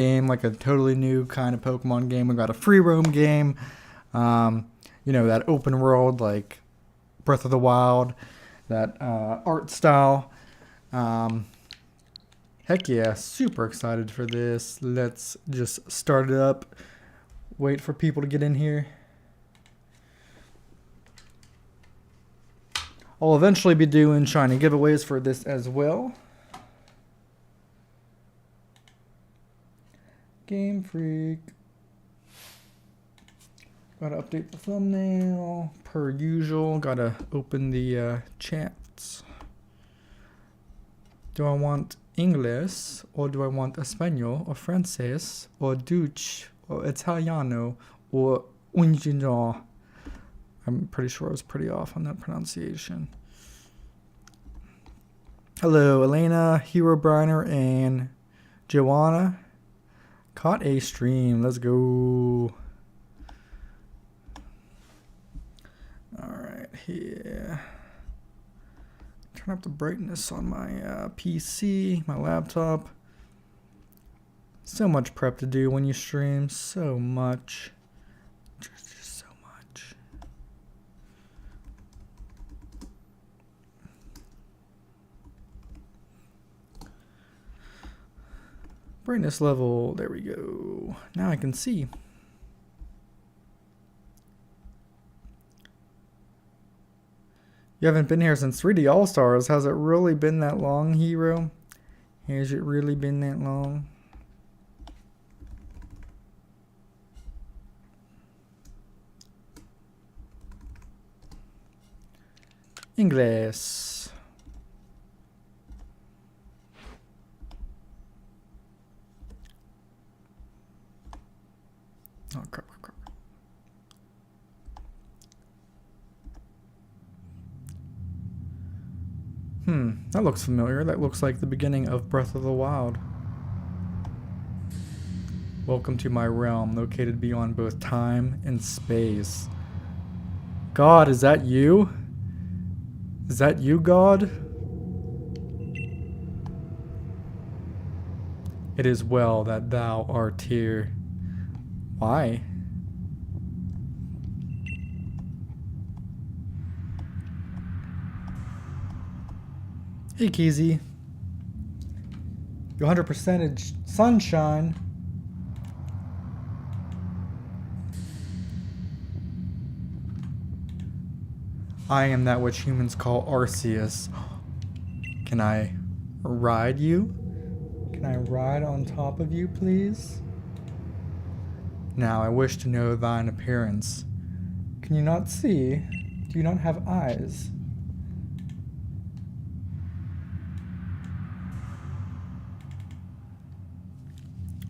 game, like a totally new kind of Pokemon game. We got a free roam game. That open world like Breath of the Wild, that art style. Heck yeah, super excited for this. Let's just start it up. Wait for people to get in here. I'll eventually be doing shiny giveaways for this as well. Game Freak. Gotta update the thumbnail per usual. Gotta open the chats. Do I want English or do I want Espanol or Francés or Dutch or Italiano or Ungino? I'm pretty sure I was pretty off on that pronunciation. Hello, Elena, Hero Briner, and Joanna. Caught a stream. Let's go. Alright, here. Turn up the brightness on my PC, my laptop. So much prep to do when you stream. So much. Just so much. Brightness level. There we go. Now I can see. You haven't been here since 3D All-Stars. Has it really been that long, Hero? Has it really been that long? English. Oh, crap. That looks familiar. That looks like the beginning of Breath of the Wild. Welcome to my realm, located beyond both time and space. God, is that you? Is that you, God? It is well that thou art here. Why? Hey, Keezy. You 100% sunshine. I am that which humans call Arceus. Can I ride you? Can I ride on top of you, please? Now I wish to know thine appearance. Can you not see? Do you not have eyes?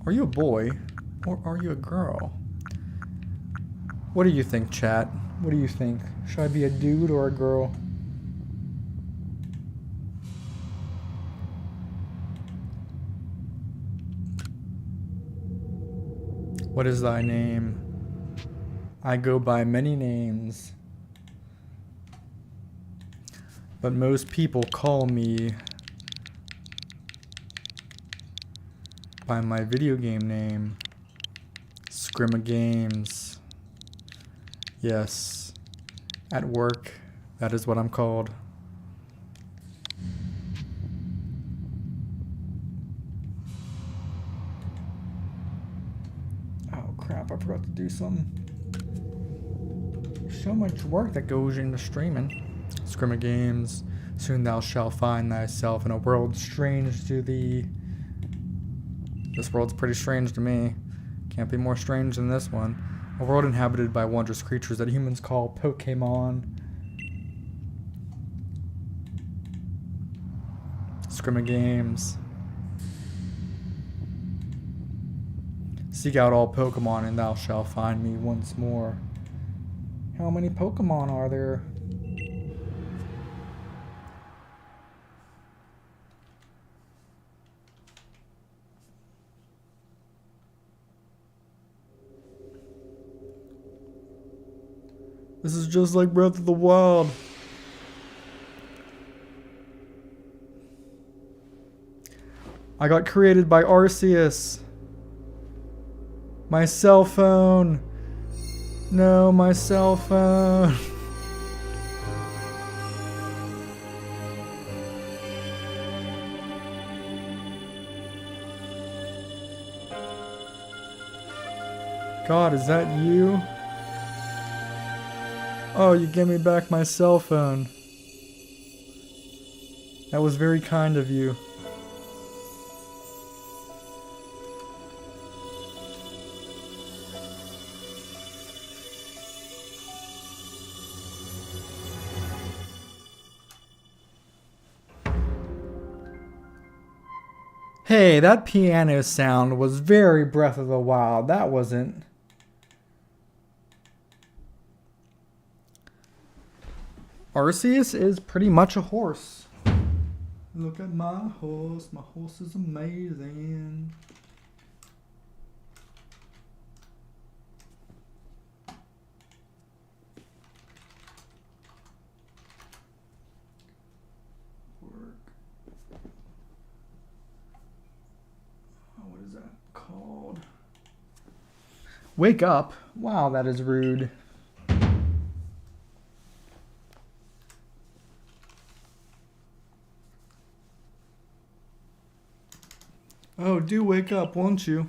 Are you a boy or are you a girl? What do you think, chat? What do you think? Should I be a dude or a girl? What is thy name? I go by many names, but most people call me by my video game name, Scrimma Games. Yes, at work, that is what I'm called. Oh crap, I forgot to do something. So much work that goes into streaming. Scrimma Games, soon thou shalt find thyself in a world strange to thee. This world's pretty strange to me. Can't be more strange than this one. A world inhabited by wondrous creatures that humans call Pokémon. Scrimma Games. Seek out all Pokémon and thou shalt find me once more. How many Pokémon are there? This is just like Breath of the Wild. I got created by Arceus. My cell phone. No, my cell phone. God, is that you? Oh, you gave me back my cell phone. That was very kind of you. Hey, that piano sound was very Breath of the Wild. That wasn't. Arceus is pretty much a horse. Look at my horse. My horse is amazing. What is that called? Wake up? Wow, that is rude. Oh, do wake up, won't you?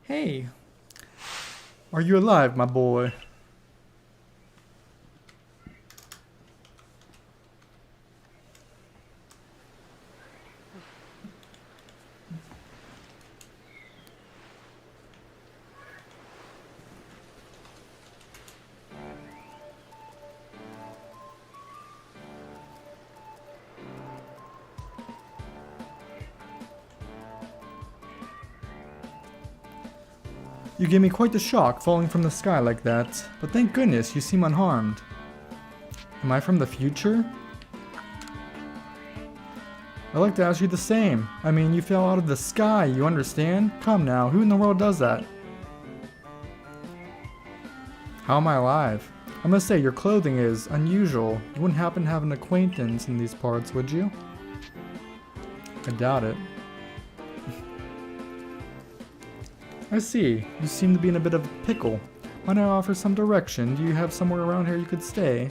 Hey, are you alive, my boy? You gave me quite the shock falling from the sky like that, but thank goodness you seem unharmed. Am I from the future? I'd like to ask you the same. I mean, you fell out of the sky, you understand? Come now, who in the world does that? How am I alive? I must say, your clothing is unusual. You wouldn't happen to have an acquaintance in these parts, would you? I doubt it. I see. You seem to be in a bit of a pickle. Why not offer some direction? Do you have somewhere around here you could stay?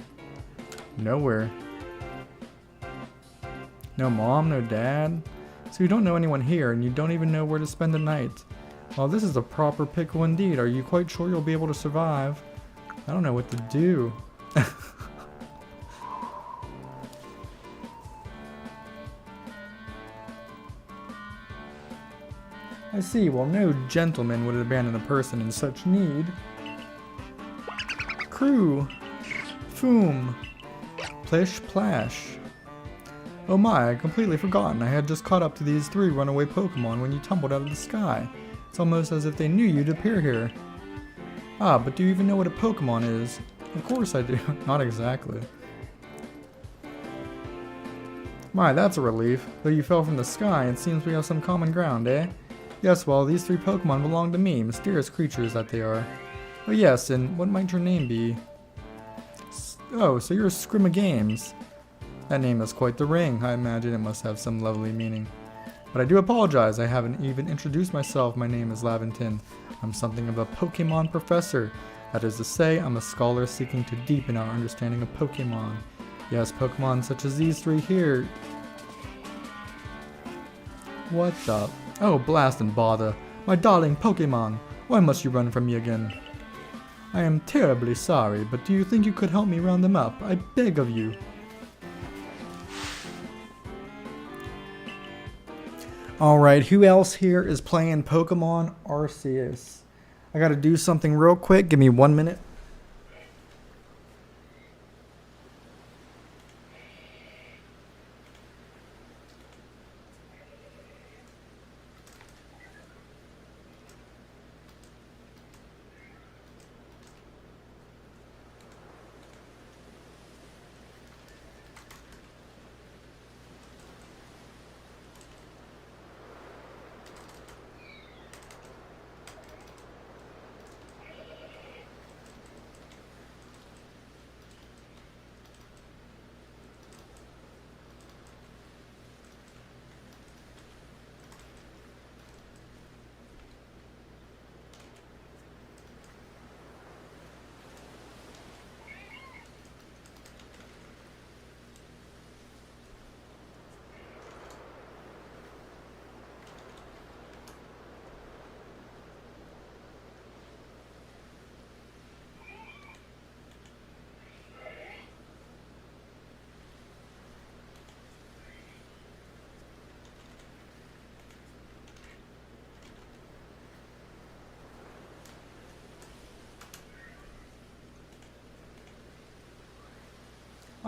Nowhere. No mom, no dad? So you don't know anyone here, and you don't even know where to spend the night. Well, this is a proper pickle indeed. Are you quite sure you'll be able to survive? I don't know what to do. I see. Well, no gentleman would abandon a person in such need. Crew. Foom. Plish plash. Oh my, I'd completely forgotten. I had just caught up to these 3 runaway Pokémon when you tumbled out of the sky. It's almost as if they knew you'd appear here. Ah, but do you even know what a Pokémon is? Of course I do. Not exactly. My, that's a relief. Though you fell from the sky, it seems we have some common ground, eh? Yes, well, these 3 Pokémon belong to me, mysterious creatures that they are. Oh yes, and what might your name be? Oh, so you're Scrimagames. That name is quite the ring. I imagine it must have some lovely meaning. But I do apologize, I haven't even introduced myself. My name is Laventon. I'm something of a Pokémon professor. That is to say, I'm a scholar seeking to deepen our understanding of Pokémon. Yes, Pokémon such as these 3 here. What the? Oh, blast and bother. My darling Pokémon. Why must you run from me again? I am terribly sorry, but do you think you could help me round them up? I beg of you. Alright, who else here is playing Pokémon Arceus? I gotta do something real quick. Give me 1 minute.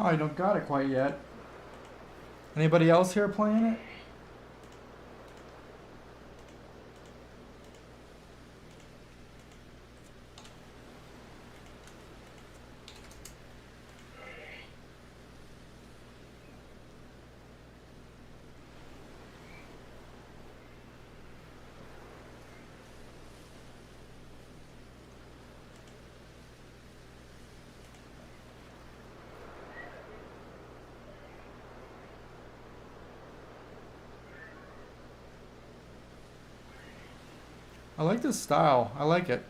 Oh, I don't got it quite yet. Anybody else here playing it? I like this style. I like it.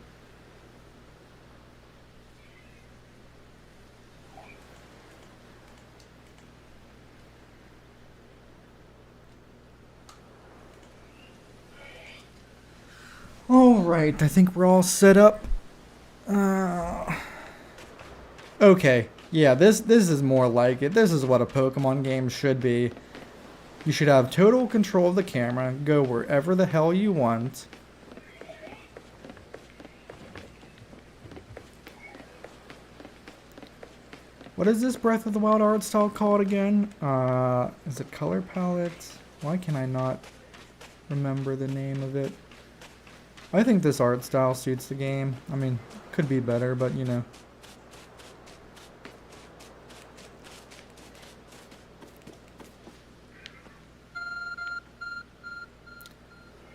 Alright, I think we're all set up. Okay, yeah, this is more like it. This is what a Pokemon game should be. You should have total control of the camera, go wherever the hell you want. What is this Breath of the Wild art style called again? Is it color palette? Why can I not remember the name of it? I think this art style suits the game. I mean, could be better, but you know.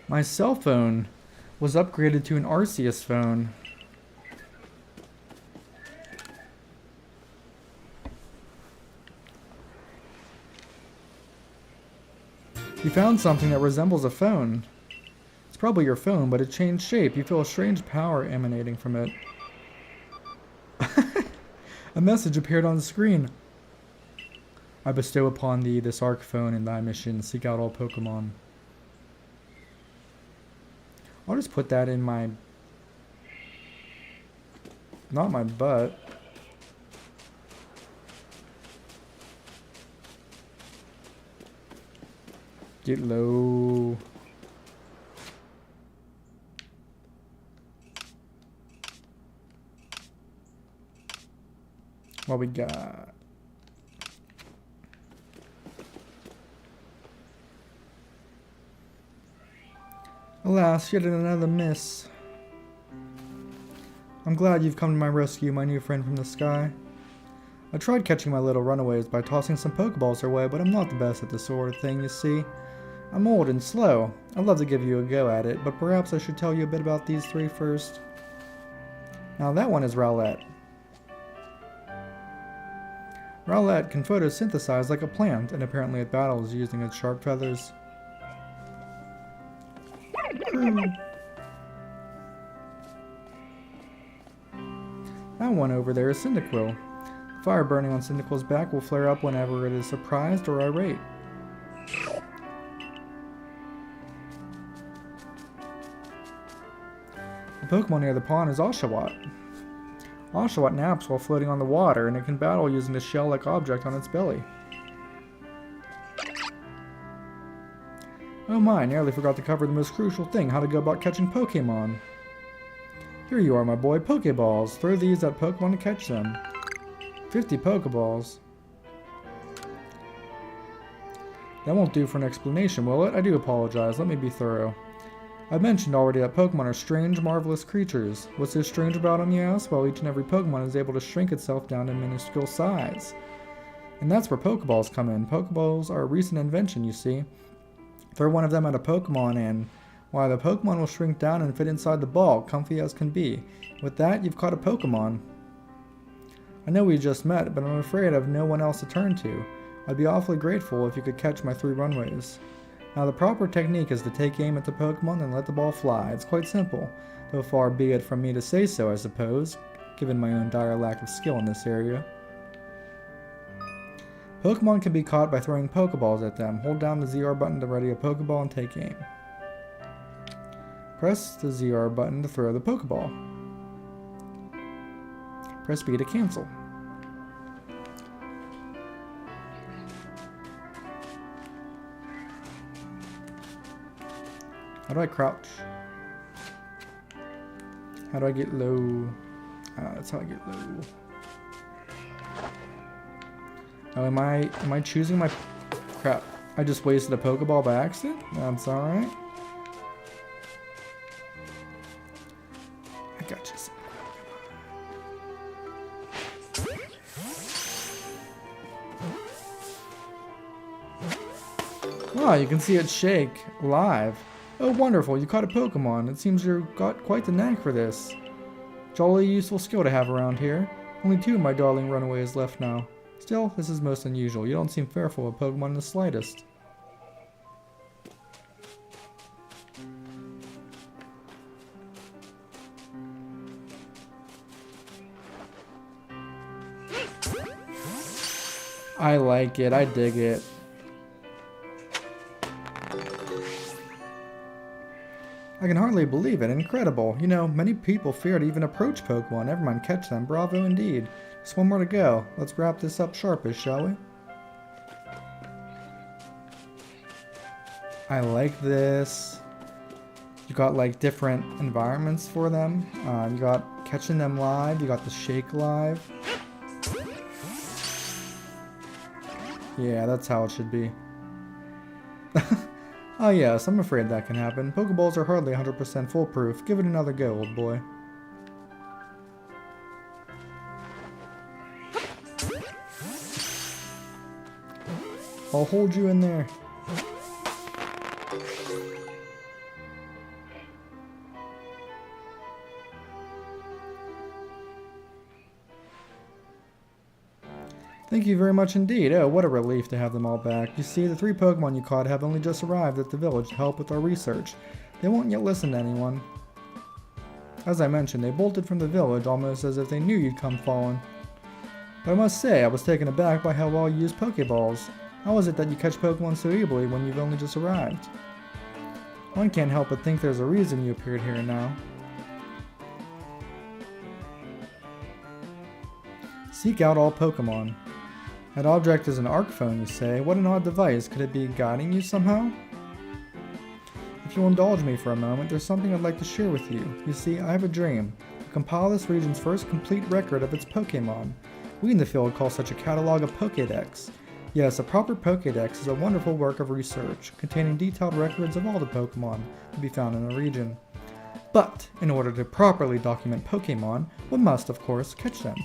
My cell phone was upgraded to an Arceus phone. You found something that resembles a phone. It's probably your phone, but it changed shape. You feel a strange power emanating from it. A message appeared on the screen. I bestow upon thee this Arc phone in thy mission. Seek out all Pokemon. I'll just put that in my... not my butt. Get low. What we got? Alas, yet another miss. I'm glad you've come to my rescue, my new friend from the sky. I tried catching my little runaways by tossing some Pokeballs their way, but I'm not the best at this sort of thing, you see. I'm old and slow. I'd love to give you a go at it, but perhaps I should tell you a bit about these three first. Now that one is Rowlet. Rowlet can photosynthesize like a plant, and apparently it battles using its sharp feathers. That one over there is Cyndaquil. The fire burning on Cyndaquil's back will flare up whenever it is surprised or irate. The Pokemon near the pond is Oshawott. Oshawott naps while floating on the water, and it can battle using a shell-like object on its belly. Oh my, nearly forgot to cover the most crucial thing, how to go about catching Pokémon. Here you are, my boy, Pokeballs. Throw these at Pokemon to catch them. 50 Pokeballs. That won't do for an explanation, will it? I do apologize. Let me be thorough. I've mentioned already that Pokemon are strange, marvelous creatures. What's so strange about them, you ask? Well, each and every Pokemon is able to shrink itself down to minuscule size. And that's where Pokeballs come in. Pokeballs are a recent invention, you see. Throw one of them at a Pokemon and, why, the Pokemon will shrink down and fit inside the ball, comfy as can be. With that, you've caught a Pokemon. I know we just met, but I'm afraid I've no one else to turn to. I'd be awfully grateful if you could catch my 3 runways. Now, the proper technique is to take aim at the Pokemon and let the ball fly. It's quite simple, though far be it from me to say so, I suppose, given my own dire lack of skill in this area. Pokemon can be caught by throwing Pokeballs at them. Hold down the ZR button to ready a Pokeball and take aim. Press the ZR button to throw the Pokeball. Press B to cancel. How do I crouch? How do I get low? That's how I get low. Oh, am I choosing my... Crap. I just wasted a Pokeball by accident? That's alright. I got you. Ah, you can see it shake live. Oh, wonderful, you caught a Pokemon. It seems you've got quite the knack for this. Jolly useful skill to have around here. Only 2 of my darling runaways left now. Still, this is most unusual. You don't seem fearful of Pokemon in the slightest. I like it. I dig it. I can hardly believe it. Incredible. You know, many people fear to even approach Pokemon. Never mind catch them. Bravo indeed. Just one more to go. Let's wrap this up sharpish, shall we? I like this. You got like different environments for them. You got catching them live. You got the shake live. Yeah, that's how it should be. Oh yes, I'm afraid that can happen. Pokeballs are hardly 100% foolproof. Give it another go, old boy. I'll hold you in there. Thank you very much indeed. Oh, what a relief to have them all back. You see, the 3 Pokemon you caught have only just arrived at the village to help with our research. They won't yet listen to anyone. As I mentioned, they bolted from the village almost as if they knew you'd come falling. But I must say, I was taken aback by how well you use Pokeballs. How is it that you catch Pokemon so easily when you've only just arrived? One can't help but think there's a reason you appeared here now. Seek out all Pokemon. That object is an arc phone, you say? What an odd device. Could it be guiding you somehow? If you'll indulge me for a moment, there's something I'd like to share with you. You see, I have a dream. To compile this region's first complete record of its Pokémon. We in the field call such a catalog a Pokédex. Yes, a proper Pokédex is a wonderful work of research, containing detailed records of all the Pokémon to be found in a region. But, in order to properly document Pokémon, one must, of course, catch them.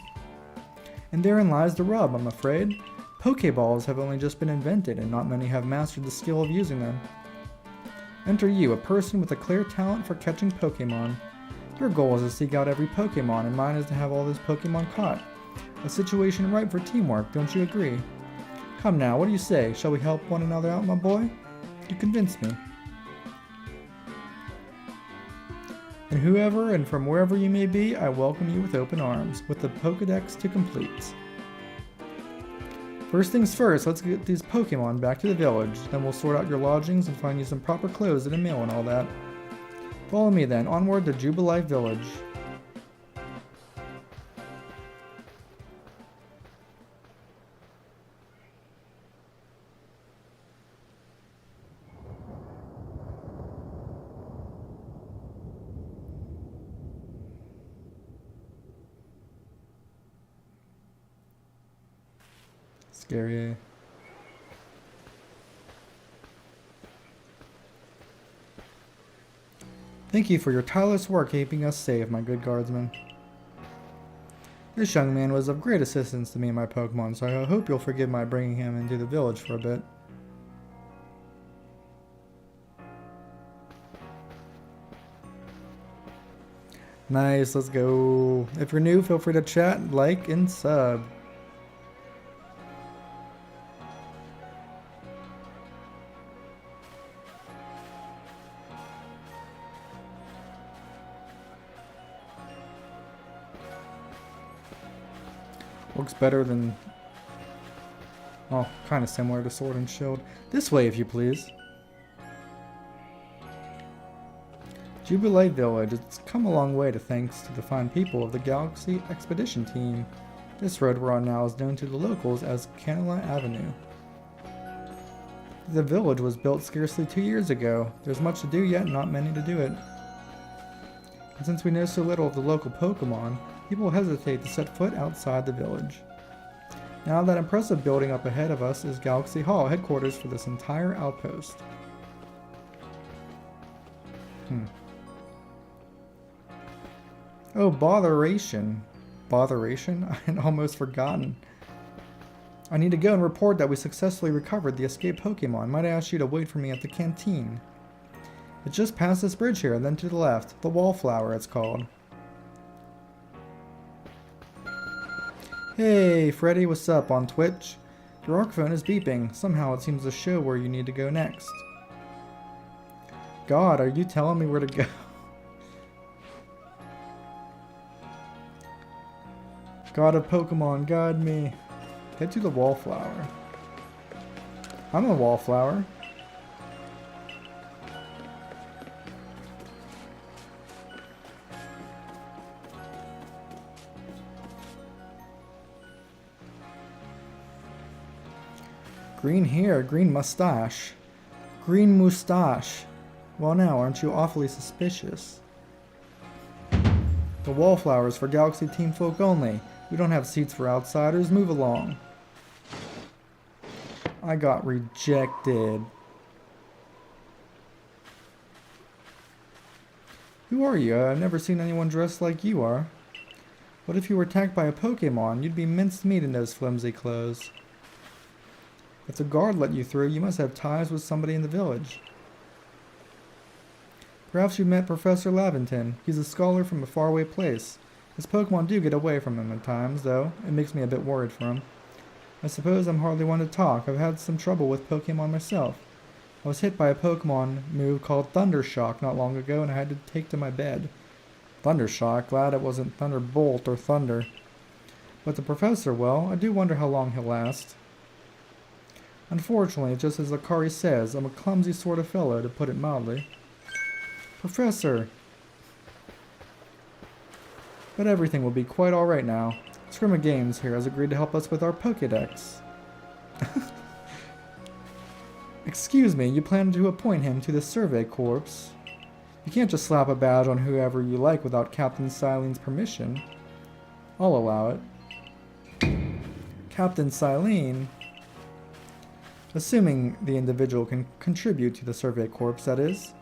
And therein lies the rub, I'm afraid. Pokeballs have only just been invented, and not many have mastered the skill of using them. Enter you, a person with a clear talent for catching Pokemon. Your goal is to seek out every Pokemon, and mine is to have all those Pokemon caught. A situation ripe for teamwork, don't you agree? Come now, what do you say? Shall we help one another out, my boy? You convinced me. And whoever and from wherever you may be, I welcome you with open arms, with the Pokédex to complete. First things first, let's get these Pokemon back to the village, then we'll sort out your lodgings and find you some proper clothes and a meal and all that. Follow me then, onward to Jubilife Village. Scary. Thank you for your tireless work keeping us safe, my good guardsman. This young man was of great assistance to me and my Pokemon, so I hope you'll forgive my bringing him into the village for a bit. Nice, let's go. If you're new, feel free to chat, like, and sub. Looks better than... well, kind of similar to Sword and Shield. This way, if you please. Jubilife Village. It's come a long way thanks to the fine people of the Galaxy Expedition Team. This road we're on now is known to the locals as Canela Avenue. The village was built scarcely 2 years ago. There's much to do yet, not many to do it. And since we know so little of the local Pokemon, people hesitate to set foot outside the village. Now that impressive building up ahead of us is Galaxy Hall, headquarters for this entire outpost. Oh, botheration. Botheration? I had almost forgotten. I need to go and report that we successfully recovered the escaped Pokémon. Might I ask you to wait for me at the canteen? It's just past this bridge here, then to the left. The Wallflower, it's called. Hey, Freddy, what's up on Twitch? Your ARC phone is beeping. Somehow it seems to show where you need to go next. God, are you telling me where to go? God of Pokemon, guide me. Get to the Wallflower. I'm a Wallflower. Green hair, green mustache. Green moustache. Well now, aren't you awfully suspicious? The Wallflower is for Galaxy Team folk only. We don't have seats for outsiders. Move along. I got rejected. Who are you? I've never seen anyone dressed like you are. What if you were attacked by a Pokémon? You'd be minced meat in those flimsy clothes. If the guard let you through, you must have ties with somebody in the village. Perhaps you met Professor Laventon. He's a scholar from a faraway place. His Pokemon do get away from him at times, though. It makes me a bit worried for him. I suppose I'm hardly one to talk. I've had some trouble with Pokemon myself. I was hit by a Pokemon move called Thundershock not long ago, and I had to take to my bed. Thundershock? Glad it wasn't Thunderbolt or Thunder. But the Professor, well, I do wonder how long he'll last. Unfortunately, just as Akari says, I'm a clumsy sort of fellow, to put it mildly. Professor! But everything will be quite alright now. Scrimma Games here has agreed to help us with our Pokédex. Excuse me, you plan to appoint him to the Survey Corps? You can't just slap a badge on whoever you like without Captain Silene's permission. I'll allow it. Captain Silene? Assuming the individual can contribute to the Survey Corps, that is.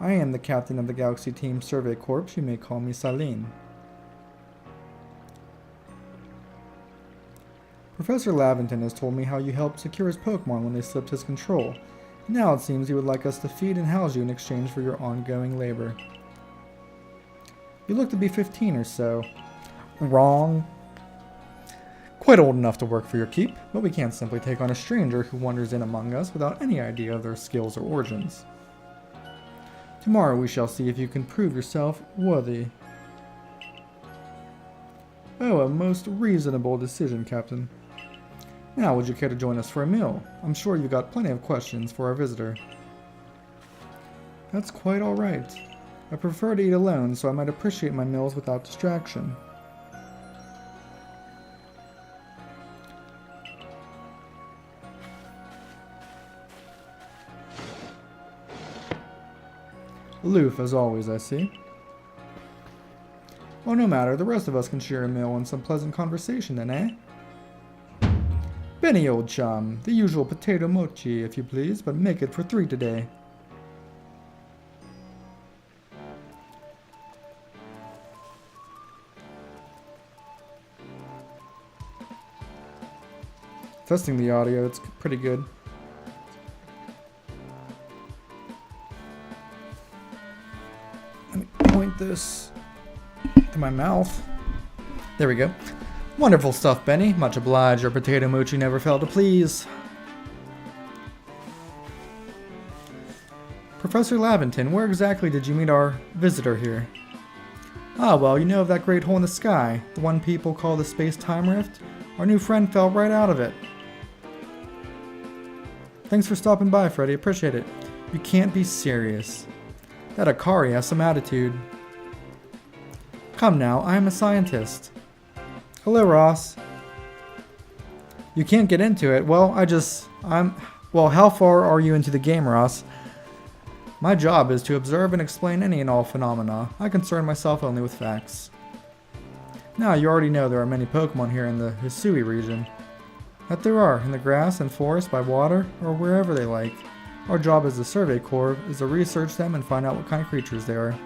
I am the captain of the Galaxy Team Survey Corps. You may call me Silene. Professor Laventon has told me how you helped secure his Pokemon when they slipped his control. Now it seems he would like us to feed and house you in exchange for your ongoing labor. You look to be 15 or so. Wrong. Quite old enough to work for your keep, but we can't simply take on a stranger who wanders in among us without any idea of their skills or origins. Tomorrow we shall see if you can prove yourself worthy. Oh, a most reasonable decision, Captain. Now, would you care to join us for a meal? I'm sure you've got plenty of questions for our visitor. That's quite alright. I prefer to eat alone, so I might appreciate my meals without distraction. Aloof, as always, I see. Oh, no matter. The rest of us can share a meal and some pleasant conversation then, eh? Benny, old chum. The usual potato mochi, if you please, but make it for 3 today. Testing the audio, it's pretty good. Let me point this to my mouth. There we go. Wonderful stuff, Benny. Much obliged. Your potato mochi never failed to please. Professor Laventon, where exactly did you meet our visitor here? Ah, well, you know of that great hole in the sky, the one people call the space-time rift? Our new friend fell right out of it. Thanks for stopping by, Freddy. Appreciate it. You can't be serious. That Akari has some attitude. Come now, I am a scientist. Hello, Ross. You can't get into it. Well, well, how far are you into the game, Ross? My job is to observe and explain any and all phenomena. I concern myself only with facts. Now, you already know there are many Pokemon here in the Hisui region. That there are, in the grass and forest, by water, or wherever they like. Our job as the Survey Corps is to research them and find out what kind of creatures they are.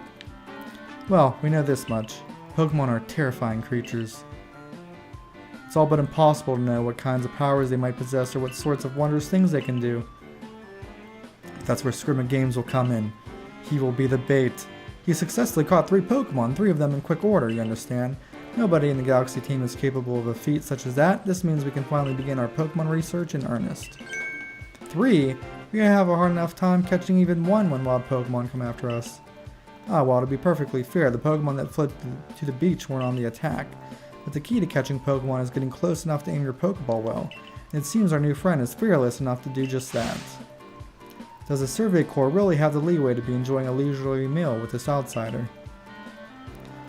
Well, we know this much. Pokemon are terrifying creatures. It's all but impossible to know what kinds of powers they might possess or what sorts of wondrous things they can do. That's where Scrimmage Games will come in. He will be the bait. He successfully caught 3 Pokemon, 3 of them in quick order, you understand? Nobody in the Galaxy team is capable of a feat such as that. This means we can finally begin our Pokemon research in earnest. 3? We have a hard enough time catching even 1 when wild Pokemon come after us. Ah, well, to be perfectly fair, the Pokemon that fled to the beach weren't on the attack. But the key to catching Pokemon is getting close enough to aim your Pokeball well. And it seems our new friend is fearless enough to do just that. Does the Survey Corps really have the leeway to be enjoying a leisurely meal with this outsider?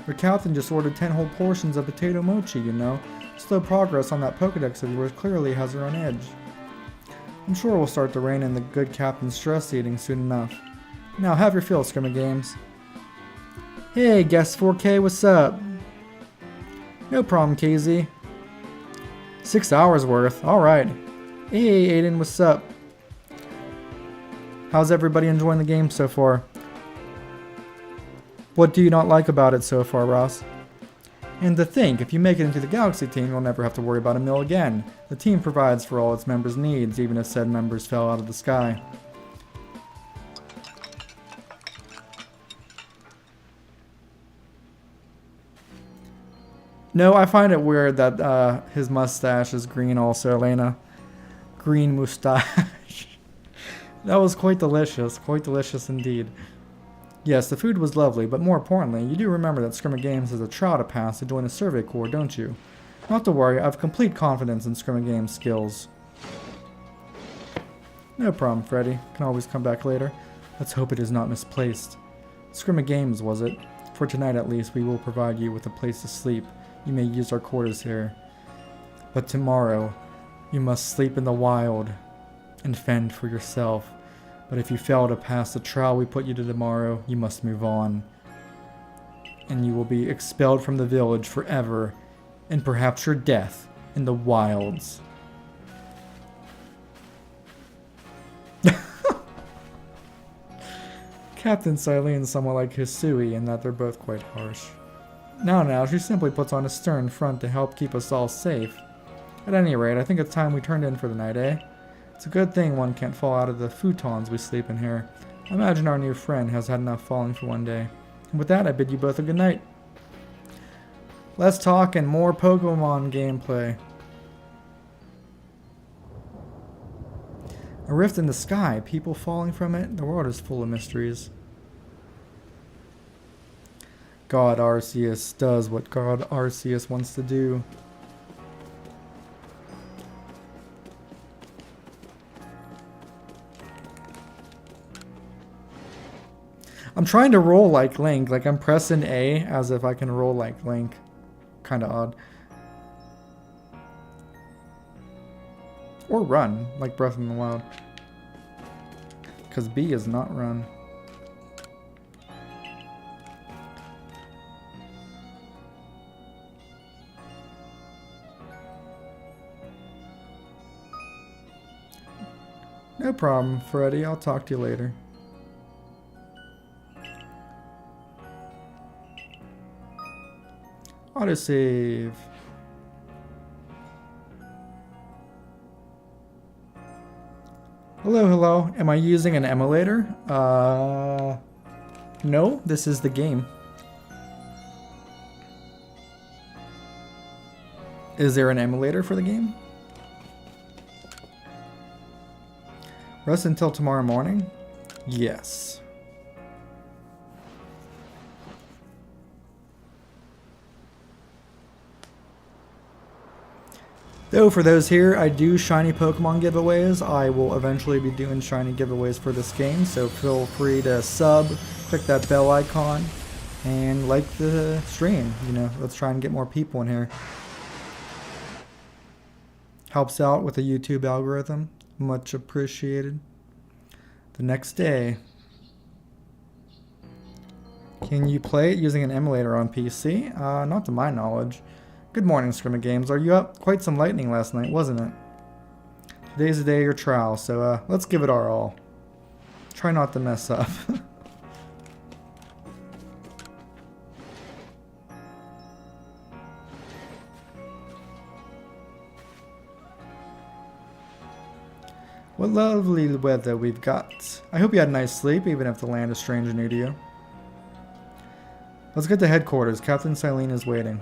Our captain just ordered 10 whole portions of potato mochi, you know. Slow progress on that Pokedex of yours clearly has her on edge. I'm sure we'll start to rein in the good captain's stress eating soon enough. Now have your fill, Scrimmage Games. Hey, Guest 4K, what's up? No problem, KZ. 6 hours worth, alright. Hey, Aiden, what's up? How's everybody enjoying the game so far? What do you not like about it so far, Ross? And to think, if you make it into the Galaxy team, you'll never have to worry about a meal again. The team provides for all its members' needs, even if said members fell out of the sky. No, I find it weird that his mustache is green also, Elena. Green mustache. That was quite delicious indeed. Yes, the food was lovely, but more importantly, you do remember that Scrimmage Games has a trial to pass to join the Survey Corps, don't you? Not to worry, I have complete confidence in Scrimmage Games' skills. No problem, Freddy. Can always come back later. Let's hope it is not misplaced. Scrimmage Games, was it? For tonight at least, we will provide you with a place to sleep. You may use our quarters here. But tomorrow, you must sleep in the wild and fend for yourself. But if you fail to pass the trial we put you to tomorrow, you must move on. And you will be expelled from the village forever, and perhaps your death in the wilds. Captain Silene is somewhat like Hisui in that they're both quite harsh. Now, she simply puts on a stern front to help keep us all safe. At any rate, I think it's time we turned in for the night, eh? It's a good thing one can't fall out of the futons we sleep in here. I imagine our new friend has had enough falling for one day. And with that, I bid you both a good night. Let's talk and more Pokemon gameplay. A rift in the sky, people falling from it. The world is full of mysteries. God Arceus does what God Arceus wants to do. I'm trying to roll like Link, like I'm pressing A as if I can roll like Link. Kinda odd. Or run, like Breath in the Wild. Because B is not run. No problem, Freddy. I'll talk to you later. Autosave. Hello. Am I using an emulator? No, this is the game. Is there an emulator for the game? Rest until tomorrow morning? Yes. Though for those here, I do shiny Pokemon giveaways. I will eventually be doing shiny giveaways for this game, so feel free to sub, click that bell icon, and like the stream. You know, let's try and get more people in here. Helps out with the YouTube algorithm. Much appreciated. The next day. Can you play it using an emulator on PC? Not to my knowledge. Good morning, Scrimmage Games. Are you up? Quite some lightning last night, wasn't it? Today's the day of your trial, so let's give it our all. Try not to mess up. What lovely weather we've got. I hope you had a nice sleep, even if the land is strange and new to you. Let's get to headquarters. Captain Silene is waiting.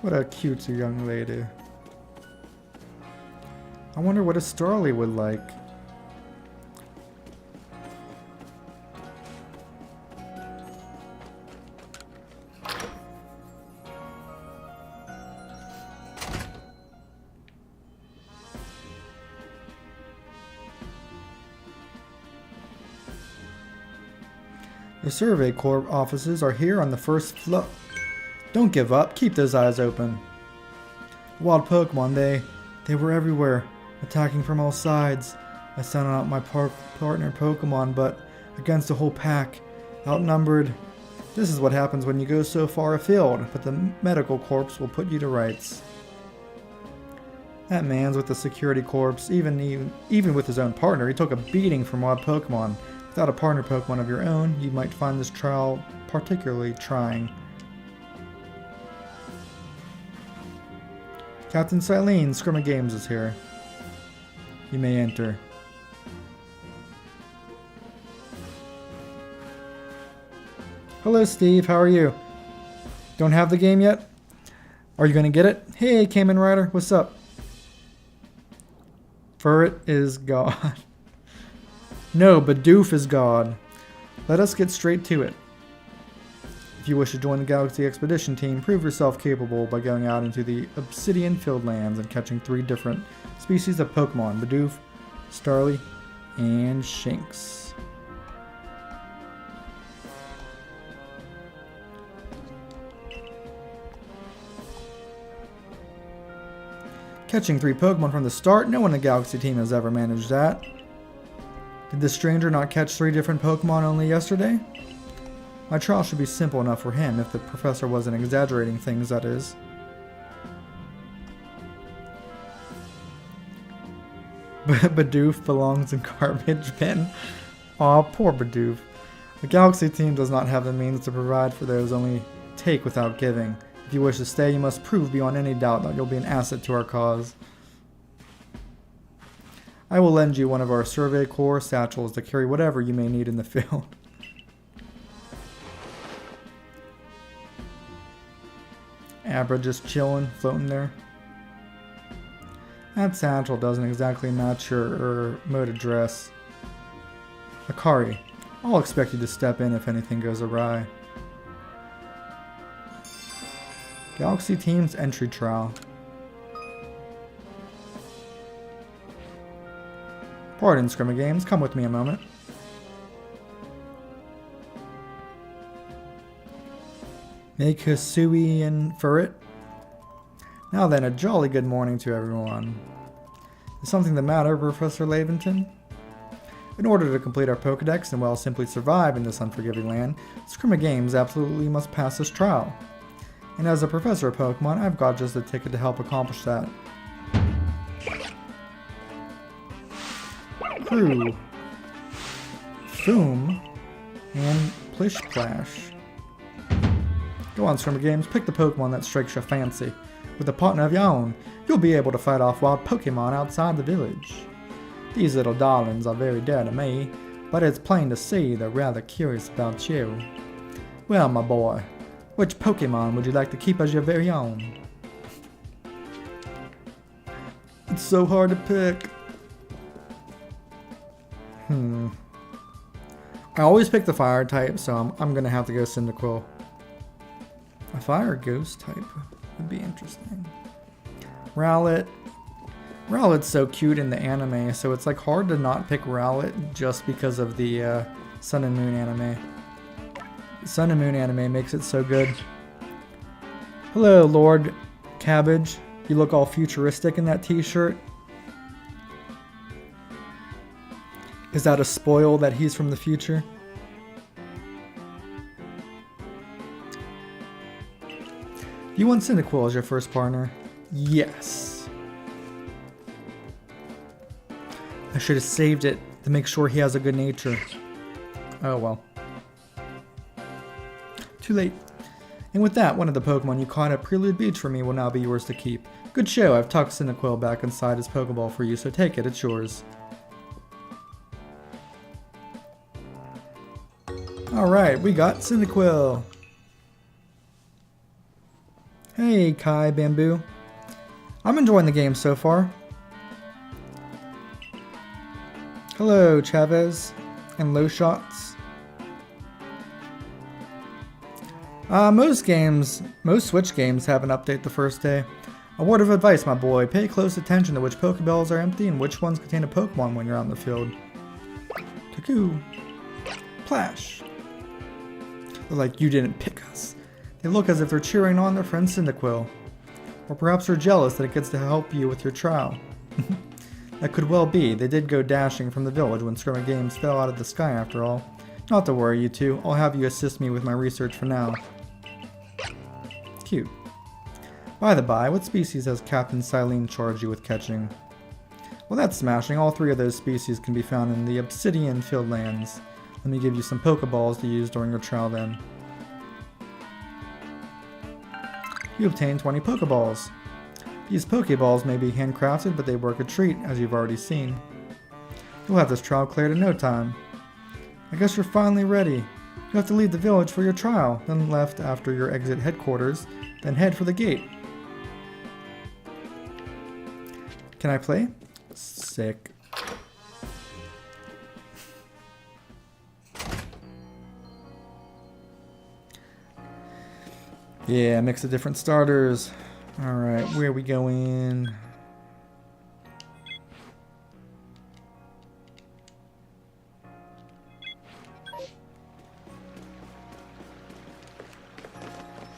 What a cute young lady. I wonder what a Starly would like. The Survey Corps offices are here on the first floor. Don't give up. Keep those eyes open. The wild Pokemon, they were everywhere, attacking from all sides. I sent out my partner Pokemon, but against a whole pack, outnumbered. This is what happens when you go so far afield, but the medical corps will put you to rights. That man's with the security corps, even with his own partner. He took a beating from wild Pokemon. Without a partner Pokemon of your own, you might find this trial particularly trying. Captain Silene, Scrimma Games is here. You may enter. Hello, Steve. How are you? Don't have the game yet? Are you going to get it? Hey, Kamen Rider. What's up? Furret is God. No, Bidoof is God. Let us get straight to it. If you wish to join the Galaxy Expedition team, prove yourself capable by going out into the obsidian-filled lands and catching 3 different species of Pokemon: Bidoof, Starly, and Shinx. Catching 3 Pokemon from the start? No one in the Galaxy team has ever managed that. Did this stranger not catch 3 different Pokemon only yesterday? My trial should be simple enough for him, if the professor wasn't exaggerating things, that is. Bidoof belongs in garbage bin. Aw, poor Bidoof. The Galaxy team does not have the means to provide for those, only take without giving. If you wish to stay, you must prove beyond any doubt that you'll be an asset to our cause. I will lend you one of our Survey Corps satchels to carry whatever you may need in the field. Abra just chilling, floating there. That satchel doesn't exactly match your mode of dress. Akari, I'll expect you to step in if anything goes awry. Galaxy Team's entry trial. Pardon, Scrimma Games, come with me a moment. Make Hisui and Furret. Now then, a jolly good morning to everyone. Is something the matter, Professor Laventon? In order to complete our Pokedex and well simply survive in this unforgiving land, Scrimma Games absolutely must pass this trial. And as a professor of Pokemon, I've got just the ticket to help accomplish that. Crew, Foom, and Plish Plash. Go on, Scrimma Games, pick the Pokemon that strikes your fancy. With a partner of your own, you'll be able to fight off wild Pokemon outside the village. These little darlings are very dear to me, but it's plain to see they're rather curious about you. Well, my boy, which Pokemon would you like to keep as your very own? It's so hard to pick. I always pick the fire type, so I'm gonna have to go Cyndaquil. A fire ghost type would be interesting. Rowlet. Rowlet's so cute in the anime, so it's like hard to not pick Rowlet just because of the Sun and Moon anime. The Sun and Moon anime makes it so good. Hello, Lord Cabbage. You look all futuristic in that t-shirt. Is that a spoil that he's from the future? You want Cyndaquil as your first partner? Yes. I should have saved it to make sure he has a good nature. Oh well. Too late. And with that, one of the Pokemon you caught at Prelude Beach for me will now be yours to keep. Good show, I've tucked Cyndaquil back inside his Pokeball for you, so take it, it's yours. Alright, we got Cyndaquil. Hey, Kai Bamboo. I'm enjoying the game so far. Hello, Chavez and Low Shots. Most Switch games have an update the first day. A word of advice, my boy. Pay close attention to which Pokeballs are empty and which ones contain a Pokemon when you're out in the field. Cuckoo. Plash. They're like, you didn't pick us. They look as if they're cheering on their friend Cyndaquil. Or perhaps they're jealous that it gets to help you with your trial. That could well be. They did go dashing from the village when Scrimmage Games fell out of the sky after all. Not to worry, you two. I'll have you assist me with my research for now. Cute. By the by, what species has Captain Silene charged you with catching? Well, that's smashing. All three of those species can be found in the Obsidian Fieldlands. Let me give you some Pokeballs to use during your trial then. You obtain 20 Pokeballs. These Pokeballs may be handcrafted, but they work a treat, as you've already seen. You'll have this trial cleared in no time. I guess you're finally ready. You have to leave the village for your trial, then left after your exit headquarters, then head for the gate. Can I play? Sick. Yeah, mix of different starters. Alright, where are we going?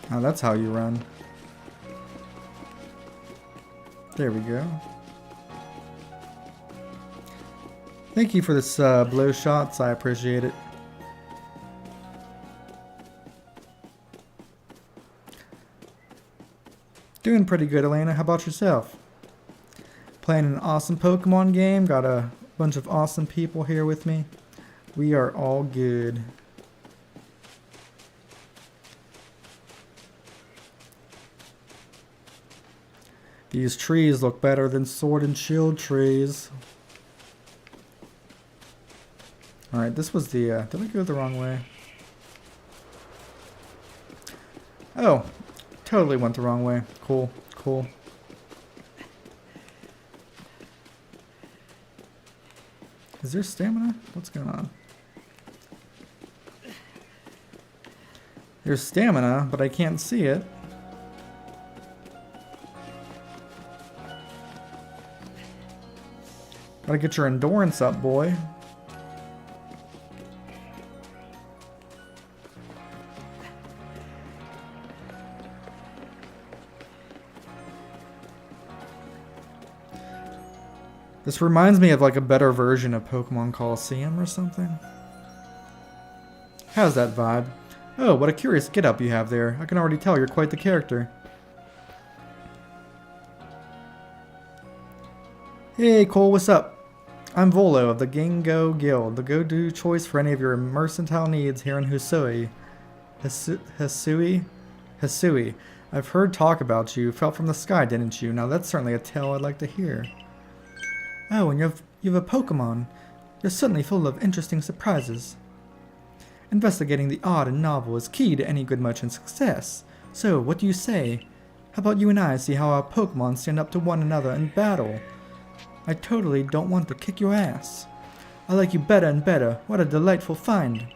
Oh, that's how you run. There we go. Thank you for this blow shots, I appreciate it. Doing pretty good, Elena. How about yourself? Playing an awesome Pokemon game. Got a bunch of awesome people here with me. We are all good. These trees look better than Sword and Shield trees. Alright, this was the... did I go the wrong way? Oh, totally went the wrong way. Cool, cool. Is there stamina? What's going on? There's stamina, but I can't see it. Gotta get your endurance up, boy. This reminds me of like a better version of Pokemon Coliseum or something. How's that vibe? Oh, what a curious get-up you have there. I can already tell you're quite the character. Hey Cole, what's up? I'm Volo of the Gingo Guild, the go-to choice for any of your mercantile needs here in Hisui. Hisui. I've heard talk about you. Fell from the sky, didn't you? Now that's certainly a tale I'd like to hear. Oh, and you have a Pokemon. You're certainly full of interesting surprises. Investigating the odd and novel is key to any good merchant's success. So, what do you say? How about you and I see how our Pokemon stand up to one another in battle? I totally don't want to kick your ass. I like you better and better. What a delightful find.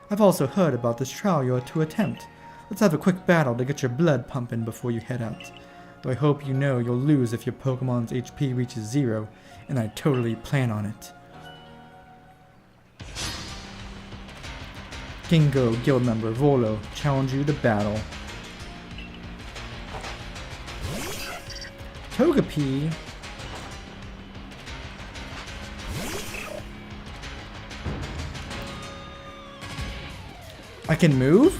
I've also heard about this trial you're to attempt. Let's have a quick battle to get your blood pumping before you head out. Though I hope you know you'll lose if your Pokemon's HP reaches 0, and I totally plan on it. Gingo Guild member Volo challenge you to battle. Togepi? I can move?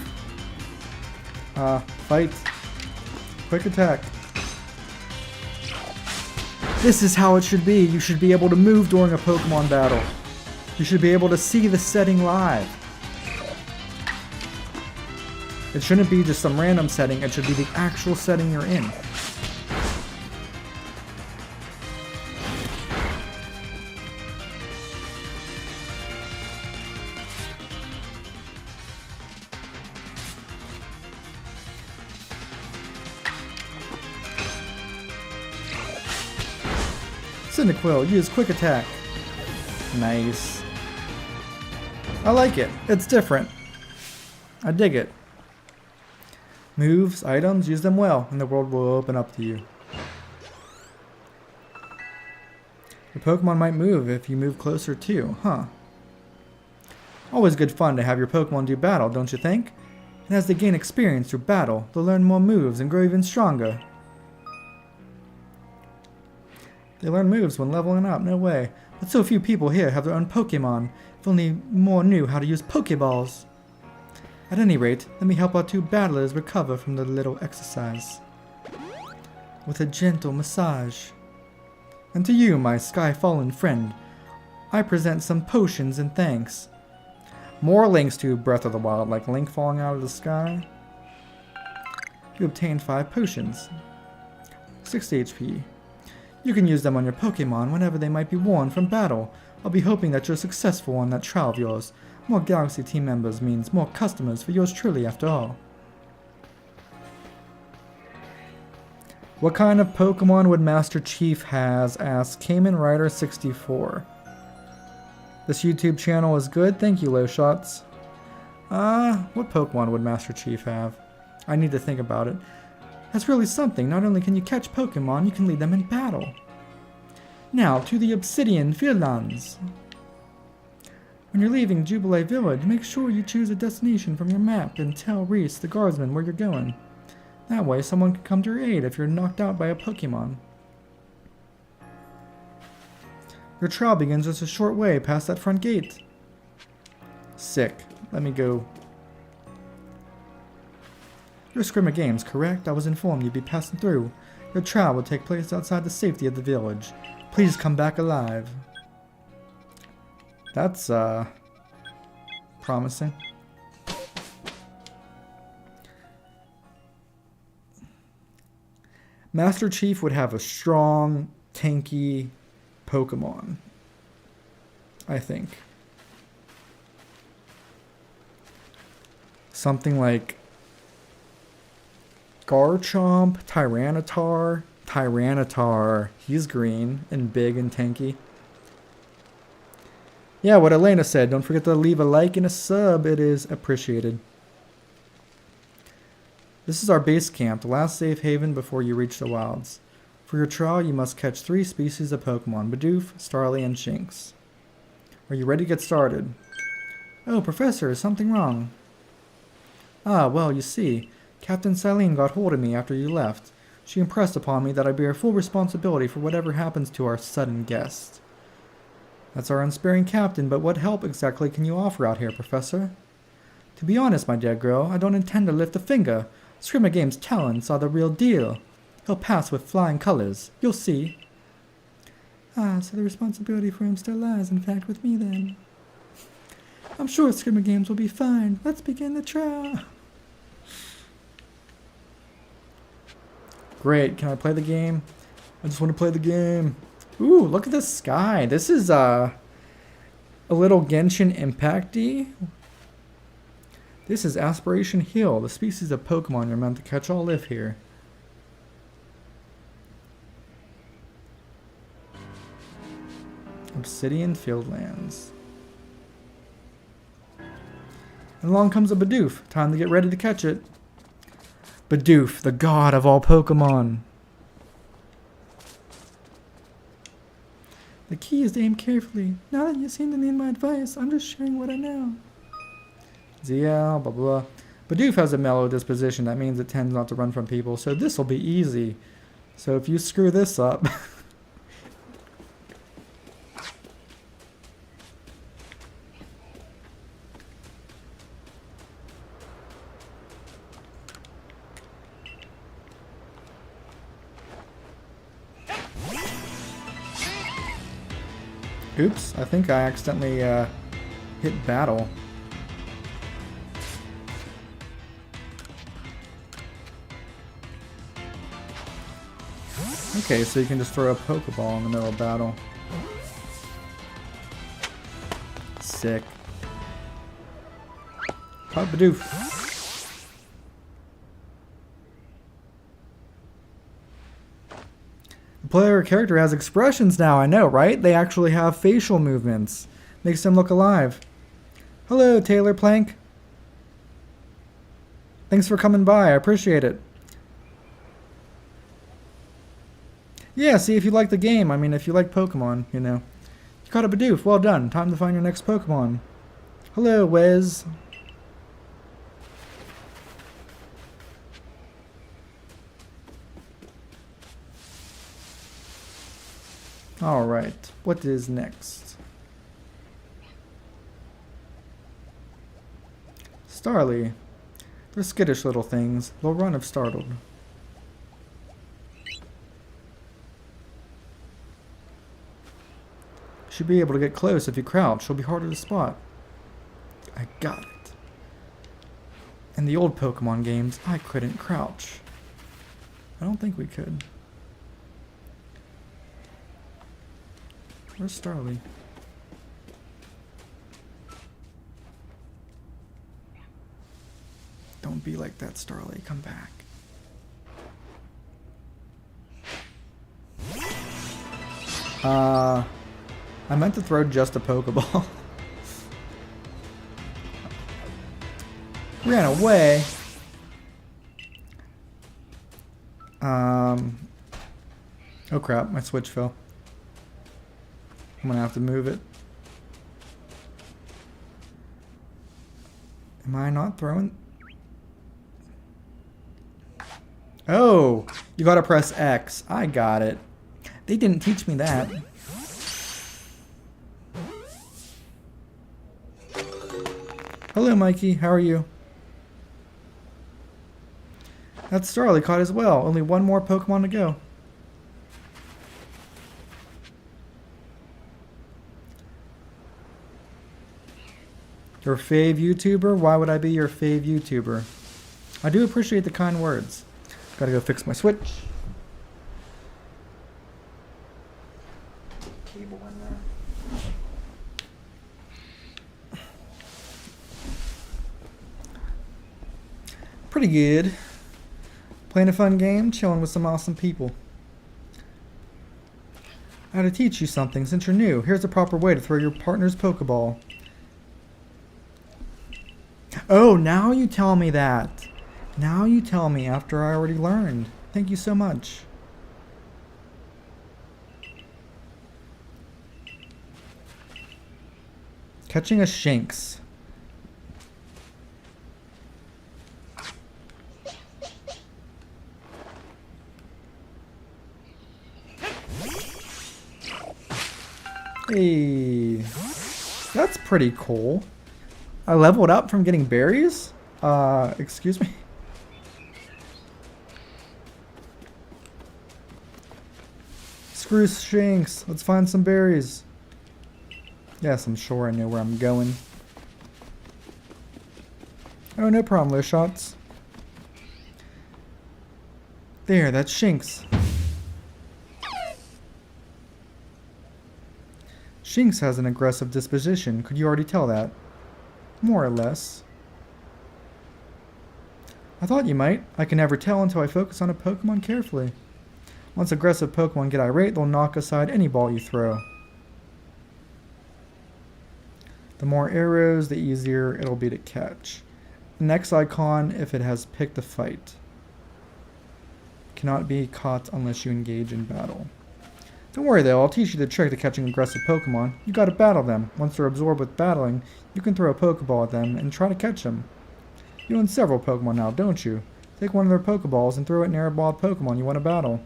Fight. Quick attack. This is how it should be. You should be able to move during a Pokemon battle. You should be able to see the setting live. It shouldn't be just some random setting. It should be the actual setting you're in. Cyndaquil, use quick attack. Nice. I like it. It's different. I dig it. Moves, items, use them well, and the world will open up to you. Your Pokemon might move if you move closer too, huh? Always good fun to have your Pokemon do battle, don't you think? And as they gain experience through battle, they'll learn more moves and grow even stronger. They learn moves when leveling up, no way. But so few people here have their own Pokémon. If only more knew how to use Pokéballs. At any rate, let me help our two battlers recover from the little exercise. With a gentle massage. And to you, my sky-fallen friend, I present some potions and thanks. More links to Breath of the Wild, like Link falling out of the sky. You obtained 5 potions. 60 HP. You can use them on your Pokemon whenever they might be worn from battle. I'll be hoping that you're successful on that trial of yours. More Galaxy team members means more customers for yours truly after all. What kind of Pokemon would Master Chief has? Asked Cayman Rider 64. This YouTube channel is good, thank you, Low Shots. What Pokemon would Master Chief have? I need to think about it. That's really something. Not only can you catch Pokemon, you can lead them in battle. Now, to the Obsidian Fieldlands. When you're leaving Jubilee Village, make sure you choose a destination from your map and tell Reese, the guardsman, where you're going. That way, someone can come to your aid if you're knocked out by a Pokemon. Your trial begins just a short way past that front gate. Sick. Let me go. You're Scrimmer Games, correct? I was informed you'd be passing through. Your trial will take place outside the safety of the village. Please come back alive. That's, promising. Master Chief would have a strong, tanky Pokemon, I think. Something like Garchomp, Tyranitar. Tyranitar. He's green and big and tanky. Yeah, what Elena said. Don't forget to leave a like and a sub. It is appreciated. This is our base camp, the last safe haven before you reach the wilds. For your trial, you must catch 3 species of Pokemon, Bidoof, Starly, and Shinx. Are you ready to get started? Oh, Professor, is something wrong? Ah, well, you see, Captain Silene got hold of me after you left. She impressed upon me that I bear full responsibility for whatever happens to our sudden guest. That's our unsparing captain, but what help exactly can you offer out here, Professor? To be honest, my dear girl, I don't intend to lift a finger. Scrimmer Games' talents are the real deal. He'll pass with flying colors. You'll see. Ah, so the responsibility for him still lies, in fact, with me then. I'm sure Scrimmer Games will be fine. Let's begin the trial. Great. Can I play the game? I just want to play the game. Ooh, look at this sky. This is a little Genshin Impact-y. This is Aspiration Hill. The species of Pokemon you're meant to catch all live here. Obsidian Fieldlands. And along comes a Bidoof. Time to get ready to catch it. Bidoof, the god of all Pokemon. The key is to aim carefully. Now that you seem to need my advice, I'm just sharing what I know. ZL, blah blah. Bidoof has a mellow disposition. That means it tends not to run from people, so this will be easy. So if you screw this up... Oops, I think I accidentally hit battle. Okay, so you can just throw a Pokeball in the middle of battle. Sick. Pop-a-doof. The player character has expressions now, I know, right? They actually have facial movements. Makes them look alive. Hello, Taylor Plank. Thanks for coming by, I appreciate it. Yeah, see if you like the game. I mean, if you like Pokemon, you know. You caught a Bidoof. Well done. Time to find your next Pokemon. Hello, Wes. Alright, what is next? Starly. They're skittish little things. They'll run if startled. Should be able to get close if you crouch. She'll be harder to spot. I got it. In the old Pokemon games, I couldn't crouch. I don't think we could. Where's Starly? Don't be like that, Starly. Come back. I meant to throw just a Pokeball. Ran away. Oh crap, my switch fell. I'm gonna have to move it. Am I not throwing? Oh, you gotta press X. I got it. They didn't teach me that. Hello, Mikey. How are you? That's Starly caught as well. Only one more Pokemon to go. Your fave YouTuber? Why would I be your fave YouTuber? I do appreciate the kind words. Gotta go fix my switch. Cable in there. Pretty good. Playing a fun game, chilling with some awesome people. I had to teach you something since you're new. Here's the proper way to throw your partner's Pokeball. Oh, now you tell me that. Now you tell me after I already learned. Thank you so much. Catching a Shinx. Hey, that's pretty cool. I leveled up from getting berries? Excuse me? Screw Shinx. Let's find some berries. Yes, I'm sure I know where I'm going. Oh, no problem, low shots. There, that's Shinx. Shinx has an aggressive disposition. Could you already tell that? More or less. I thought you might. I can never tell until I focus on a Pokemon carefully. Once aggressive Pokemon get irate, they'll knock aside any ball you throw. The more arrows, the easier it'll be to catch. The next icon if it has picked a fight. Cannot be caught unless you engage in battle. Don't worry though, I'll teach you the trick to catching aggressive Pokemon. You gotta battle them. Once they're absorbed with battling, you can throw a Pokeball at them and try to catch them. You own several Pokemon now, don't you? Take one of their Pokeballs and throw it near a ball of Pokemon you want to battle.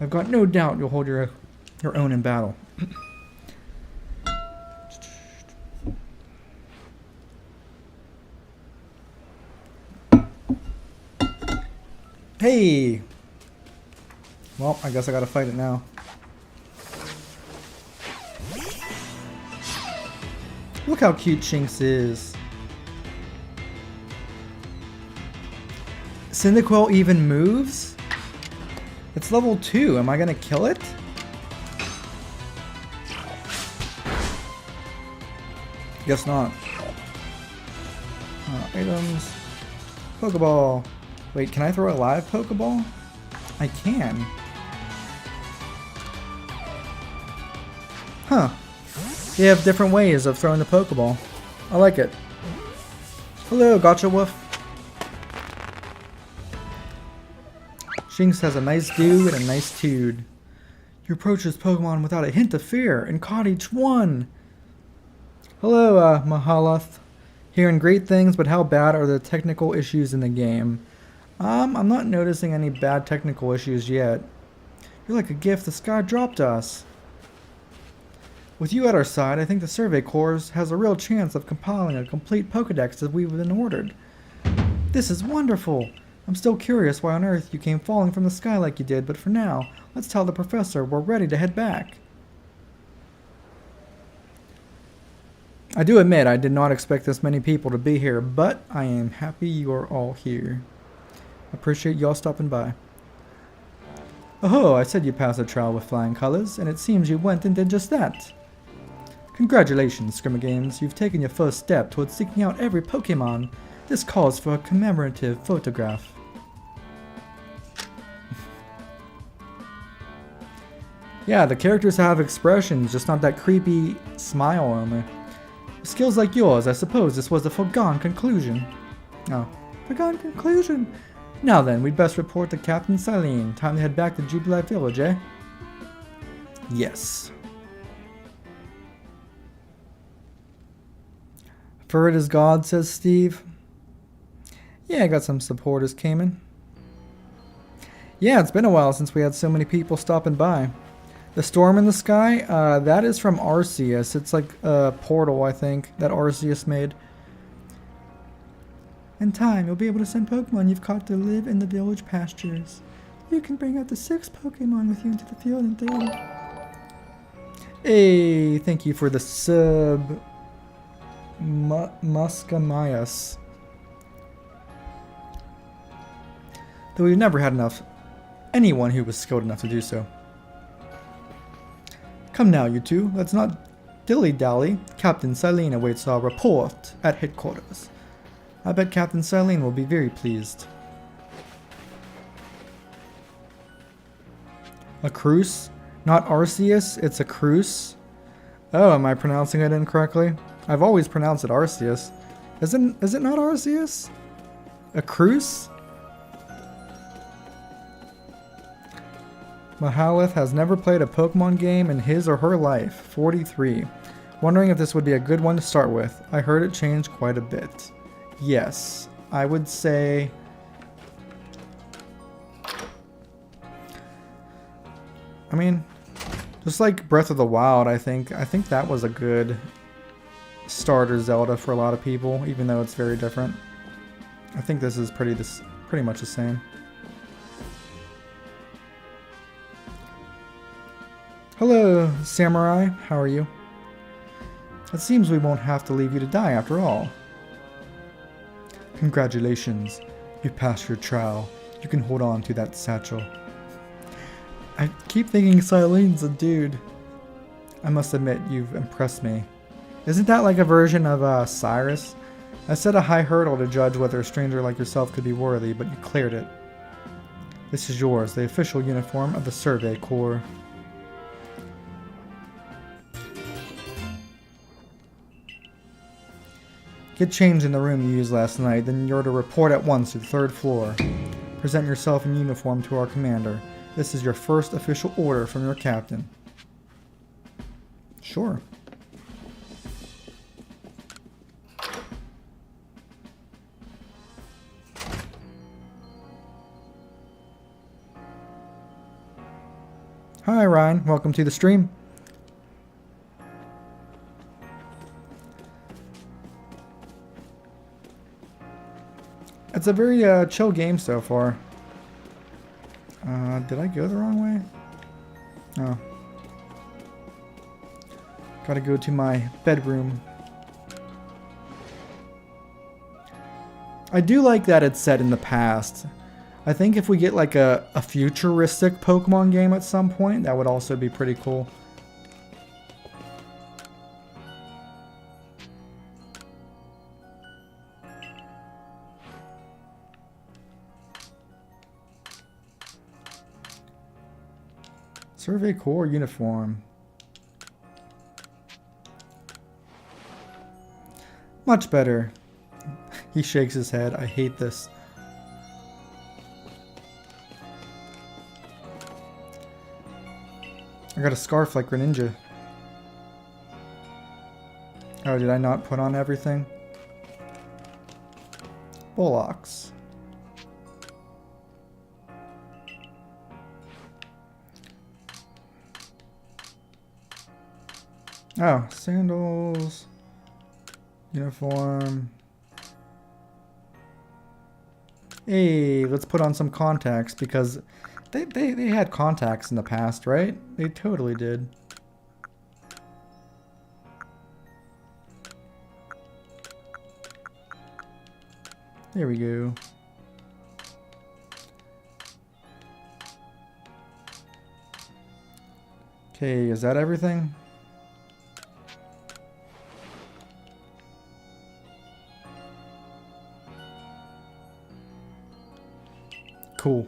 I've got no doubt you'll hold your own in battle. Hey! Well, I guess I gotta fight it now. Look how cute Shinx is. Cyndaquil even moves? It's level 2. Am I gonna kill it? Guess not. Items. Pokeball. Wait, can I throw a live Pokeball? I can. Huh. They have different ways of throwing the Pokeball. I like it. Hello, Gotcha Woof. Shinx has a nice do and a nice tude. You approach this Pokemon without a hint of fear and caught each one. Hello, Mahalath. Hearing great things, but how bad are the technical issues in the game? I'm not noticing any bad technical issues yet. You're like a gift the sky dropped us. With you at our side, I think the Survey Corps has a real chance of compiling a complete Pokedex as we've been ordered. This is wonderful! I'm still curious why on earth you came falling from the sky like you did, but for now, let's tell the professor we're ready to head back. I do admit I did not expect this many people to be here, but I am happy you are all here. Appreciate y'all stopping by. Oh, I said you passed a trial with flying colors, and it seems you went and did just that. Congratulations, Scrimagames. You've taken your first step towards seeking out every Pokémon. This calls for a commemorative photograph. Yeah, the characters have expressions, just not that creepy smile on them. With skills like yours, I suppose this was a foregone conclusion. Oh, foregone conclusion? Now then, we'd best report to Captain Silene. Time to head back to Jubilee Village, eh? Yes. For it is God, says Steve. Yeah, I got some supporters came in. Yeah, it's been a while since we had so many people stopping by. The storm in the sky, that is from Arceus. It's like a portal, I think, that Arceus made. In time, you'll be able to send Pokemon you've caught to live in the village pastures. You can bring up to 6 Pokemon with you into the field in daily. Hey, thank you for the sub. Muscamayas. Though we've never had anyone who was skilled enough to do so. Come now, you two. Let's not dilly-dally. Captain Silene awaits our report at headquarters. I bet Captain Silene will be very pleased. A Cruce? Not Arceus, it's a Cruce. Oh, am I pronouncing it incorrectly? I've always pronounced it Arceus. Is it not Arceus? A Cruce? Mahalath has never played a Pokemon game in his or her life. 43. Wondering if this would be a good one to start with. I heard it changed quite a bit. Yes, I would say... I mean, just like Breath of the Wild, I think that was a good starter Zelda for a lot of people, even though it's very different. I think this is pretty much the same. Hello, Samurai. How are you? It seems we won't have to leave you to die after all. Congratulations. You passed your trial. You can hold on to that satchel. I keep thinking Silene's a dude. I must admit, you've impressed me. Isn't that like a version of Cyrus? I set a high hurdle to judge whether a stranger like yourself could be worthy, but you cleared it. This is yours, the official uniform of the Survey Corps. Get changed in the room you used last night, then you're to report at once to the 3rd floor. Present yourself in uniform to our commander. This is your first official order from your captain. Sure. Hi Ryan, welcome to the stream. It's a very chill game so far. Did I go the wrong way? Oh. Gotta go to my bedroom. I do like that it's set in the past. I think if we get like a futuristic Pokemon game at some point, that would also be pretty cool. Survey Corps uniform. Much better. He shakes his head. I hate this. I got a scarf like Greninja. Oh, did I not put on everything? Bullocks. Oh, sandals, uniform. Hey, let's put on some contacts because they had contacts in the past, right? They totally did. There we go. Okay, is that everything? Cool.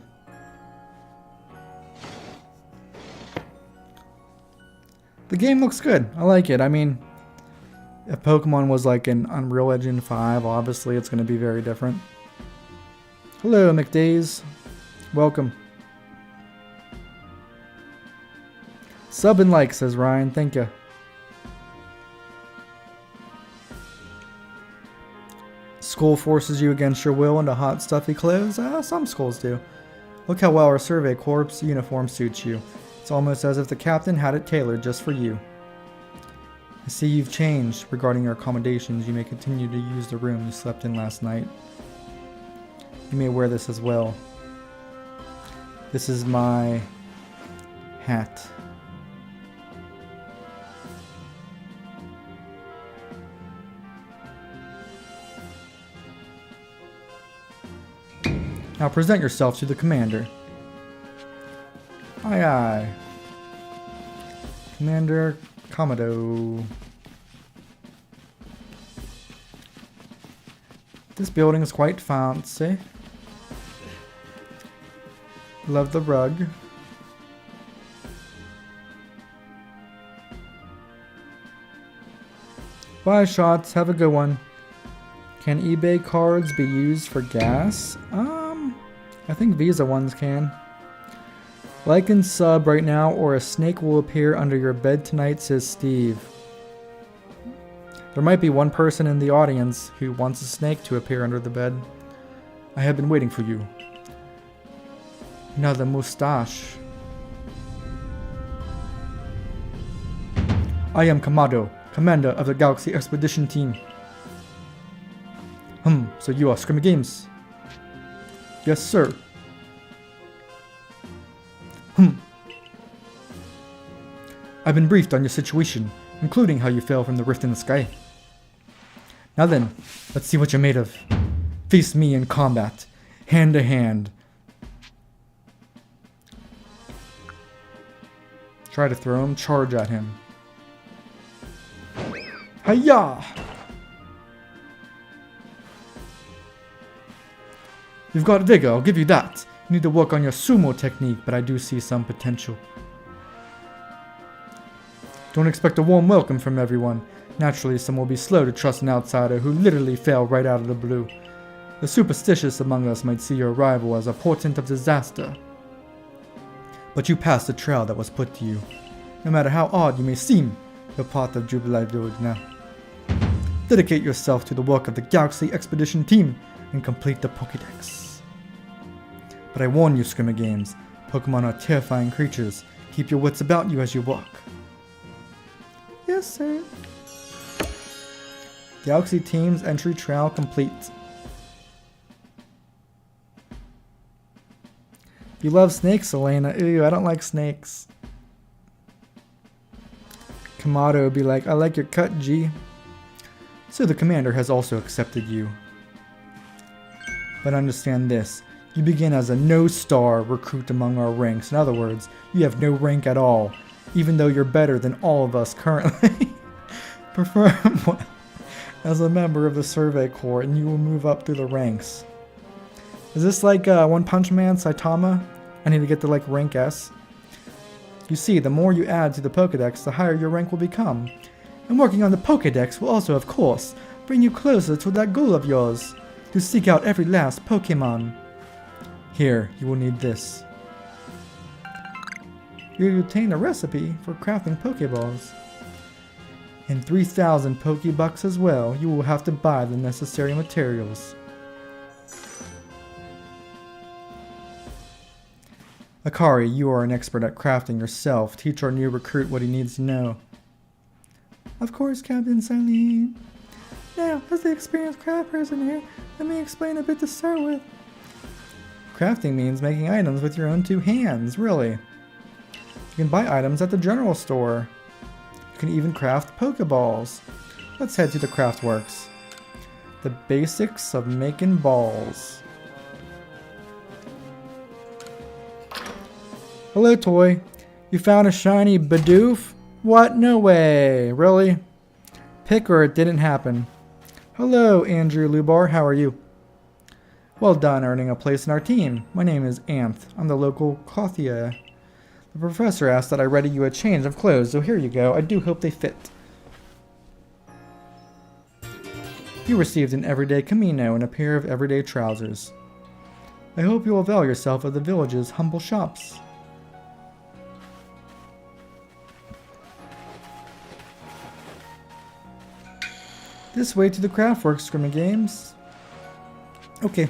The game looks good. I like it. I mean, if Pokemon was like an Unreal Engine 5, obviously it's going to be very different. Hello, McDays. Welcome. Sub and like, says Ryan. Thank you. School forces you against your will into hot, stuffy clothes? Some schools do. Look how well our Survey Corps uniform suits you. It's almost as if the captain had it tailored just for you. I see you've changed regarding your accommodations. You may continue to use the room you slept in last night. You may wear this as well. This is my hat. Now present yourself to the commander. Aye aye. Commander Komodo. This building is quite fancy. Love the rug. Bye shots, have a good one. Can eBay cards be used for gas? I think Visa ones can. Like and sub right now or a snake will appear under your bed tonight, says Steve. There might be one person in the audience who wants a snake to appear under the bed. I have been waiting for you. Now the mustache. I am Kamado, commander of the Galaxy Expedition Team. So you are Scrimmy Games? Yes, sir. I've been briefed on your situation, including how you fell from the rift in the sky. Now then, let's see what you're made of. Face me in combat, hand to hand. Try to throw him, charge at him. Hiya! You've got vigor, I'll give you that. You need to work on your sumo technique, but I do see some potential. Don't expect a warm welcome from everyone. Naturally, some will be slow to trust an outsider who literally fell right out of the blue. The superstitious among us might see your arrival as a portent of disaster. But you passed the trail that was put to you. No matter how odd you may seem, you're part of Jubilee Village now. Dedicate yourself to the work of the Galaxy Expedition Team and complete the Pokédex. But I warn you, Scrimmy Games, Pokemon are terrifying creatures. Keep your wits about you as you walk. Yes, sir. Galaxy Team's entry trail complete. You love snakes, Elena. Ew, I don't like snakes. Kamado would be like, I like your cut, G. So the commander has also accepted you. But understand this. You begin as a no-star recruit among our ranks. In other words, you have no rank at all, even though you're better than all of us currently. Perform as a member of the Survey Corps, and you will move up through the ranks. Is this like One Punch Man, Saitama? I need to get to like rank S. You see, the more you add to the Pokédex, the higher your rank will become. And working on the Pokédex will also, of course, bring you closer to that goal of yours, to seek out every last Pokémon. Here, you will need this. You obtain a recipe for crafting Pokéballs. And 3,000 Pokébucks as well. You will have to buy the necessary materials. Akari, you are an expert at crafting yourself. Teach our new recruit what he needs to know. Of course, Captain Silene. Now, as the experienced craft person here, let me explain a bit to start with. Crafting means making items with your own two hands, really. You can buy items at the general store. You can even craft Pokeballs. Let's head to the Craftworks. The basics of making balls. Hello, toy. You found a shiny Bidoof? What? No way. Really? Pick or it didn't happen. Hello, Andrew Lubar. How are you? Well done earning a place in our team. My name is Anth. I'm the local clothier. The professor asked that I ready you a change of clothes, so here you go. I do hope they fit. You received an everyday Camino and a pair of everyday trousers. I hope you will avail yourself of the village's humble shops. This way to the Craftworks, Scrimmy Games. Okay.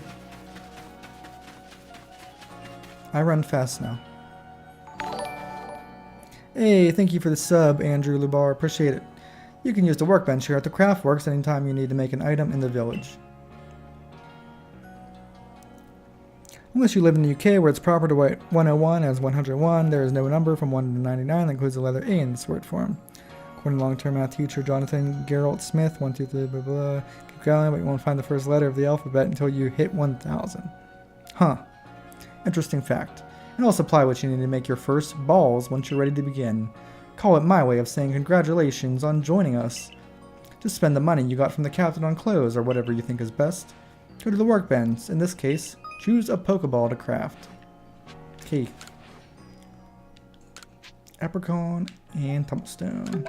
I run fast now. Hey, thank you for the sub, Andrew Lubar. Appreciate it. You can use the workbench here at the Craftworks anytime you need to make an item in the village. Unless you live in the UK where it's proper to write 101 as 101, there is no number from 1 to 99 that includes the letter A in this word form. According to long-term math teacher Jonathan Geralt Smith, 1, 2, 3, blah, blah. Keep going, but you won't find the first letter of the alphabet until you hit 1,000. Huh. Interesting fact. And I'll supply what you need to make your first balls once you're ready to begin. Call it my way of saying congratulations on joining us. Just spend the money you got from the captain on clothes or whatever you think is best. Go to the workbench. In this case, choose a Pokeball to craft. Okay. Apricot and Tombstone.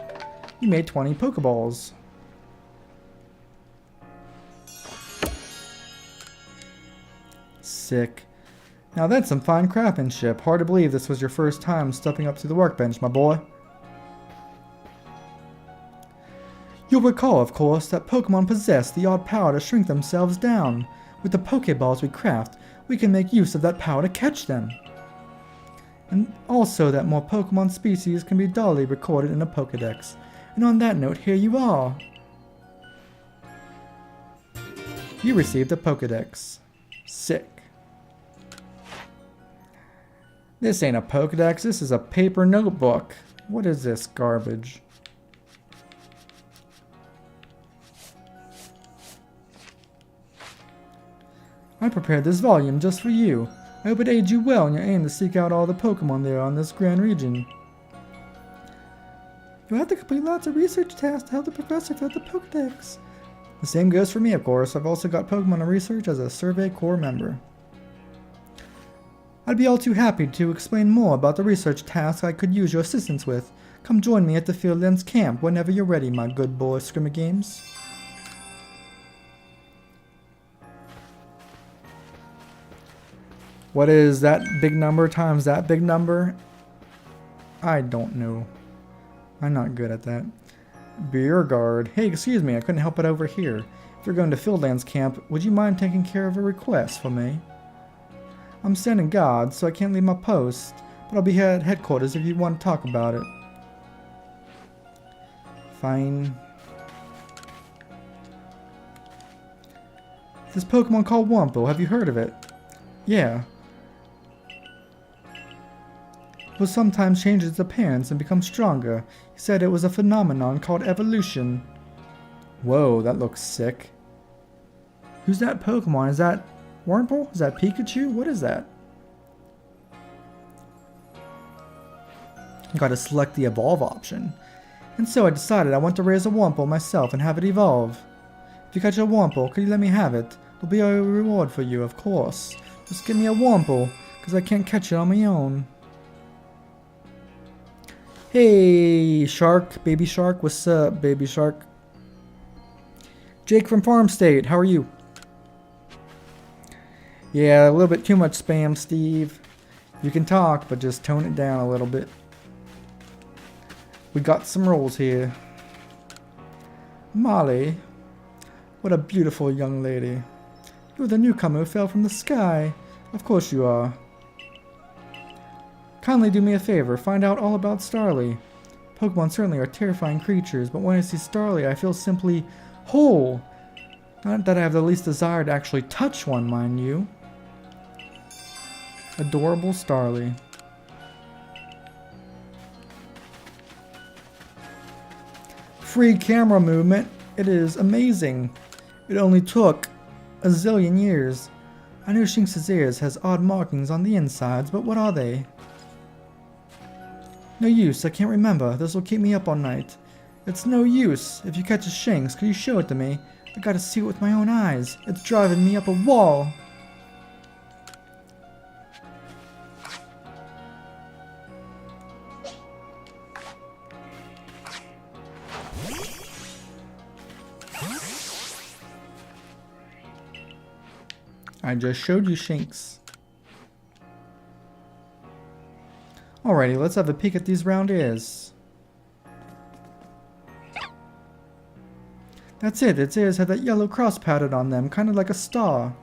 You made 20 Pokeballs. Sick. Now that's some fine craftsmanship. Hard to believe this was your first time stepping up to the workbench, my boy. You'll recall, of course, that Pokemon possess the odd power to shrink themselves down. With the Pokeballs we craft, we can make use of that power to catch them. And also that more Pokemon species can be duly recorded in a Pokedex. And on that note, here you are. You received a Pokedex. Sick. This ain't a Pokedex, this is a paper notebook. What is this garbage? I prepared this volume just for you. I hope it aids you well in your aim to seek out all the Pokemon there on this grand region. You'll have to complete lots of research tasks to help the professor fill the Pokedex. The same goes for me, of course. I've also got Pokemon research as a Survey Corps member. I'd be all too happy to explain more about the research tasks I could use your assistance with. Come join me at the Fieldlands camp whenever you're ready, my good boy Scrimmy Games. What is that big number times that big number? I don't know. I'm not good at that. Beer guard. Hey, excuse me, I couldn't help it over here. If you're going to Fieldlands camp, would you mind taking care of a request for me? I'm standing guard, so I can't leave my post, but I'll be here at headquarters if you want to talk about it. Fine. This Pokemon called Wumpo, have you heard of it? Yeah. It will sometimes change its appearance and become stronger. He said it was a phenomenon called evolution. Whoa, that looks sick. Who's that Pokemon? Is that Wurmple? Is that Pikachu? What is that? Gotta select the evolve option. And so I decided I want to raise a Wurmple myself and have it evolve. If you catch a Wurmple, could you let me have it? There'll be a reward for you, of course. Just give me a Wurmple, because I can't catch it on my own. Hey, Shark, Baby Shark. What's up, Baby Shark? Jake from Farm State, how are you? Yeah, a little bit too much spam, Steve. You can talk, but just tone it down a little bit. We got some rolls here. Molly, what a beautiful young lady. You're the newcomer who fell from the sky. Of course you are. Kindly do me a favor, find out all about Starly. Pokemon certainly are terrifying creatures, but when I see Starly, I feel simply whole. Not that I have the least desire to actually touch one, mind you. Adorable Starly. Free camera movement. It is amazing. It only took a zillion years. I know Shinx's ears has odd markings on the insides, but what are they? No use, I can't remember. This will keep me up all night. It's no use. If you catch a Shinx, could you show it to me? I gotta see it with my own eyes. It's driving me up a wall. I just showed you Shinx. Alrighty, let's have a peek at these round ears. That's it, its ears have that yellow cross patterned on them, kind of like a star.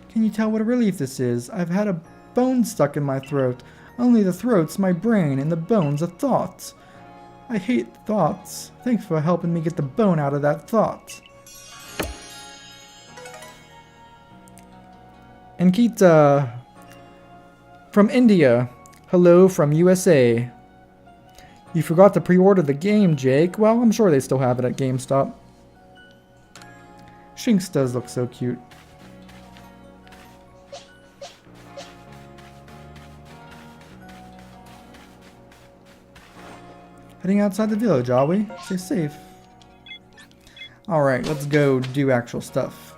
Can you tell what a relief this is? I've had a bone stuck in my throat. Only the throat's my brain, and the bone's a thought. I hate thoughts. Thanks for helping me get the bone out of that thought. Ankita from India. Hello from USA. You forgot to pre-order the game, Jake. Well, I'm sure they still have it at GameStop. Shinx does look so cute. Heading outside the village, are we? Stay safe. Alright, let's go do actual stuff.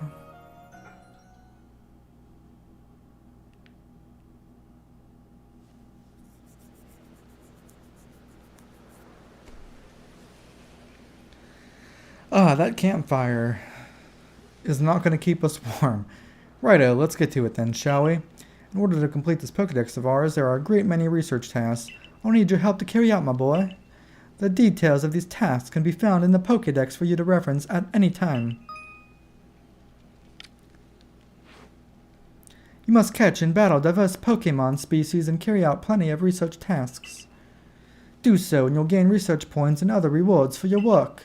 Ah, that campfire is not going to keep us warm. Righto, let's get to it then, shall we? In order to complete this Pokedex of ours, there are a great many research tasks. I'll need your help to carry out, my boy. The details of these tasks can be found in the Pokedex for you to reference at any time. You must catch and battle diverse Pokémon species and carry out plenty of research tasks. Do so and you'll gain research points and other rewards for your work.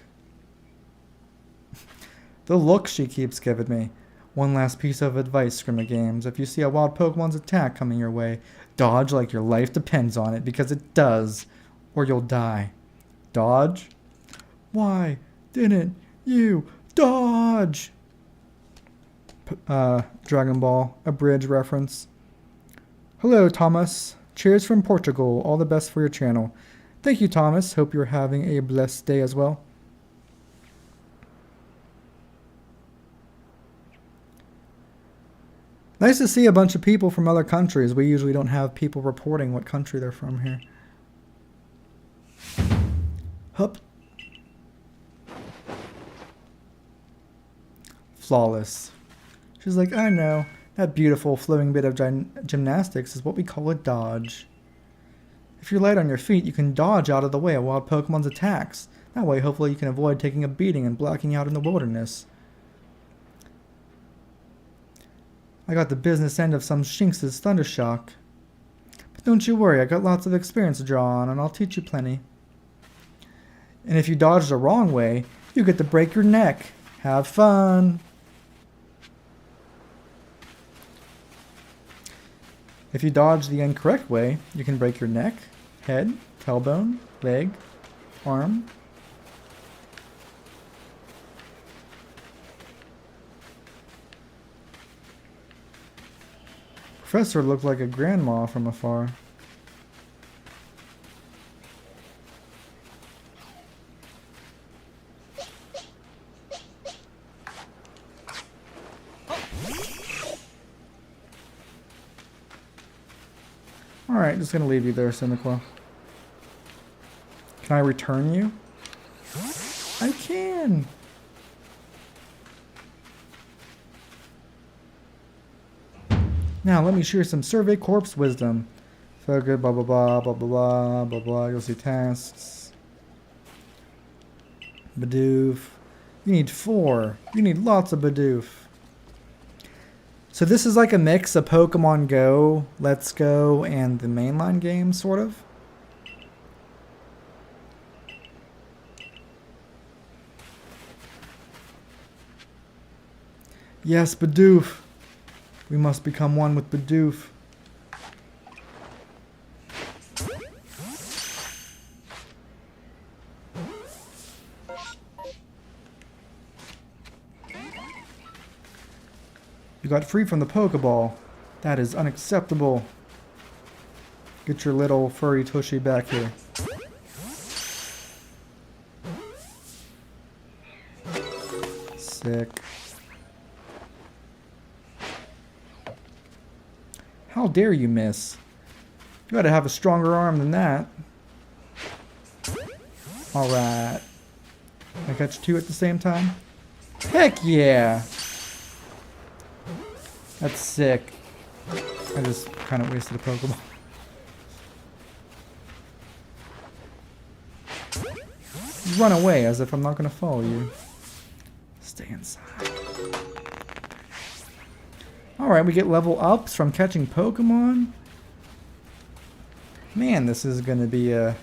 The look she keeps giving me. One last piece of advice, Scrimmer Games. If you see a wild Pokemon's attack coming your way, dodge like your life depends on it, because it does, or you'll die. Dodge? Why didn't you dodge? Dragon Ball, a bridge reference. Hello, Thomas. Cheers from Portugal. All the best for your channel. Thank you, Thomas. Hope you're having a blessed day as well. Nice to see a bunch of people from other countries. We usually don't have people reporting what country they're from here. Hup. Flawless. She's like, I know. That beautiful flowing bit of gymnastics is what we call a dodge. If you're light on your feet, you can dodge out of the way of wild Pokemon's attacks. That way, hopefully, you can avoid taking a beating and blacking out in the wilderness. I got the business end of some Shinx's Thundershock. But don't you worry, I got lots of experience to draw on, and I'll teach you plenty. And if you dodge the wrong way, you get to break your neck. Have fun! If you dodge the incorrect way, you can break your neck, head, tailbone, leg, arm. Professor looked like a grandma from afar. Alright, just gonna leave you there, Cynicla. Can I return you? I can! Now, let me share some Survey Corpse wisdom. So good, blah blah blah, blah blah blah, blah blah. You'll see tasks. Bidoof. You need 4. You need lots of Bidoof. So this is like a mix of Pokemon Go, Let's Go, and the mainline game, sort of. Yes, Bidoof. We must become one with Bidoof. You got free from the Pokeball. That is unacceptable. Get your little furry tushy back here. Sick. How dare you miss? You gotta have a stronger arm than that. Alright. Can I catch 2 at the same time? Heck yeah! That's sick. I just kind of wasted a Pokeball. Run away as if I'm not going to follow you. Stay inside. Alright, we get level ups from catching Pokemon. Man, this is going to be a...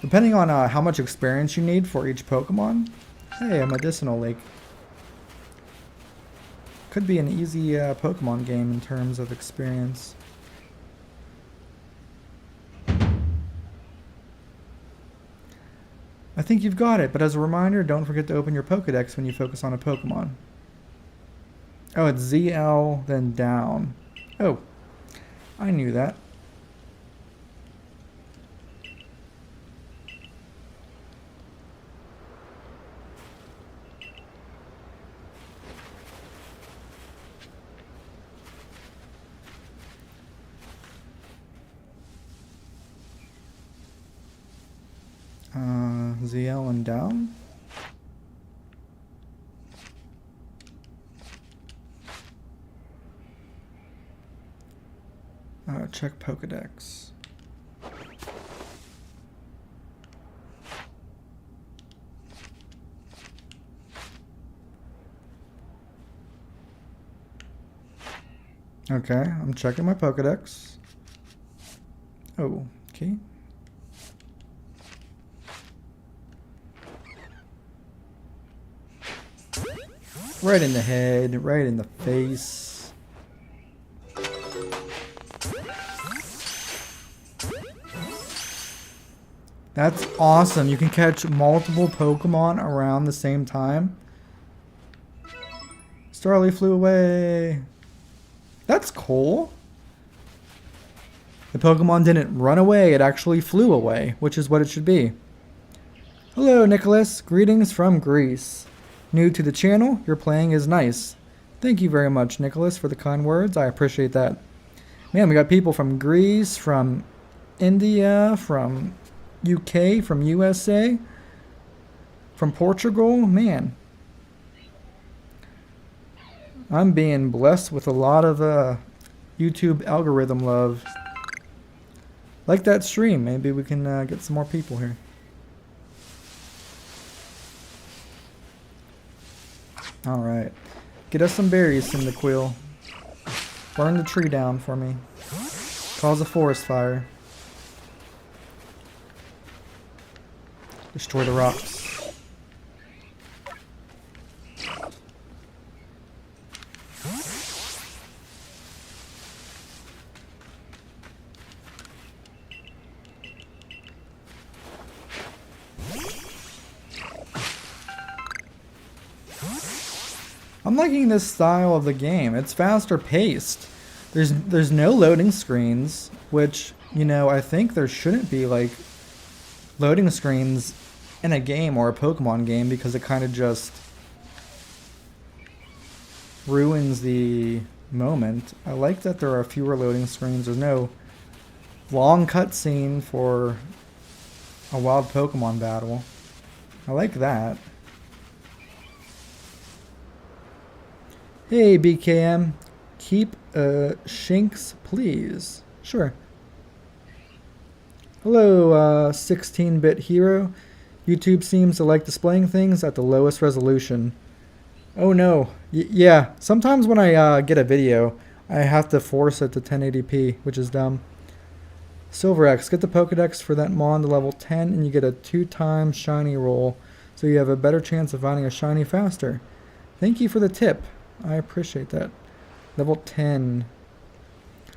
Depending on how much experience you need for each Pokemon. Hey, a medicinal lake. Could be an easy Pokemon game in terms of experience. I think you've got it, but as a reminder, don't forget to open your Pokedex when you focus on a Pokemon. Oh, it's ZL, then down. Oh, I knew that. ZL and down. Check Pokedex. Okay, I'm checking my Pokedex. Oh, okay. Right in the head, right in the face. That's awesome. You can catch multiple Pokemon around the same time. Starly flew away. That's cool. The Pokemon didn't run away, it actually flew away, which is what it should be. Hello, Nicholas. Greetings from Greece. New to the channel, your playing is nice. Thank you very much, Nicholas, for the kind words. I appreciate that. Man, we got people from Greece, from India, from UK, from USA, from Portugal. Man, I'm being blessed with a lot of YouTube algorithm love. Like that stream. Maybe we can get some more people here. Alright. Get us some berries, Cyndaquil. Burn the tree down for me. Cause a forest fire. Destroy the rocks. I'm liking this style of the game. It's faster paced. There's no loading screens, which, you know, I think there shouldn't be like loading screens in a game or a Pokemon game, because it kind of just ruins the moment. I like that there are fewer loading screens. There's no long cutscene for a wild Pokemon battle. I like that. Hey BKM, keep Shinx please. Sure. Hello 16-bit hero. YouTube seems to like displaying things at the lowest resolution. Oh no. Yeah, sometimes when I get a video, I have to force it to 1080p, which is dumb. Silver X, get the Pokedex for that Mon to level 10 and you get a 2-time shiny roll, so you have a better chance of finding a shiny faster. Thank you for the tip. I appreciate that. Level 10.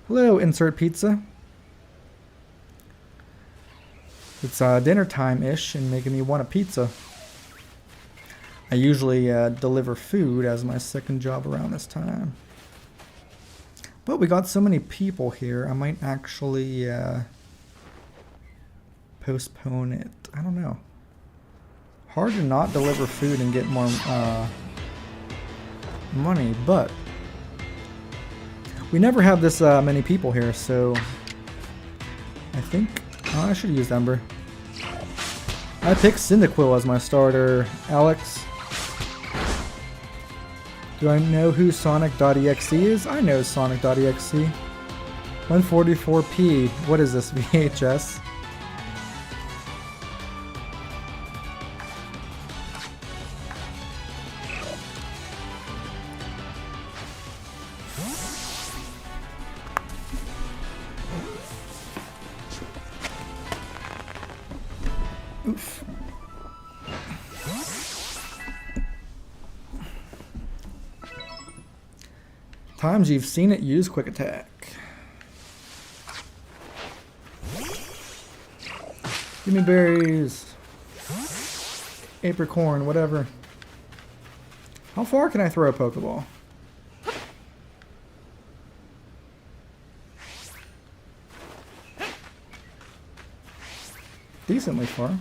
Hello, Insert Pizza. It's dinner time-ish and making me want a pizza. I usually deliver food as my second job around this time. But we got so many people here, I might actually postpone it. I don't know. Hard to not deliver food and get more money, but we never have this many people here, so I think I should use Ember. I picked Cyndaquil as my starter. Alex, do I know who Sonic.exe is? I know Sonic.exe. 144p. What is this, VHS? Oof. Times you've seen it, use quick attack. Give me berries. Apricorn, whatever. How far can I throw a Pokeball? Decently far.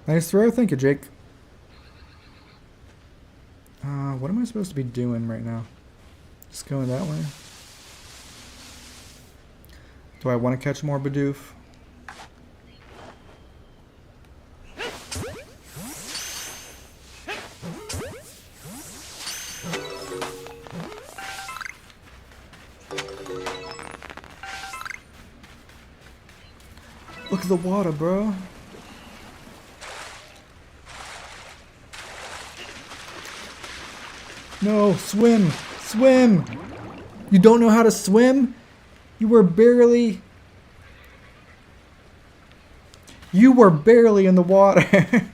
Nice throw, thank you, Jake. What am I supposed to be doing right now? Just going that way? Do I want to catch more Bidoof? Look at the water, bro. No, swim! Swim! You don't know how to swim? You were barely in the water.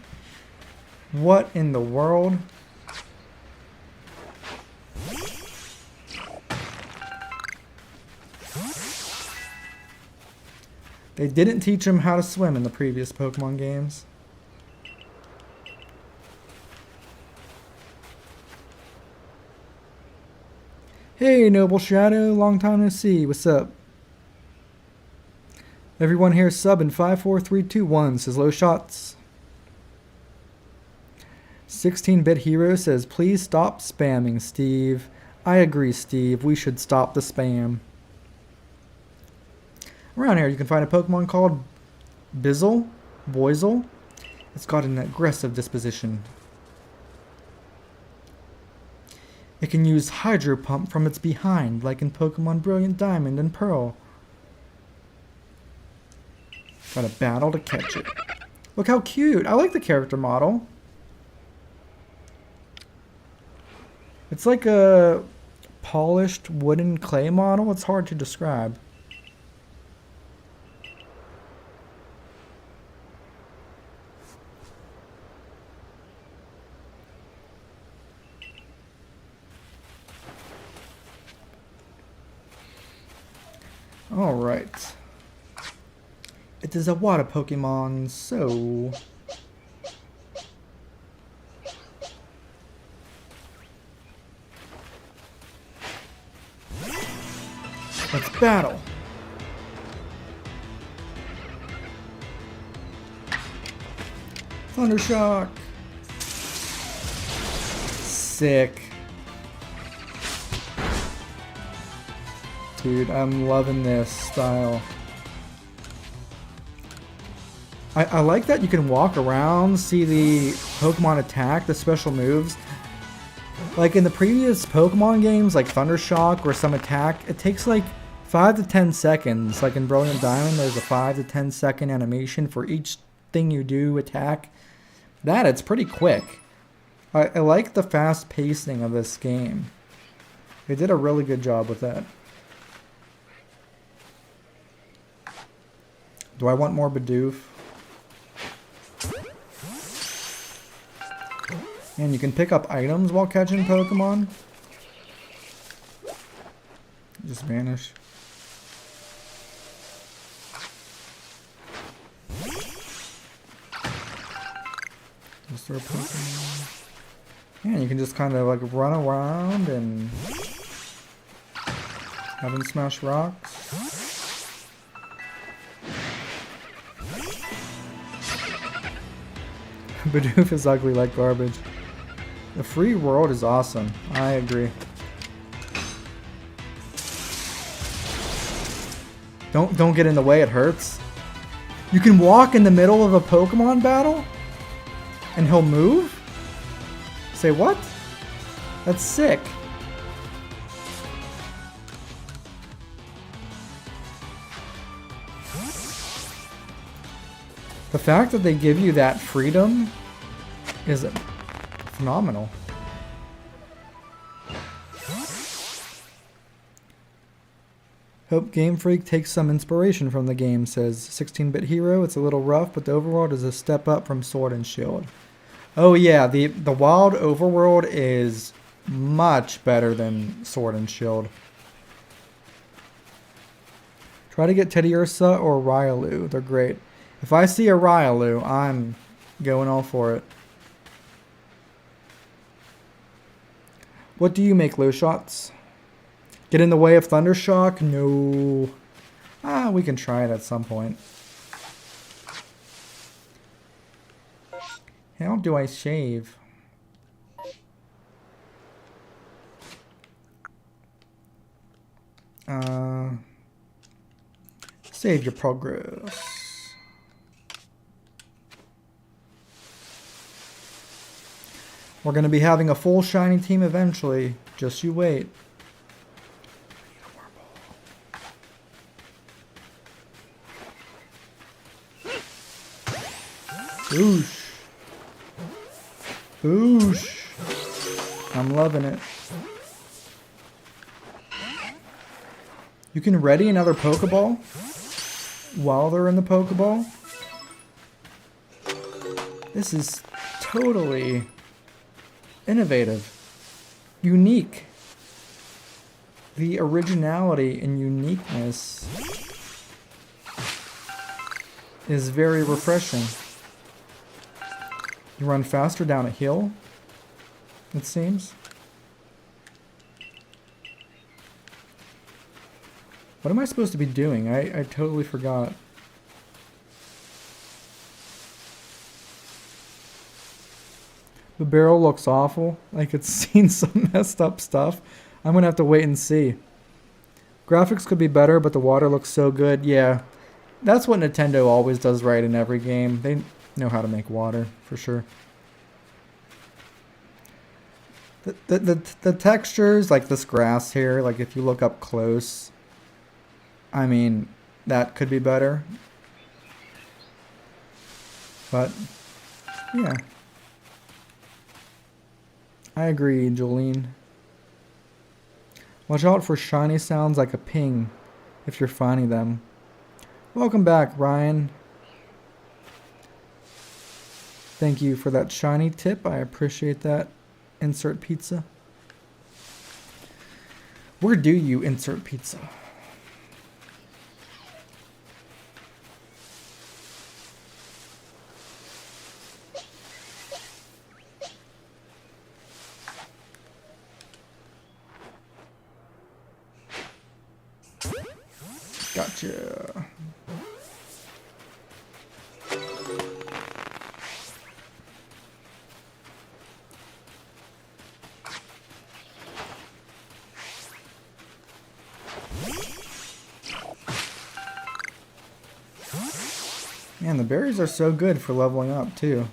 What in the world? They didn't teach him how to swim in the previous Pokemon games. Hey, Noble Shadow, long time no see. What's up? Everyone here sub in 5, 4, 3, 2, 1, says low shots. 16-bit hero says, please stop spamming, Steve. I agree, Steve. We should stop the spam. Around here, you can find a Pokemon called Boizel. It's got an aggressive disposition. It can use Hydro Pump from its behind, like in Pokemon Brilliant Diamond and Pearl. Gotta battle to catch it. Look how cute! I like the character model. It's like a polished wooden clay model. It's hard to describe. Alright. It is a water Pokemon, so... let's battle! Thundershock! Sick. Dude, I'm loving this style. I like that you can walk around, see the Pokemon attack, the special moves. Like in the previous Pokemon games, like Thundershock or some attack, it takes like 5 to 10 seconds. Like in Brilliant Diamond, there's a 5 to 10 second animation for each thing you do attack. It's pretty quick. I like the fast pacing of this game. They did a really good job with that. Do I want more Bidoof? And you can pick up items while catching Pokemon. Just vanish. Is there a Pokemon? Yeah, you can just kind of like run around and have him smash rocks. Bidoof is ugly like garbage. The free world is awesome. I agree. Don't get in the way, it hurts. You can walk in the middle of a Pokemon battle? And he'll move? Say what? That's sick. The fact that they give you that freedom is phenomenal. Hope Game Freak takes some inspiration from the game, says 16-bit hero. It's a little rough, but the overworld is a step up from Sword and Shield. Oh yeah, the wild overworld is much better than Sword and Shield. Try to get Teddiursa or Riolu. They're great. If I see a Riolu, I'm going all for it. What do you make, low shots? Get in the way of Thundershock? No. We can try it at some point. How do I shave? Save your progress. We're going to be having a full shiny team eventually. Just you wait. Boosh. Boosh. I'm loving it. You can ready another Pokeball while they're in the Pokeball. This is totally innovative. Unique. The originality and uniqueness is very refreshing. You run faster down a hill, it seems. What am I supposed to be doing? I totally forgot. The barrel looks awful. Like it's seen some messed up stuff. I'm going to have to wait and see. Graphics could be better, but the water looks so good. Yeah, that's what Nintendo always does right in every game. They know how to make water, for sure. The textures, like this grass here, like if you look up close, I mean, that could be better. But, yeah. I agree, Jolene. Watch out for shiny sounds like a ping if you're finding them. Welcome back, Ryan. Thank you for that shiny tip. I appreciate that. Insert pizza. Where do you insert pizza? Gotcha. Man, the berries are so good for leveling up, too.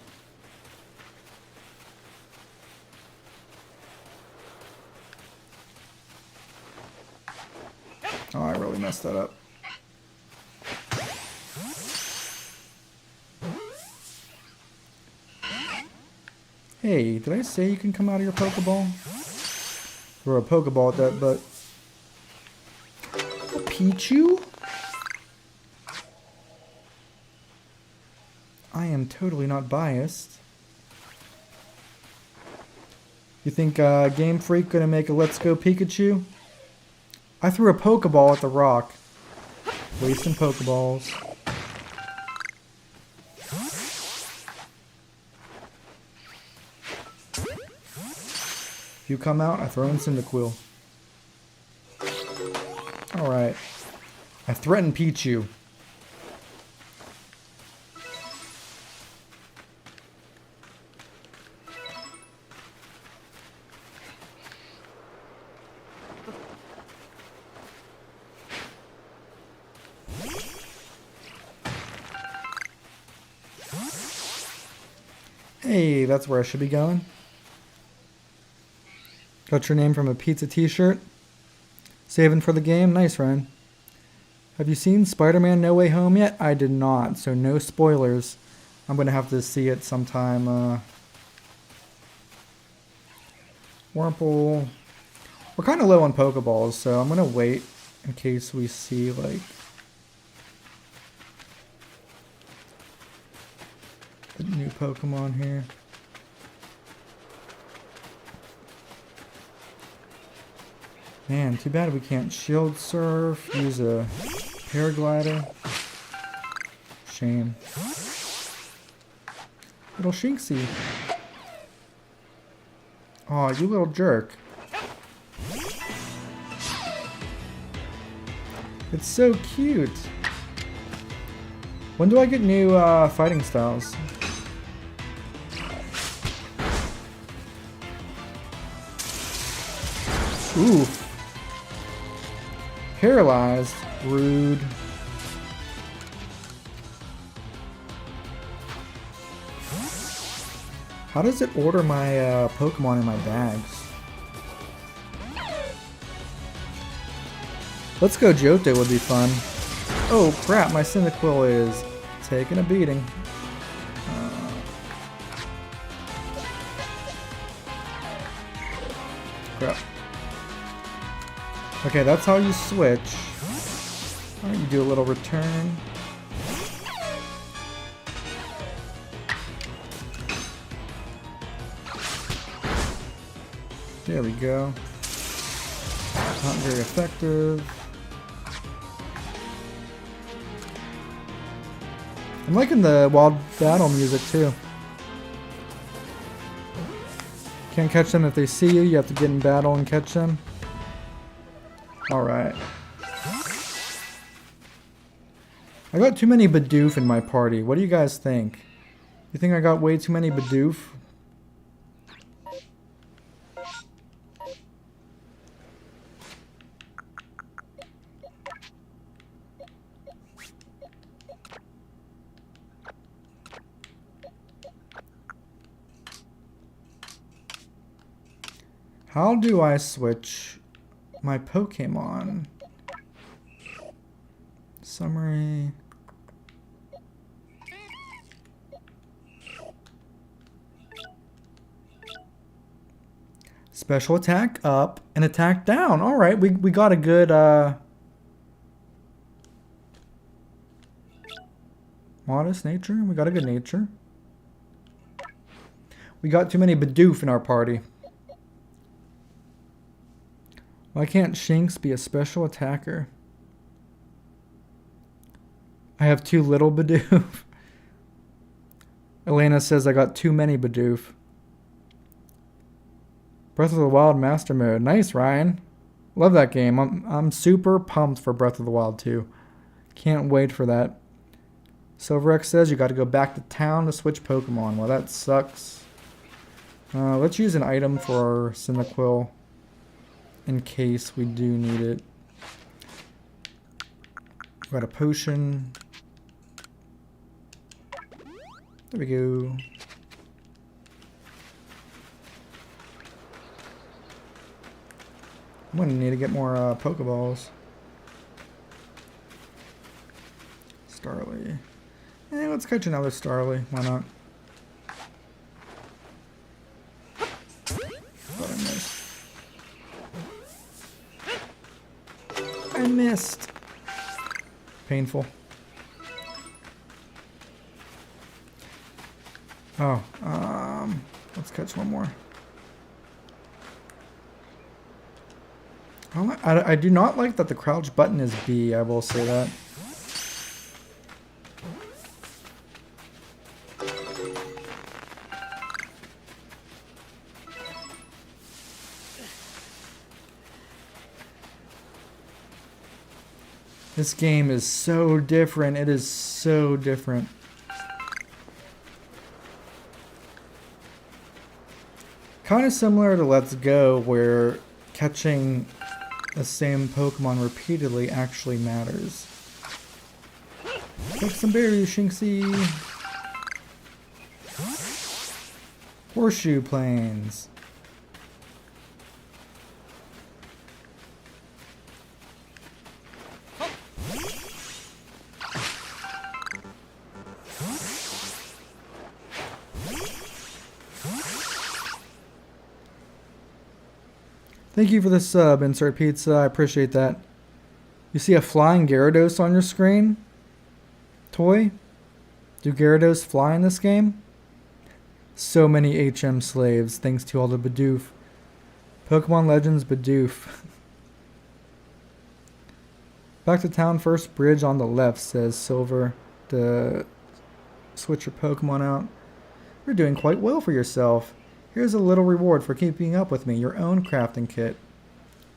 Oh, I really messed that up. Hey, did I say you can come out of your Pokeball? Throw a Pokeball at that, but... A Pichu? I am totally not biased. You think Game Freak gonna make a Let's Go Pikachu? I threw a Pokeball at the rock. Wasting Pokeballs. If you come out, I throw in Cyndaquil. Alright. I threatened Pichu. Hey, that's where I should be going. Got your name from a pizza t-shirt. Saving for the game? Nice, Ryan. Have you seen Spider-Man No Way Home yet? I did not, so no spoilers. I'm going to have to see it sometime. Wurmple. We're kind of low on Pokeballs, so I'm going to wait in case we see, like... the new Pokemon here. Man, too bad we can't Shield Surf, use a Paraglider. Shame. Little Shinxie. Aw, you little jerk. It's so cute. When do I get new fighting styles? Ooh. Paralyzed. Rude. How does it order my Pokemon in my bags? Let's go Johto would be fun. Oh crap, my Cyndaquil is taking a beating. Crap. Okay, that's how you switch. Alright, you do a little return. There we go. Not very effective. I'm liking the wild battle music too. Can't catch them if they see you, you have to get in battle and catch them. Alright. I got too many Bidoof in my party. What do you guys think? You think I got way too many Bidoof? How do I switch my Pokemon? Summary. Special attack up and attack down. All right, we got a good modest nature. We got a good nature. We got too many Bidoof in our party. Why can't Shinx be a special attacker? I have too little Bidoof. Elena says I got too many Bidoof. Breath of the Wild Master Mode. Nice, Ryan. Love that game. I'm super pumped for Breath of the Wild 2. Can't wait for that. Silverx says you got to go back to town to switch Pokemon. Well, that sucks. Let's use an item for our Cyndaquil in case we do need it. Got a potion. There we go. I'm gonna need to get more Pokeballs. Starly. Let's catch another Starly. Why not? Thought I missed. Painful. Oh, let's catch one more. I do not like that the crouch button is B, I will say that. This game is so different. It is so different. Kind of similar to Let's Go, where catching the same Pokemon repeatedly actually matters. Take some berries, Shinxie. Horseshoe Plains. Thank you for the sub, Insert Pizza. I appreciate that. You see a flying Gyarados on your screen? Toy? Do Gyarados fly in this game? So many HM slaves, thanks to all the Bidoof. Pokemon Legends Bidoof. Back to town, first bridge on the left, says Silver. To switch your Pokemon out. You're doing quite well for yourself. Here's a little reward for keeping up with me. Your own crafting kit.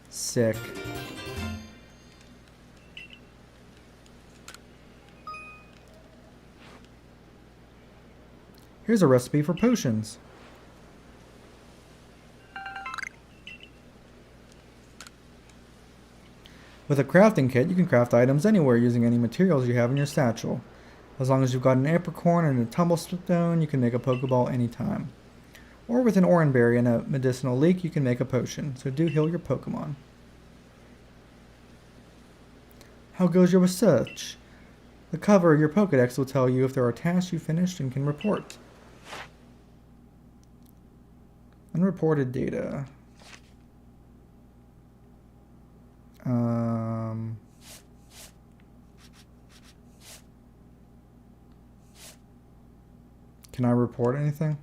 Sick. Here's a recipe for potions. With a crafting kit, you can craft items anywhere using any materials you have in your satchel. As long as you've got an apricorn and a tumblestone, you can make a Pokeball anytime. Or with an Oranberry and a medicinal leek, you can make a potion. So do heal your Pokemon. How goes your research? The cover of your Pokedex will tell you if there are tasks you finished and can report. Unreported data. Can I report anything?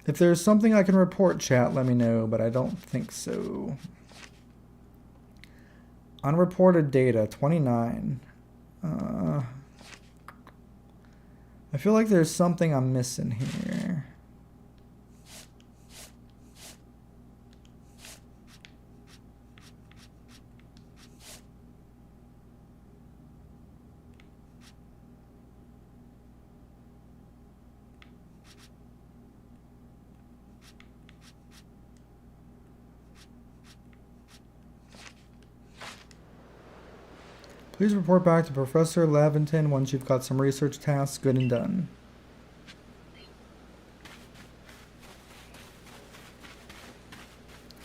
If there's something I can report, chat, let me know, but I don't think so. Unreported data, 29. I feel like there's something I'm missing here. Please report back to Professor Laventon once you've got some research tasks good and done.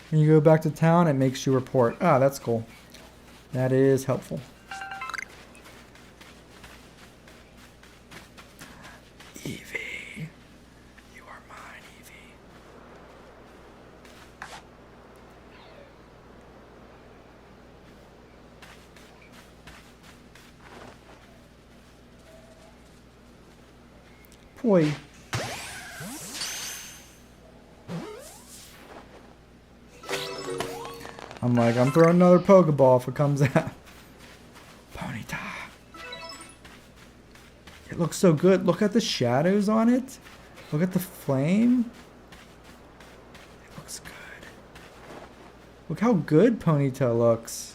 When you go back to town, it makes you report. Ah, that's cool. That is helpful. Eevee. You are mine, Eevee. Boy. I'm like, I'm throwing another Pokeball if it comes out. Ponyta. looks so good. Look at the shadows on it. Look at the flame. It looks good. Look how good Ponyta looks.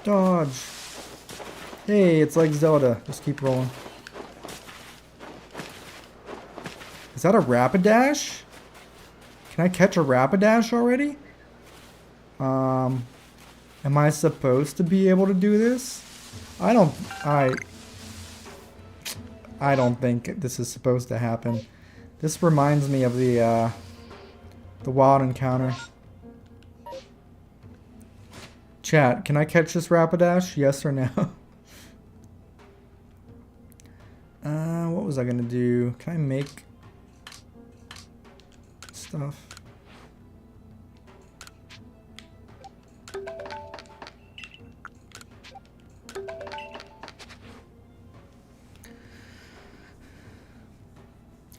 Dodge. Hey, it's like Zelda. Just keep rolling. Is that a Rapidash? Can I catch a Rapidash already? Am I supposed to be able to do this? I don't think this is supposed to happen. This reminds me of the wild encounter. Chat, can I catch this Rapidash? Yes or no? What was I gonna do? Can I make stuff?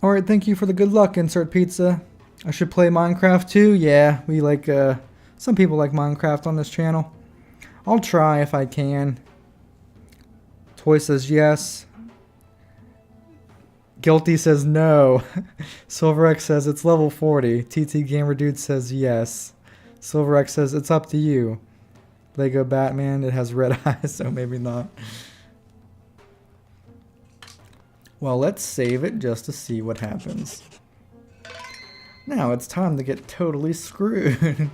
Alright, thank you for the good luck, Insert Pizza. I should play Minecraft too? Yeah, we like, some people like Minecraft on this channel. I'll try if I can. Toy says yes. Guilty says no. SilverX says it's level 40. TT Gamer Dude says yes. SilverX says it's up to you. Lego Batman, it has red eyes, so maybe not. Well, let's save it just to see what happens. Now it's time to get totally screwed.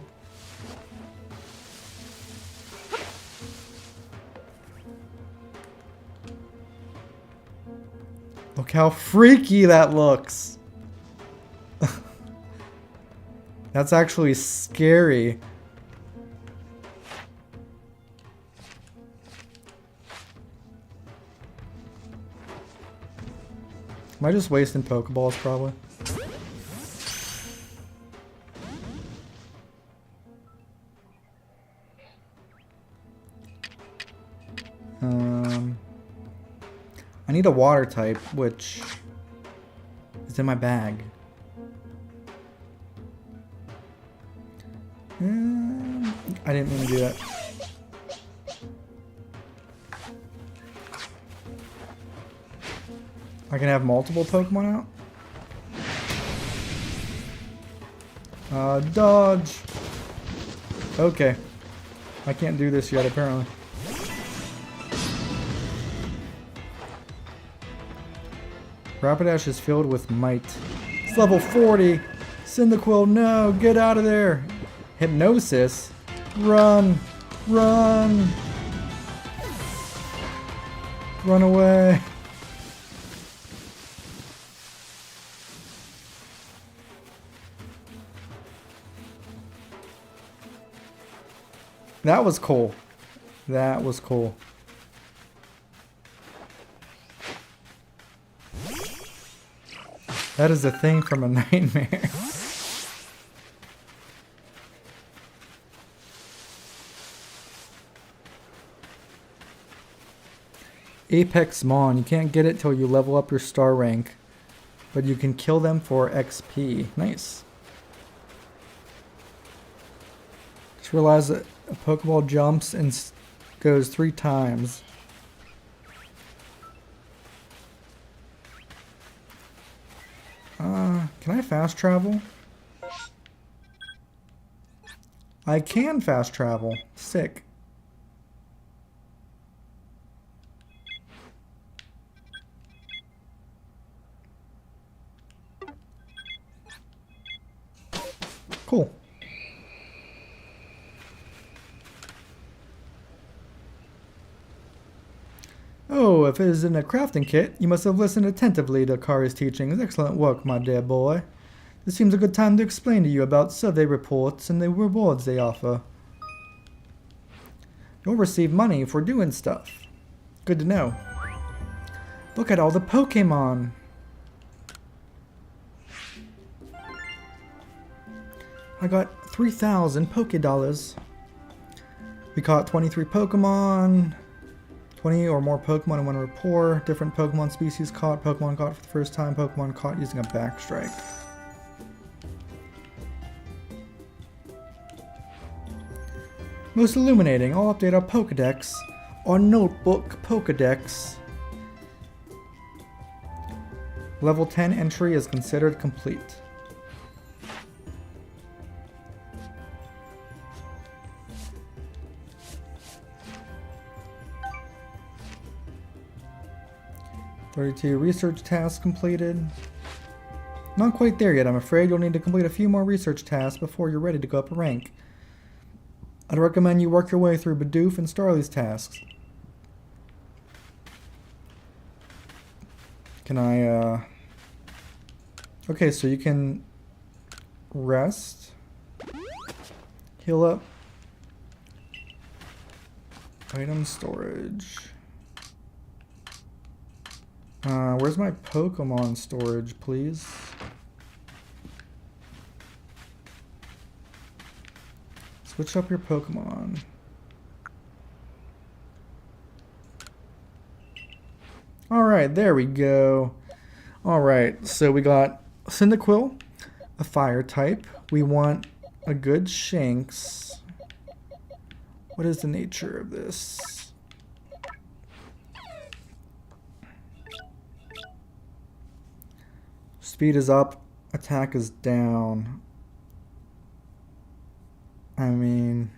Look how freaky that looks. That's actually scary. Am I just wasting Pokeballs, probably? I need a water type, which is in my bag. I didn't mean to do that. I can have multiple Pokemon out? Dodge! Okay. I can't do this yet, apparently. Rapidash is filled with might. It's level 40! Cyndaquil, no! Get out of there! Hypnosis? Run! Run! Run away! That was cool. That was cool. That is a thing from a nightmare. Apex Mon. You can't get it till you level up your star rank. But you can kill them for XP. Nice. Just realized that a Pokeball jumps and goes 3 times. Can I fast travel? I can fast travel. Sick. Cool. Oh, if it is in a crafting kit, you must have listened attentively to Kari's teachings. Excellent work, my dear boy. This seems a good time to explain to you about survey reports and the rewards they offer. You'll receive money for doing stuff. Good to know. Look at all the Pokémon. I got 3,000 Pokédollars. We caught 23 Pokémon. 20 or more Pokemon in one rapport. Different Pokemon species caught. Pokemon caught for the first time. Pokemon caught using a backstrike. Most illuminating. I'll update our Pokedex. Our notebook Pokedex. Level 10 entry is considered complete. "32 research tasks completed." Not quite there yet, I'm afraid. You'll need to complete a few more research tasks before you're ready to go up a rank. I'd recommend you work your way through Bidoof and Starly's tasks. Can I, Okay, so you can rest, heal up, item storage. Where's my Pokemon storage, please? Switch up your Pokemon. Alright, there we go. Alright, so we got Cyndaquil, a fire type. We want a good Shanks. What is the nature of this? Speed is up, attack is down. I mean,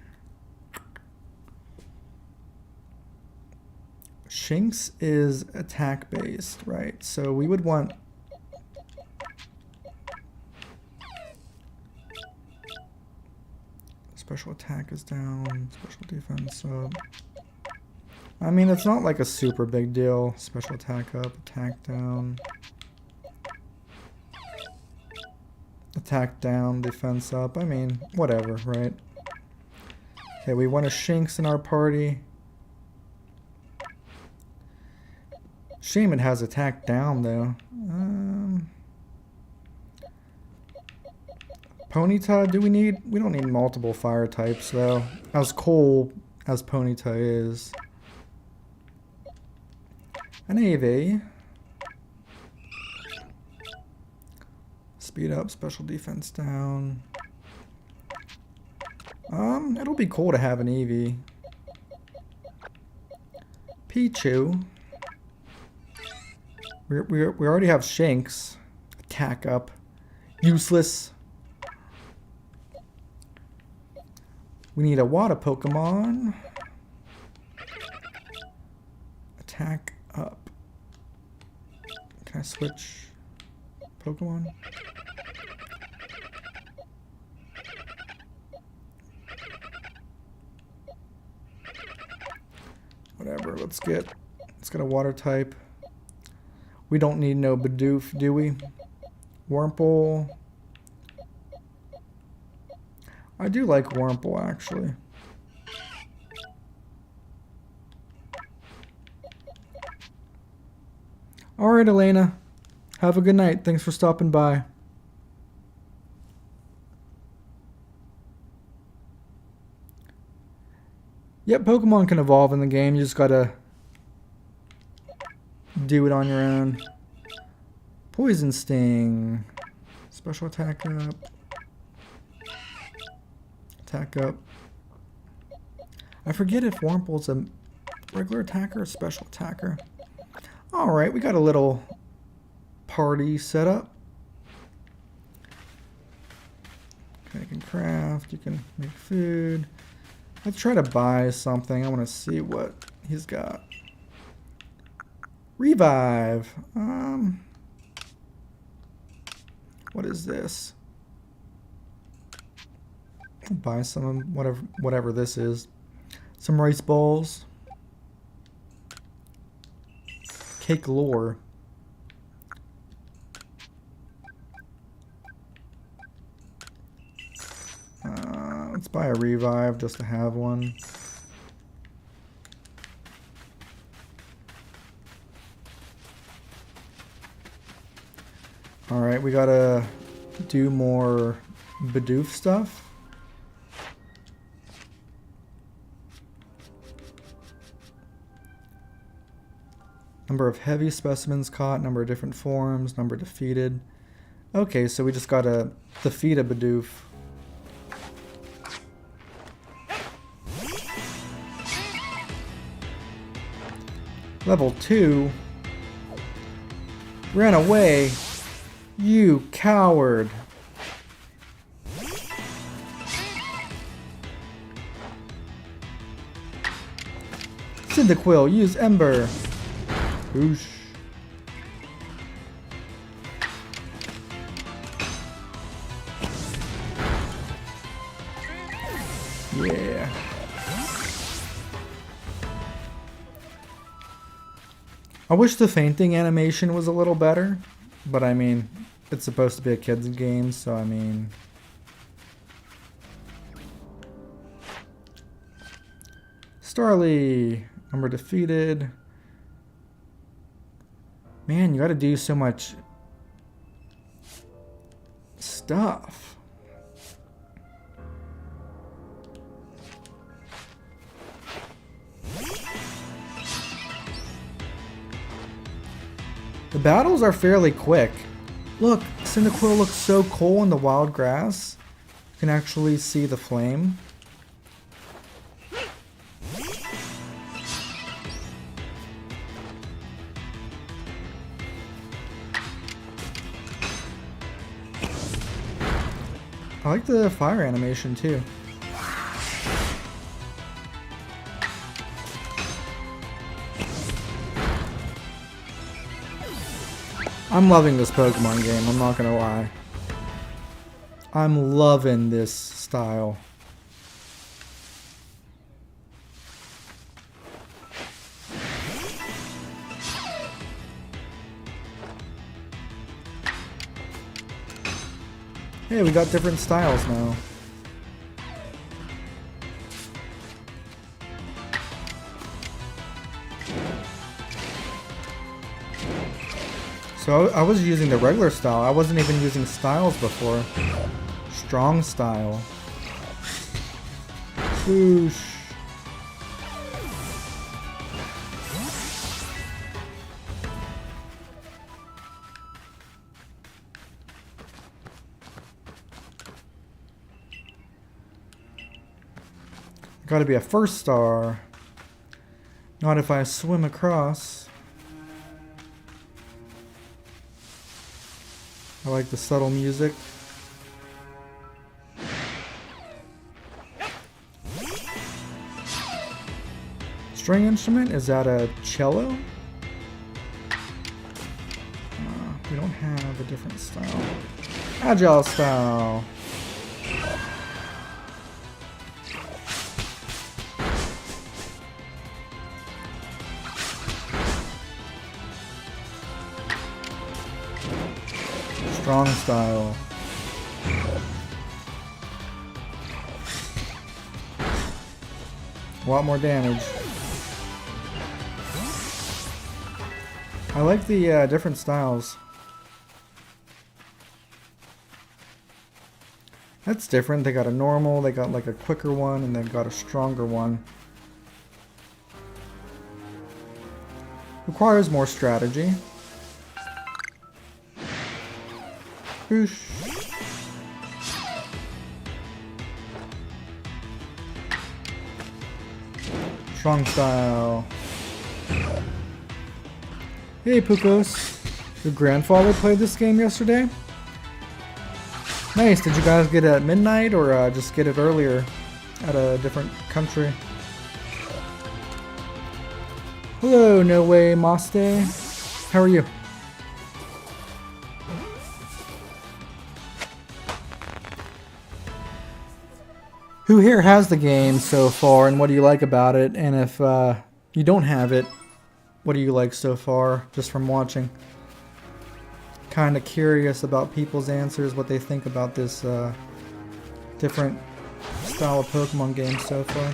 Shanks is attack based, right? So we would want special attack is down, special defense up. I mean, it's not like a super big deal. Special attack up, attack down. Attack down, defense up. I mean, whatever, right? Okay, we want a Shanks in our party. Shame it has attack down, though. Ponyta, do we need? We don't need multiple fire types, though. As cool as Ponyta is. An AV. Speed up, special defense down. It'll be cool to have an Eevee. Pichu. We already have Shanks. Attack up. Useless. We need a water Pokemon. Attack up. Can I switch Pokemon? Whatever, let's get a water type. We don't need no Bidoof, do we? Wurmple. I do like Wurmple, actually. Alright, Elena. Have a good night. Thanks for stopping by. Yep, Pokemon can evolve in the game. You just gotta do it on your own. Poison Sting. Special attack up. Attack up. I forget if Wurmple's a regular attacker or special attacker. Alright, we got a little party set up. Okay, you can craft, you can make food. Let's try to buy something. I want to see what he's got. Revive. What is this? I'll buy some whatever this is. Some rice balls. Cake lore. Let's buy a revive just to have one. Alright, we gotta do more Bidoof stuff. Number of heavy specimens caught, number of different forms, number defeated. Okay, so we just gotta defeat a Bidoof. Level 2? Ran away? You coward! Cyndaquil, use Ember! Whoosh. Yeah. I wish the fainting animation was a little better, but I mean, it's supposed to be a kid's game, so I mean... Starly! Number defeated. Man, you gotta do so much stuff. The battles are fairly quick. Look, Cyndaquil looks so cool in the wild grass. You can actually see the flame. I like the fire animation too. I'm loving this Pokemon game, I'm not gonna lie. I'm loving this style. Hey, we got different styles now. So I was using the regular style. I wasn't even using styles before. Strong style. Whoosh. Gotta be a first star. Not if I swim across. I like the subtle music. String instrument? Is that a cello? We don't have a different style. Agile style. Strong style. A lot more damage. I like the different styles. That's different. They got a normal, they got like a quicker one, and they've got a stronger one. Requires more strategy. Whoosh. Strong style. Hey Pukos. Your grandfather played this game yesterday? Nice. Did you guys get it at midnight or just get it earlier at a different country? Hello, No Way Maste. How are you? Who here has the game so far, and what do you like about it? And if you don't have it, what do you like so far, just from watching? Kind of curious about people's answers, what they think about this different style of Pokemon game so far.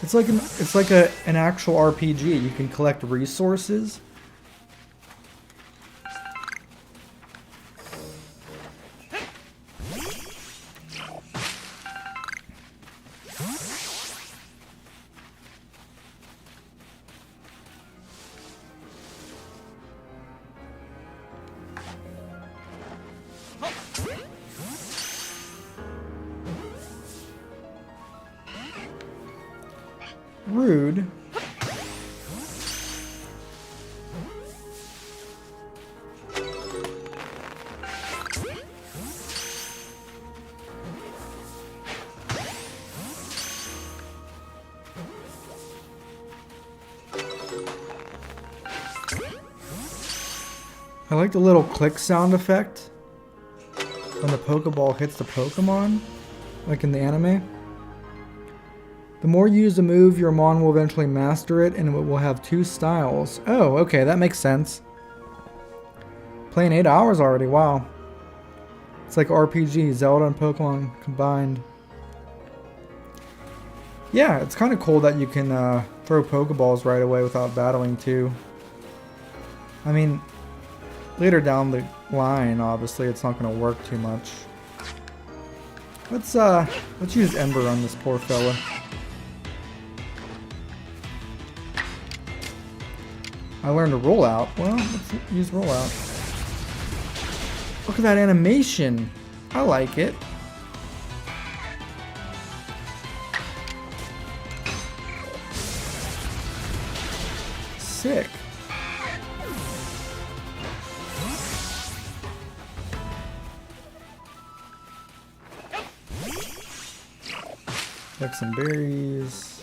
It's like an actual RPG. You can collect resources. rude. I like the little click sound effect when the Pokeball hits the Pokemon, like in the anime. The more you use a move, your Mon will eventually master it, and it will have 2 styles. Oh, okay, that makes sense. Playing 8 hours already, wow. It's like RPG, Zelda and Pokemon combined. Yeah, it's kind of cool that you can throw Pokeballs right away without battling too. I mean, later down the line, obviously, it's not going to work too much. Let's use Ember on this poor fella. I learned a rollout. Well, let's use rollout. Look at that animation. I like it. Sick. Like some berries.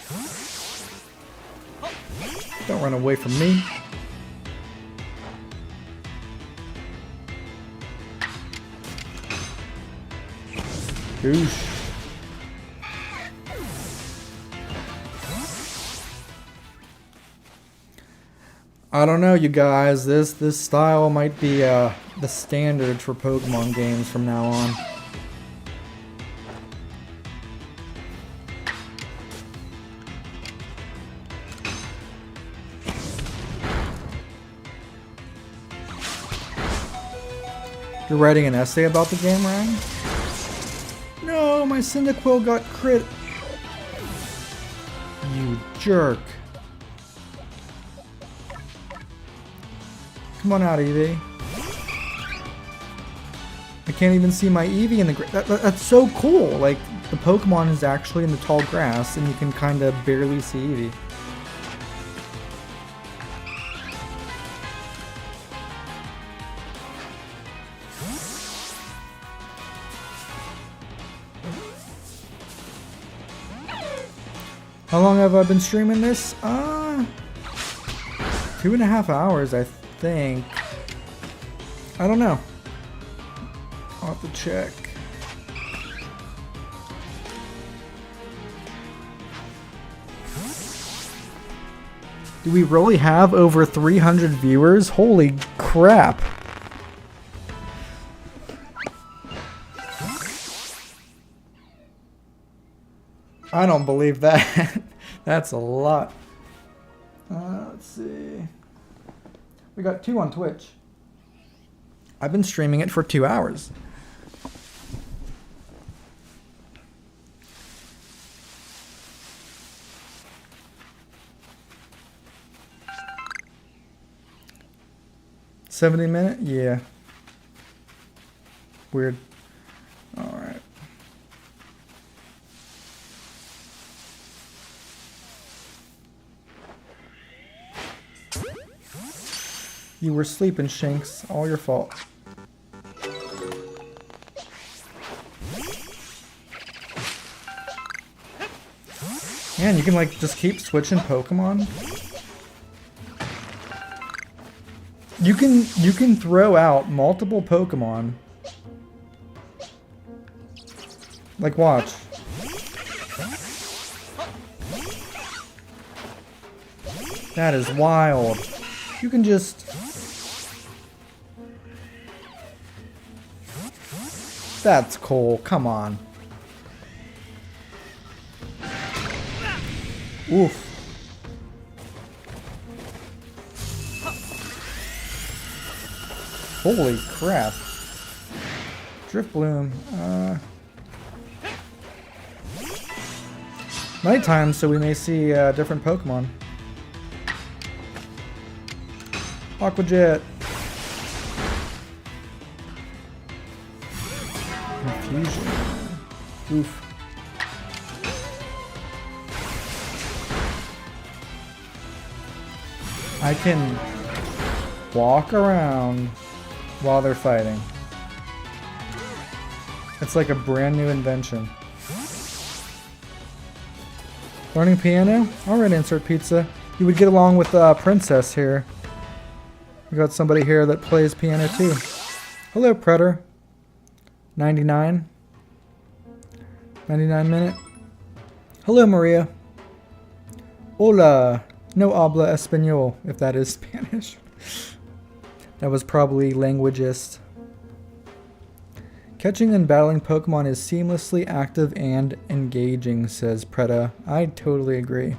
Don't run away from me. Goosh. I don't know, you guys. This style might be the standard for Pokemon games from now on. You're writing an essay about the game, Ryan? No, my Cyndaquil got crit. You jerk. Come on out, Eevee. I can't even see my Eevee in the that's so cool. Like, the Pokemon is actually in the tall grass, and you can kind of barely see Eevee. How long have I been streaming this? 2.5 hours, I think. I don't know. I'll have to check. Do we really have over 300 viewers? Holy crap. I don't believe that. That's a lot. Let's see. We got 2 on Twitch. I've been streaming it for 2 hours. $70-minute? Yeah. Weird. Alright. You were sleeping, Shanks. All your fault. Man, you can like just keep switching Pokemon. You can throw out multiple Pokemon. Like, watch. That is wild. You can just... That's cool. Come on. Oof. Holy crap. Drift Bloom. Nighttime, so we may see different Pokemon. Aqua Jet. Confusion. Oof. I can walk around while they're fighting. It's like a brand new invention. Learning piano? Alright, insert pizza. You would get along with Princess here. We got somebody here that plays piano too. Hello, Predator. 99. 99 minute. Hello, Maria. Hola. No habla español, if that is Spanish. That was probably languageist. Catching and battling Pokemon is seamlessly active and engaging, says Preta. I totally agree.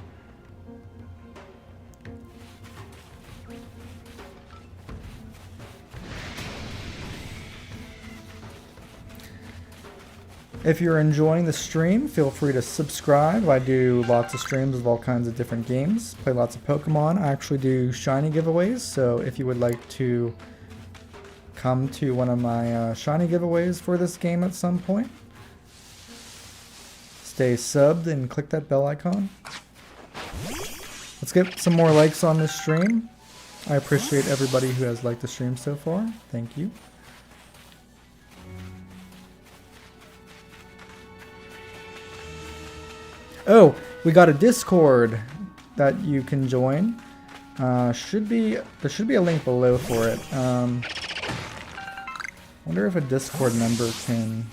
If you're enjoying the stream, feel free to subscribe. I do lots of streams of all kinds of different games. Play lots of Pokemon. I actually do shiny giveaways, so if you would like to come to one of my shiny giveaways for this game at some point, stay subbed and click that bell icon. Let's get some more likes on this stream. I appreciate everybody who has liked the stream so far. Thank you. Oh, we got a Discord that you can join. There should be a link below for it. Wonder if a Discord member can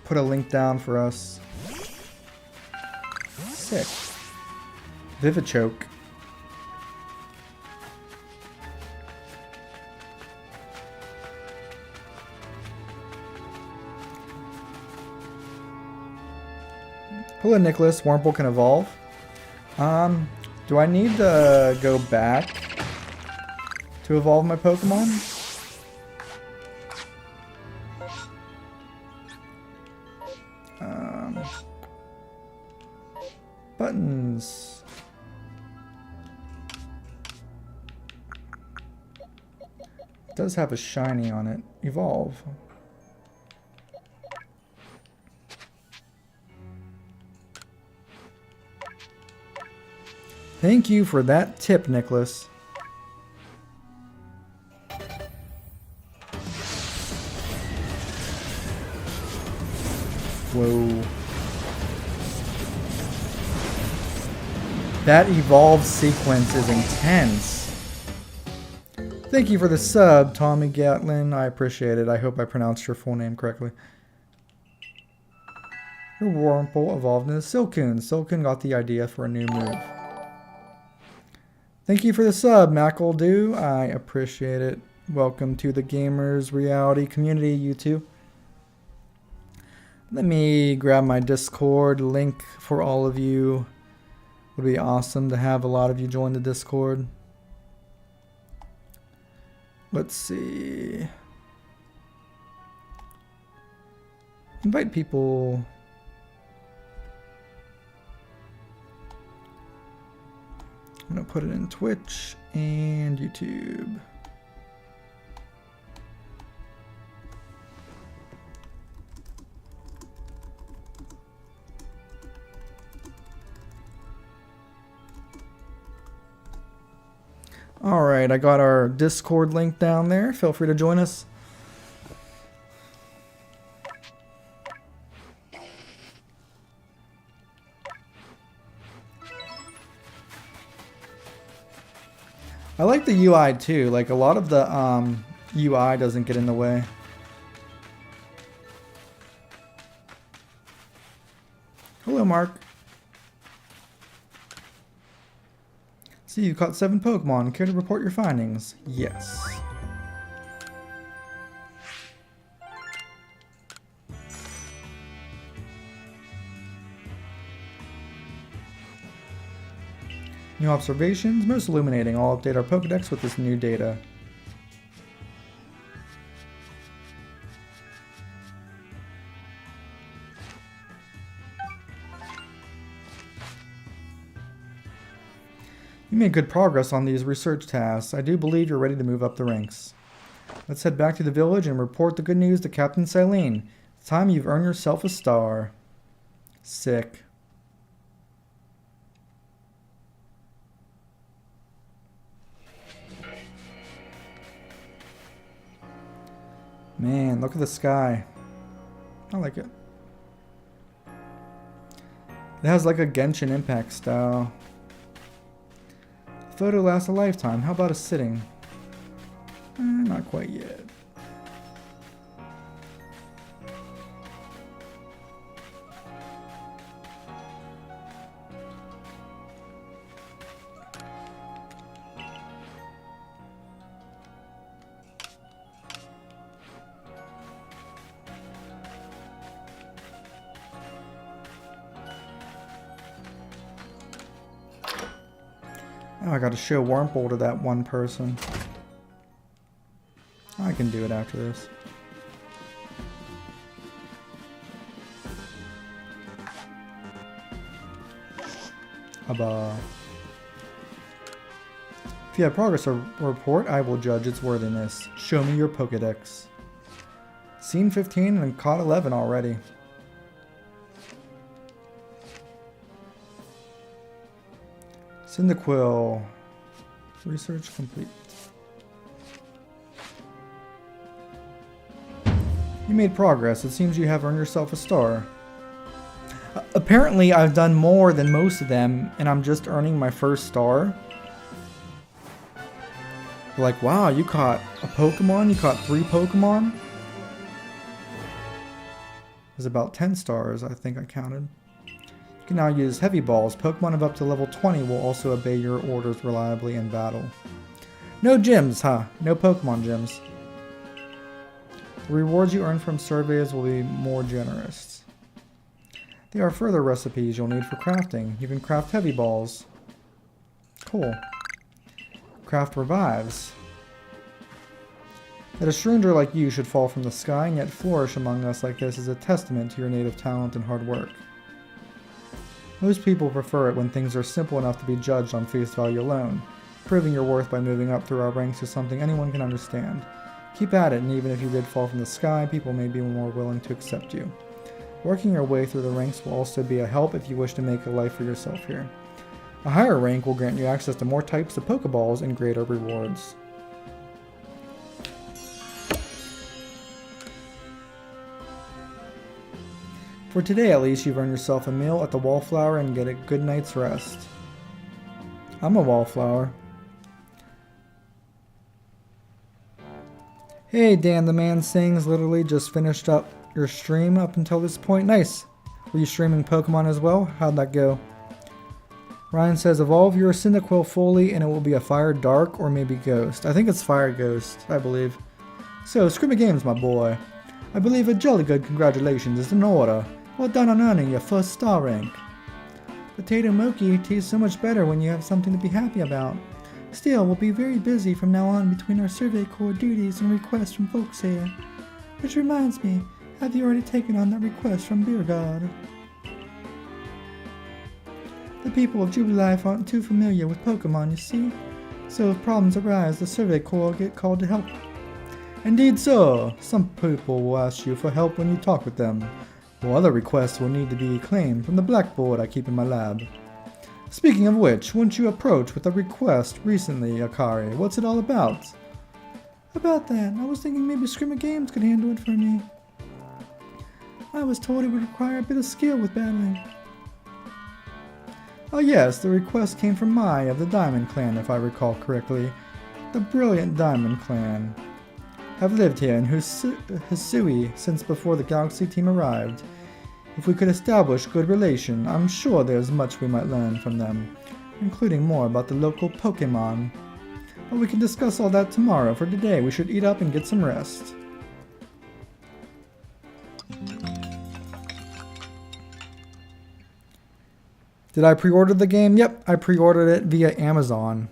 put a link down for us. Sick. Vivichoke. Hello, Nicholas. Wurmple can evolve. Do I need to go back to evolve my Pokemon? Buttons. It does have a shiny on it. Evolve. Thank you for that tip, Nicholas. Whoa. That evolve sequence is intense. Thank you for the sub, Tommy Gatlin. I appreciate it. I hope I pronounced your full name correctly. Your Wurmple evolved into Silcoon. Silcoon got the idea for a new move. Thank you for the sub, McEldo. I appreciate it. Welcome to the Gamers Reality community, you two. Let me grab my Discord link for all of you. Would be awesome to have a lot of you join the Discord. Let's see. Invite people. I'm going to put it in Twitch and YouTube. All right, I got our Discord link down there. Feel free to join us. I like the UI too. Like a lot of the UI doesn't get in the way. Hello, Mark. See, you caught 7 Pokemon. Care to report your findings? Yes. New observations, most illuminating. I'll update our Pokedex with this new data. You made good progress on these research tasks. I do believe you're ready to move up the ranks. Let's head back to the village and report the good news to Captain Silene. It's time you've earned yourself a star. Sick. Man, look at the sky. I like it. It has like a Genshin Impact style. The photo lasts a lifetime. How about a sitting? Not quite yet. Oh, I gotta show Wurmple to that one person. I can do it after this. Abba. If you have progress report, I will judge its worthiness. Show me your Pokedex. Seen 15 and caught 11 already. Cyndaquil. Research complete. You made progress. It seems you have earned yourself a star. Apparently, I've done more than most of them, and I'm just earning my first star. Like, wow, you caught a Pokemon? You caught 3 Pokemon? There's about 10 stars, I think I counted. You can now use heavy balls. Pokemon of up to level 20 will also obey your orders reliably in battle. No gyms, huh? No Pokemon gyms. The rewards you earn from surveys will be more generous. There are further recipes you'll need for crafting. You can craft heavy balls. Cool. Craft revives. That a stranger like you should fall from the sky and yet flourish among us like this is a testament to your native talent and hard work. Most people prefer it when things are simple enough to be judged on face value alone. Proving your worth by moving up through our ranks is something anyone can understand. Keep at it, and even if you did fall from the sky, people may be more willing to accept you. Working your way through the ranks will also be a help if you wish to make a life for yourself here. A higher rank will grant you access to more types of Pokeballs and greater rewards. For today at least, you've earned yourself a meal at the Wallflower and get a good night's rest. I'm a Wallflower. Hey, Dan the Man Sings, literally just finished up your stream up until this point. Nice! Were you streaming Pokemon as well? How'd that go? Ryan says, evolve your Cyndaquil fully and it will be a Fire Dark or maybe Ghost. I think it's Fire Ghost, I believe. So, Scrimmy Games, my boy. I believe a jolly good congratulations is in order. Well done on earning your first star rank. Potato Mochi tastes so much better when you have something to be happy about. Still, we'll be very busy from now on between our Survey Corps duties and requests from folks here. Which reminds me, have you already taken on that request from Beer God? The people of Jubilife aren't too familiar with Pokemon, you see. So if problems arise, the Survey Corps will get called to help. Indeed so. Some people will ask you for help when you talk with them, while other requests will need to be claimed from the blackboard I keep in my lab. Speaking of which, weren't you approached with a request recently, Akari? What's it all about? About that, I was thinking maybe Scrimmy Games could handle it for me. I was told it would require a bit of skill with battling. Oh yes, the request came from Mai of the Diamond Clan, if I recall correctly. The brilliant Diamond Clan have lived here in Hisui since before the Galaxy team arrived. If we could establish good relation, I'm sure there's much we might learn from them, including more about the local Pokémon. But we can discuss all that tomorrow. For today, we should eat up and get some rest. Did I pre-order the game? Yep, I pre-ordered it via Amazon.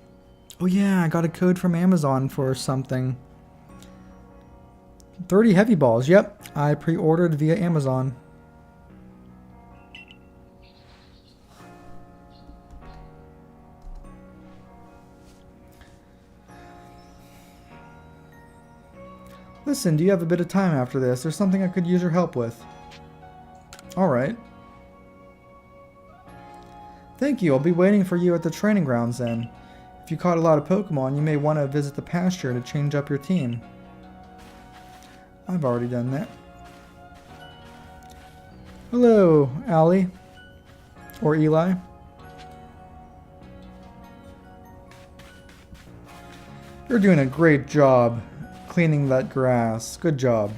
Oh yeah, I got a code from Amazon for something. 30 heavy balls. Yep, I pre-ordered via Amazon. Listen, do you have a bit of time after this? There's something I could use your help with. Alright. Thank you, I'll be waiting for you at the training grounds then. If you caught a lot of Pokemon, you may want to visit the pasture to change up your team. I've already done that. Hello, Allie. Or Eli. You're doing a great job cleaning that grass. Good job.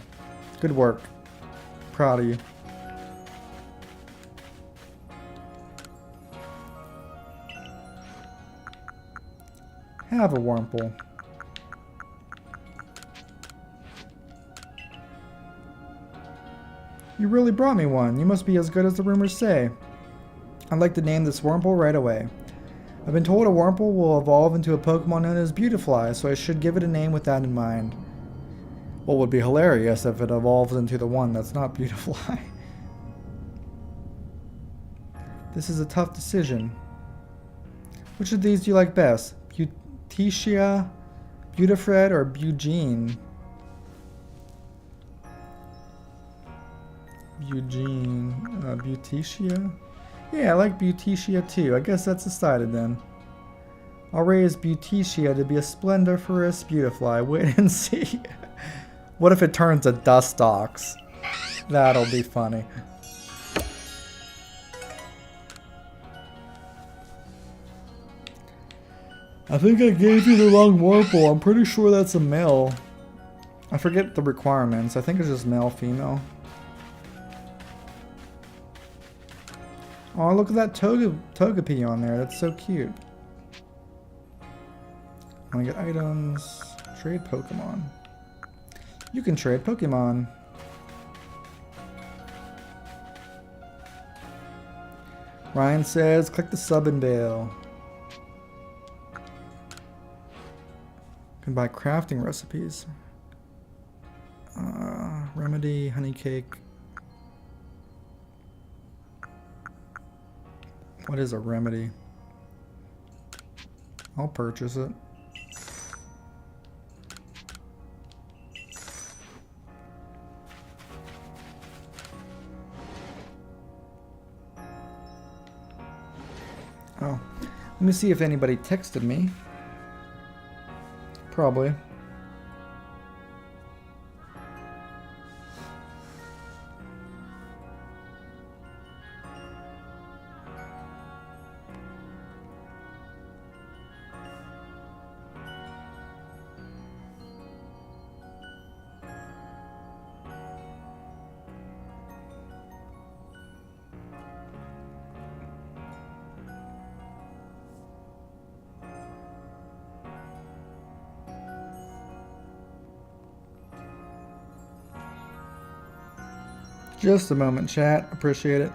Good work. Proud of you. Have a Wurmple. You really brought me one. You must be as good as the rumors say. I'd like to name this Wurmple right away. I've been told a Wurmple will evolve into a Pokemon known as Beautifly, so I should give it a name with that in mind. What would be hilarious if it evolves into the one that's not Beautifly. This is a tough decision. Which of these do you like best? Beauticia, Beautifred, or Eugene? Beauticia? Yeah, I like Beauticia too. I guess that's decided then. I'll raise Beauticia to be a splendiferous Beautifly. Wait and see. What if it turns to Dustox? That'll be funny. I think I gave you the wrong Wurmple. I'm pretty sure that's a male. I forget the requirements. I think it's just male, female. Oh, look at that Togepi on there. That's so cute. I want to get items. Trade Pokemon. You can trade Pokemon. Ryan says, click the sub and bail. You can buy crafting recipes. Remedy, honey cake. What is a remedy? I'll purchase it. Oh, let me see if anybody texted me. Probably. Just a moment, chat. Appreciate it.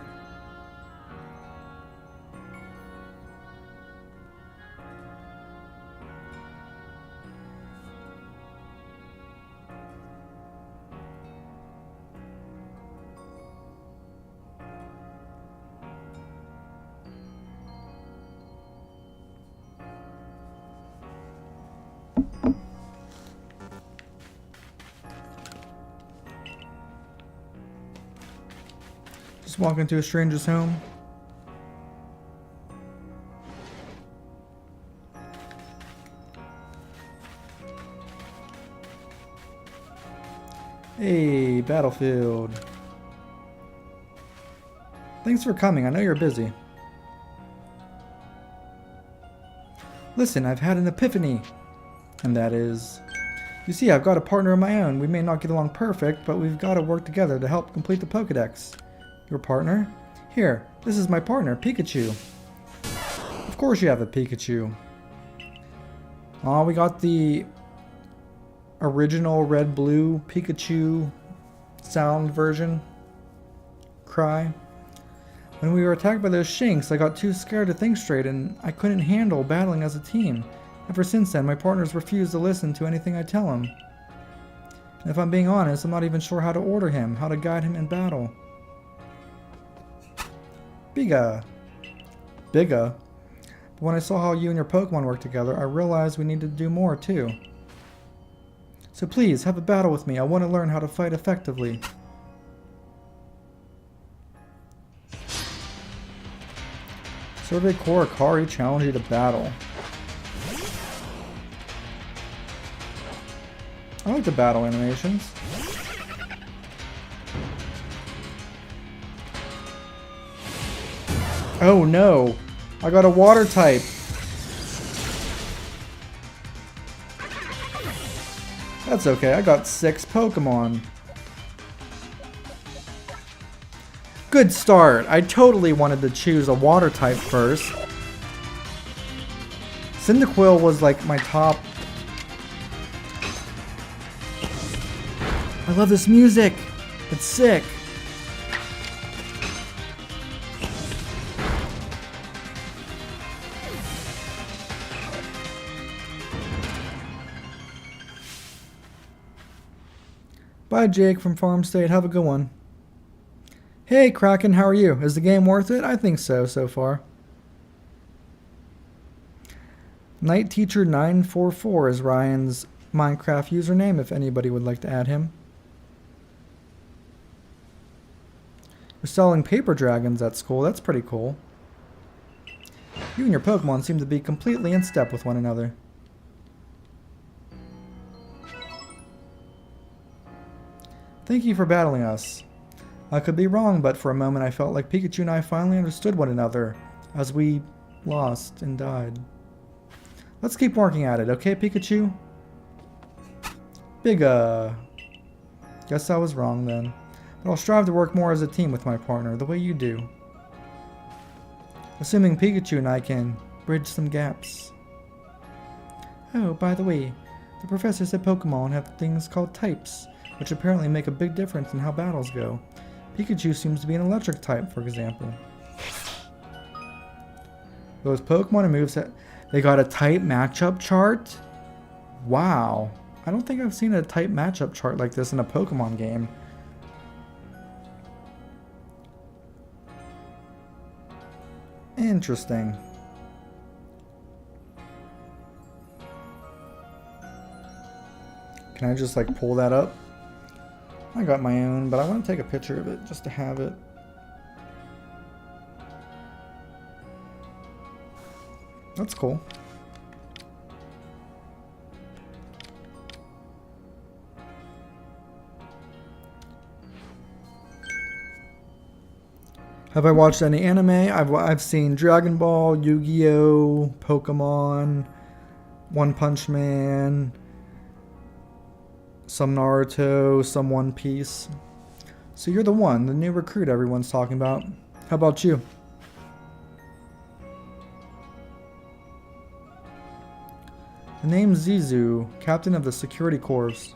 Just walk into a stranger's home. Hey, Battlefield. Thanks for coming. I know you're busy. Listen, I've had an epiphany. And that is... You see, I've got a partner of my own. We may not get along perfect, but we've got to work together to help complete the Pokédex. Your partner? Here, this is my partner, Pikachu. Of course you have a Pikachu. Oh, we got the original red-blue Pikachu sound version. Cry. When we were attacked by those Shinx, I got too scared to think straight and I couldn't handle battling as a team. Ever since then, my partners refuse to listen to anything I tell them. And if I'm being honest, I'm not even sure how to order him, how to guide him in battle. Biga. But when I saw how you and your Pokemon work together, I realized we need to do more too. So please, have a battle with me. I want to learn how to fight effectively. Survey Core Akari challenge you to battle. I like the battle animations. Oh no! I got a water type! That's okay, I got 6 Pokemon. Good start! I totally wanted to choose a water type first. Cyndaquil was like my top. I love this music! It's sick! Bye, Jake from Farm State. Have a good one. Hey, Kraken, how are you? Is the game worth it? I think so far. Night Teacher 944 is Ryan's Minecraft username, if anybody would like to add him. We're selling paper dragons at school. That's pretty cool. You and your Pokemon seem to be completely in step with one another. Thank you for battling us. I could be wrong, but for a moment I felt like Pikachu and I finally understood one another as we lost and died. Let's keep working at it, okay, Pikachu? Guess I was wrong then. But I'll strive to work more as a team with my partner, the way you do. Assuming Pikachu and I can bridge some gaps. Oh, by the way, the professor said Pokemon have things called types, which apparently make a big difference in how battles go. Pikachu seems to be an electric type, for example. Those Pokemon and moves, they got a type matchup chart? Wow. I don't think I've seen a type matchup chart like this in a Pokemon game. Interesting. Can I just like pull that up? I got my own, but I want to take a picture of it just to have it. That's cool. Have I watched any anime? I've seen Dragon Ball, Yu-Gi-Oh, Pokemon, One Punch Man, some Naruto, some One Piece. So you're the new recruit everyone's talking about. How about you? The name's Zizu, captain of the security corps.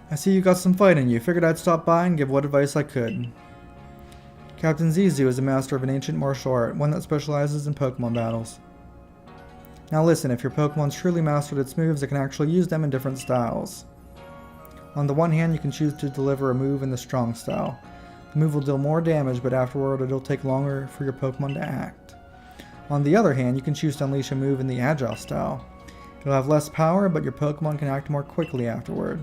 I see you got some fight in you. Figured I'd stop by and give what advice I could. Captain Zizu is a master of an ancient martial art, one that specializes in Pokemon battles. Now listen, if your Pokemon's truly mastered its moves, it can actually use them in different styles. On the one hand, you can choose to deliver a move in the strong style. The move will deal more damage, but afterward it'll take longer for your Pokemon to act. On the other hand, you can choose to unleash a move in the agile style. It'll have less power, but your Pokemon can act more quickly afterward.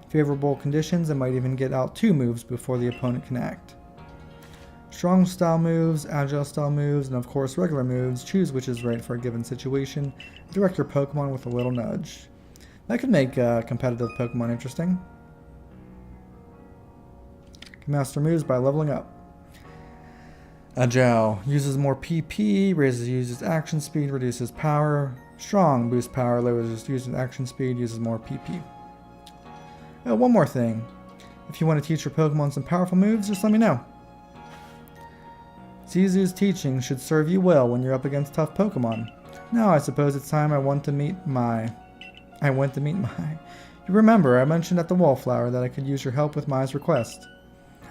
Favorable conditions, it might even get out 2 moves before the opponent can act. Strong style moves, agile style moves, and of course regular moves. Choose which is right for a given situation. Direct your Pokemon with a little nudge. That could make competitive Pokemon interesting. Can master moves by leveling up. Agile uses more PP, raises user's action speed, reduces power. Strong boosts power, lowers user's action speed, uses more PP. Oh, one more thing. If you want to teach your Pokemon some powerful moves, just let me know. Zizu's teaching should serve you well when you're up against tough Pokemon. Now I suppose it's time I went to meet my... You remember, I mentioned at the Wallflower that I could use your help with Mai's request.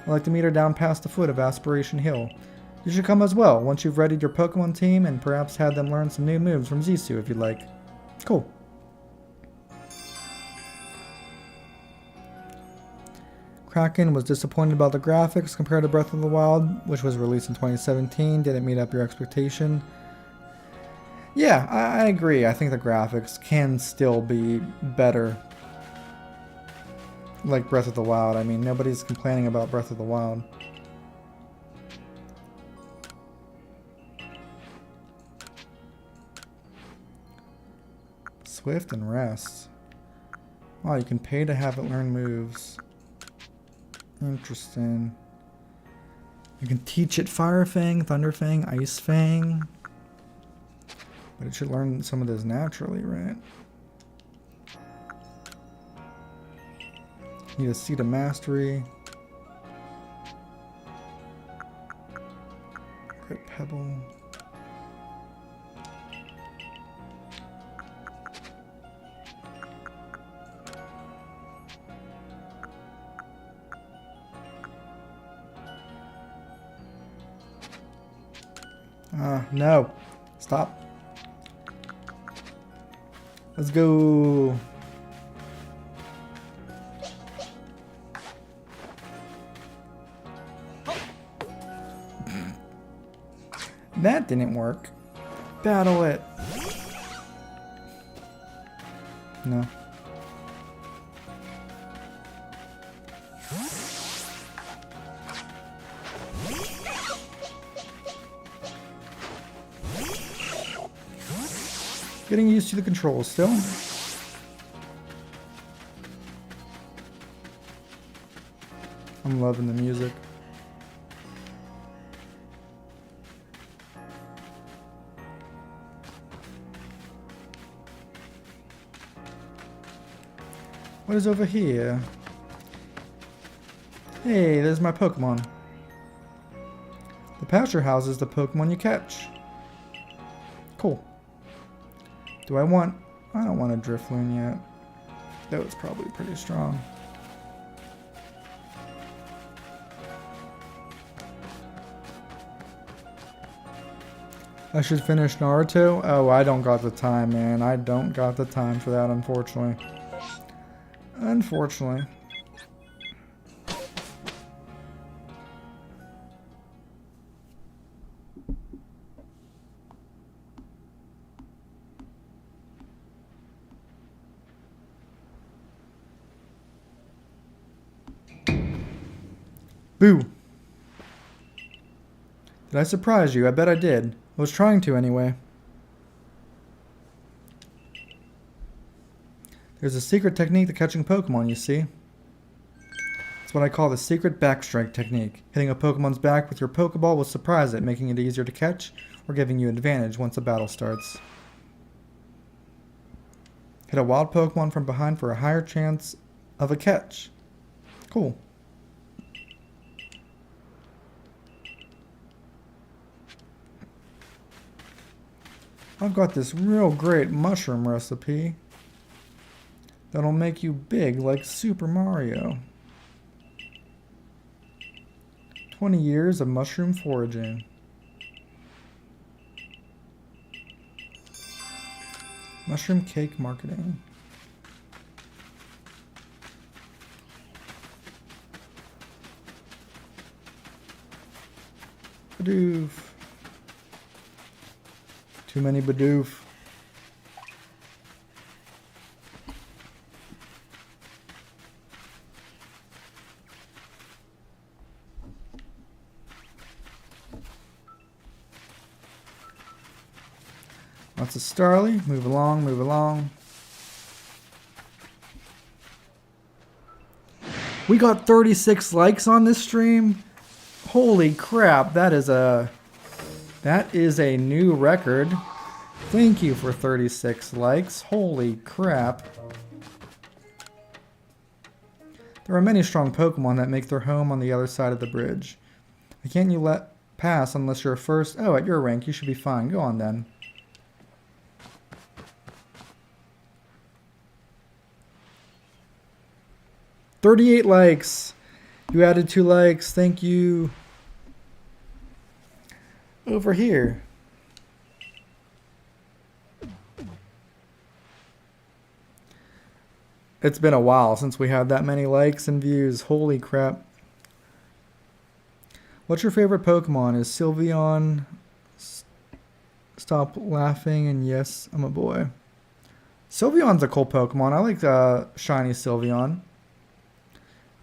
I'd like to meet her down past the foot of Aspiration Hill. You should come as well, once you've readied your Pokemon team and perhaps had them learn some new moves from Zizu if you'd like. Cool. Kraken was disappointed about the graphics compared to Breath of the Wild, which was released in 2017. Did it meet up your expectation? Yeah, I agree. I think the graphics can still be better. Like Breath of the Wild. I mean, nobody's complaining about Breath of the Wild. Swift and rest. Wow, you can pay to have it learn moves. Interesting. You can teach it Fire Fang, Thunder Fang, Ice Fang. But it should learn some of this naturally, right? Need a Seed of Mastery. Great Pebble. No. Stop. Let's go. That didn't work. Battle it. No. Getting used to the controls still. I'm loving the music. What is over here? Hey, there's my Pokemon. The pasture houses the Pokemon you catch. Cool. Do I want... I don't want a Drifloon yet. Though it's probably pretty strong. I should finish Naruto? Oh, I don't got the time, man. I don't got the time for that, unfortunately. Unfortunately. Boo! Did I surprise you? I bet I did. I was trying to anyway. There's a secret technique to catching Pokemon, you see. It's what I call the secret backstrike technique. Hitting a Pokemon's back with your Pokeball will surprise it, making it easier to catch or giving you an advantage once a battle starts. Hit a wild Pokemon from behind for a higher chance of a catch. Cool. I've got this real great mushroom recipe that'll make you big like Super Mario. 20 years of mushroom foraging. Mushroom cake marketing. Badoof. Too many Bidoof. Lots of Starly. Move along, move along. We got 36 likes on this stream. Holy crap, that is a new record. Thank you for 36 likes. Holy crap. There are many strong Pokemon that make their home on the other side of the bridge. Why can't you let pass unless you're first? Oh, at your rank, you should be fine. Go on then. $38 likes. You added 2 likes. Thank you. Over here. It's been a while since we had that many likes and views. Holy crap. What's your favorite Pokemon? Is Sylveon? Stop laughing and yes, I'm a boy. Sylveon's a cool Pokemon. I like shiny Sylveon.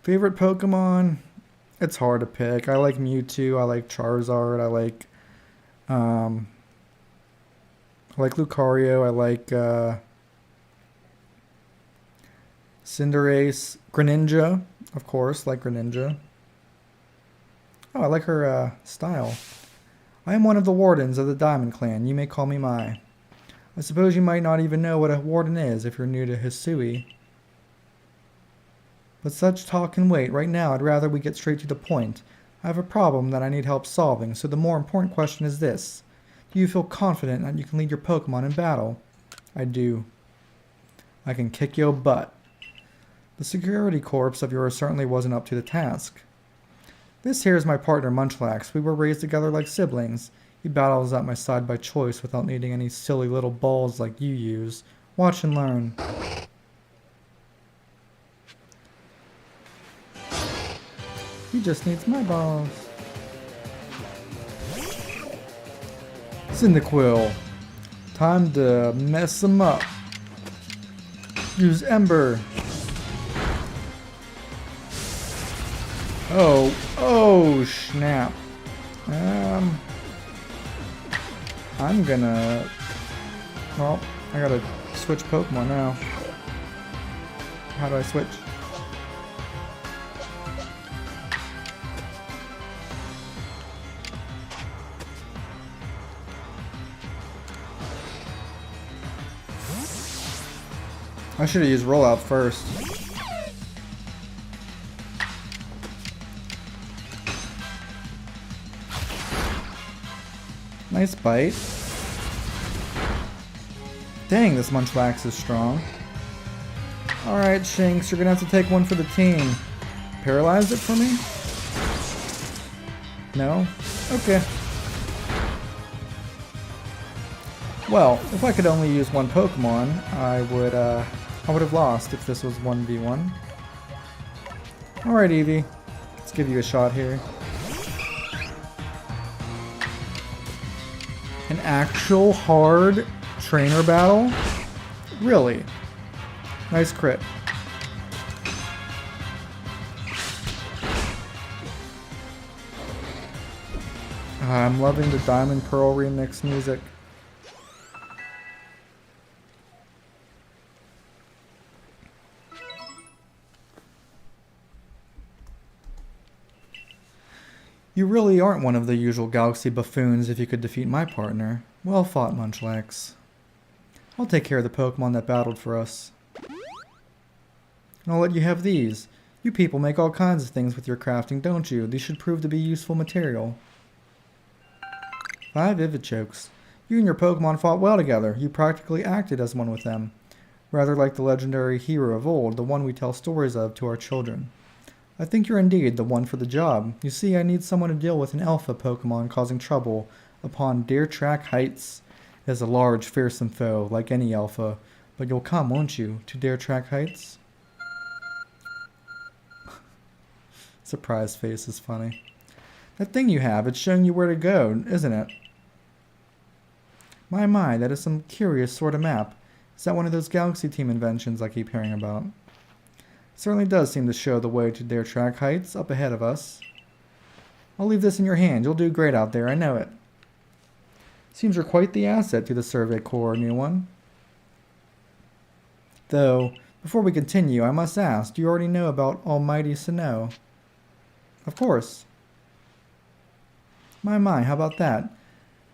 Favorite Pokemon? It's hard to pick. I like Mewtwo. I like Charizard. I like Lucario. I like Cinderace, Greninja, of course, like Greninja. Oh, I like her style. I am one of the wardens of the Diamond Clan. You may call me Mai. I suppose you might not even know what a warden is if you're new to Hisui. But such talk can wait. Right now, I'd rather we get straight to the point. I have a problem that I need help solving, so the more important question is this. Do you feel confident that you can lead your Pokemon in battle? I do. I can kick your butt. The security corps of yours certainly wasn't up to the task. This here is my partner, Munchlax. We were raised together like siblings. He battles at my side by choice without needing any silly little balls like you use. Watch and learn. He just needs my balls. Cyndaquil. Time to mess him up. Use Ember. Oh, snap. I'm gonna... Well, I gotta switch Pokemon now. How do I switch? I should have used rollout first. Nice bite. Dang, this Munchlax is strong. Alright, Shinx, you're gonna have to take one for the team. Paralyze it for me? No? Okay. Well, if I could only use one Pokemon, I would have lost if this was 1v1. Alright, Eevee. Let's give you a shot here. An actual hard trainer battle? Really? Nice crit. I'm loving the Diamond Pearl remix music. You really aren't one of the usual Galaxy buffoons if you could defeat my partner. Well fought, Munchlax. I'll take care of the Pokemon that battled for us. And I'll let you have these. You people make all kinds of things with your crafting, don't you? These should prove to be useful material. 5 Vivichokes. You and your Pokemon fought well together. You practically acted as one with them. Rather like the legendary hero of old, the one we tell stories of to our children. I think you're indeed the one for the job. You see, I need someone to deal with an alpha Pokemon causing trouble upon Deer Track Heights. It is a large, fearsome foe, like any alpha. But you'll come, won't you, to Deer Track Heights? Surprise face is funny. That thing you have, it's showing you where to go, isn't it? My, that is some curious sort of map. Is that one of those Galaxy Team inventions I keep hearing about? Certainly does seem to show the way to Deer Track Heights, up ahead of us. I'll leave this in your hand. You'll do great out there, I know it. Seems you're quite the asset to the Survey Corps, new one. Though, before we continue, I must ask, do you already know about Almighty Sinnoh? Of course. My, how about that?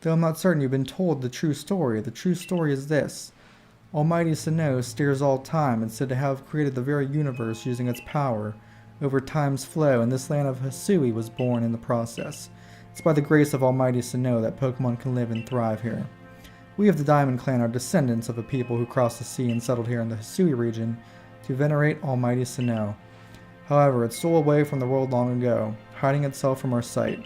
Though I'm not certain you've been told the true story. The true story is this. Almighty Sinnoh steers all time and said to have created the very universe using its power over time's flow, and this land of Hisui was born in the process. It's by the grace of Almighty Sinnoh that Pokemon can live and thrive here. We of the Diamond Clan are descendants of a people who crossed the sea and settled here in the Hisui region to venerate Almighty Sinnoh. However, it stole away from the world long ago, hiding itself from our sight.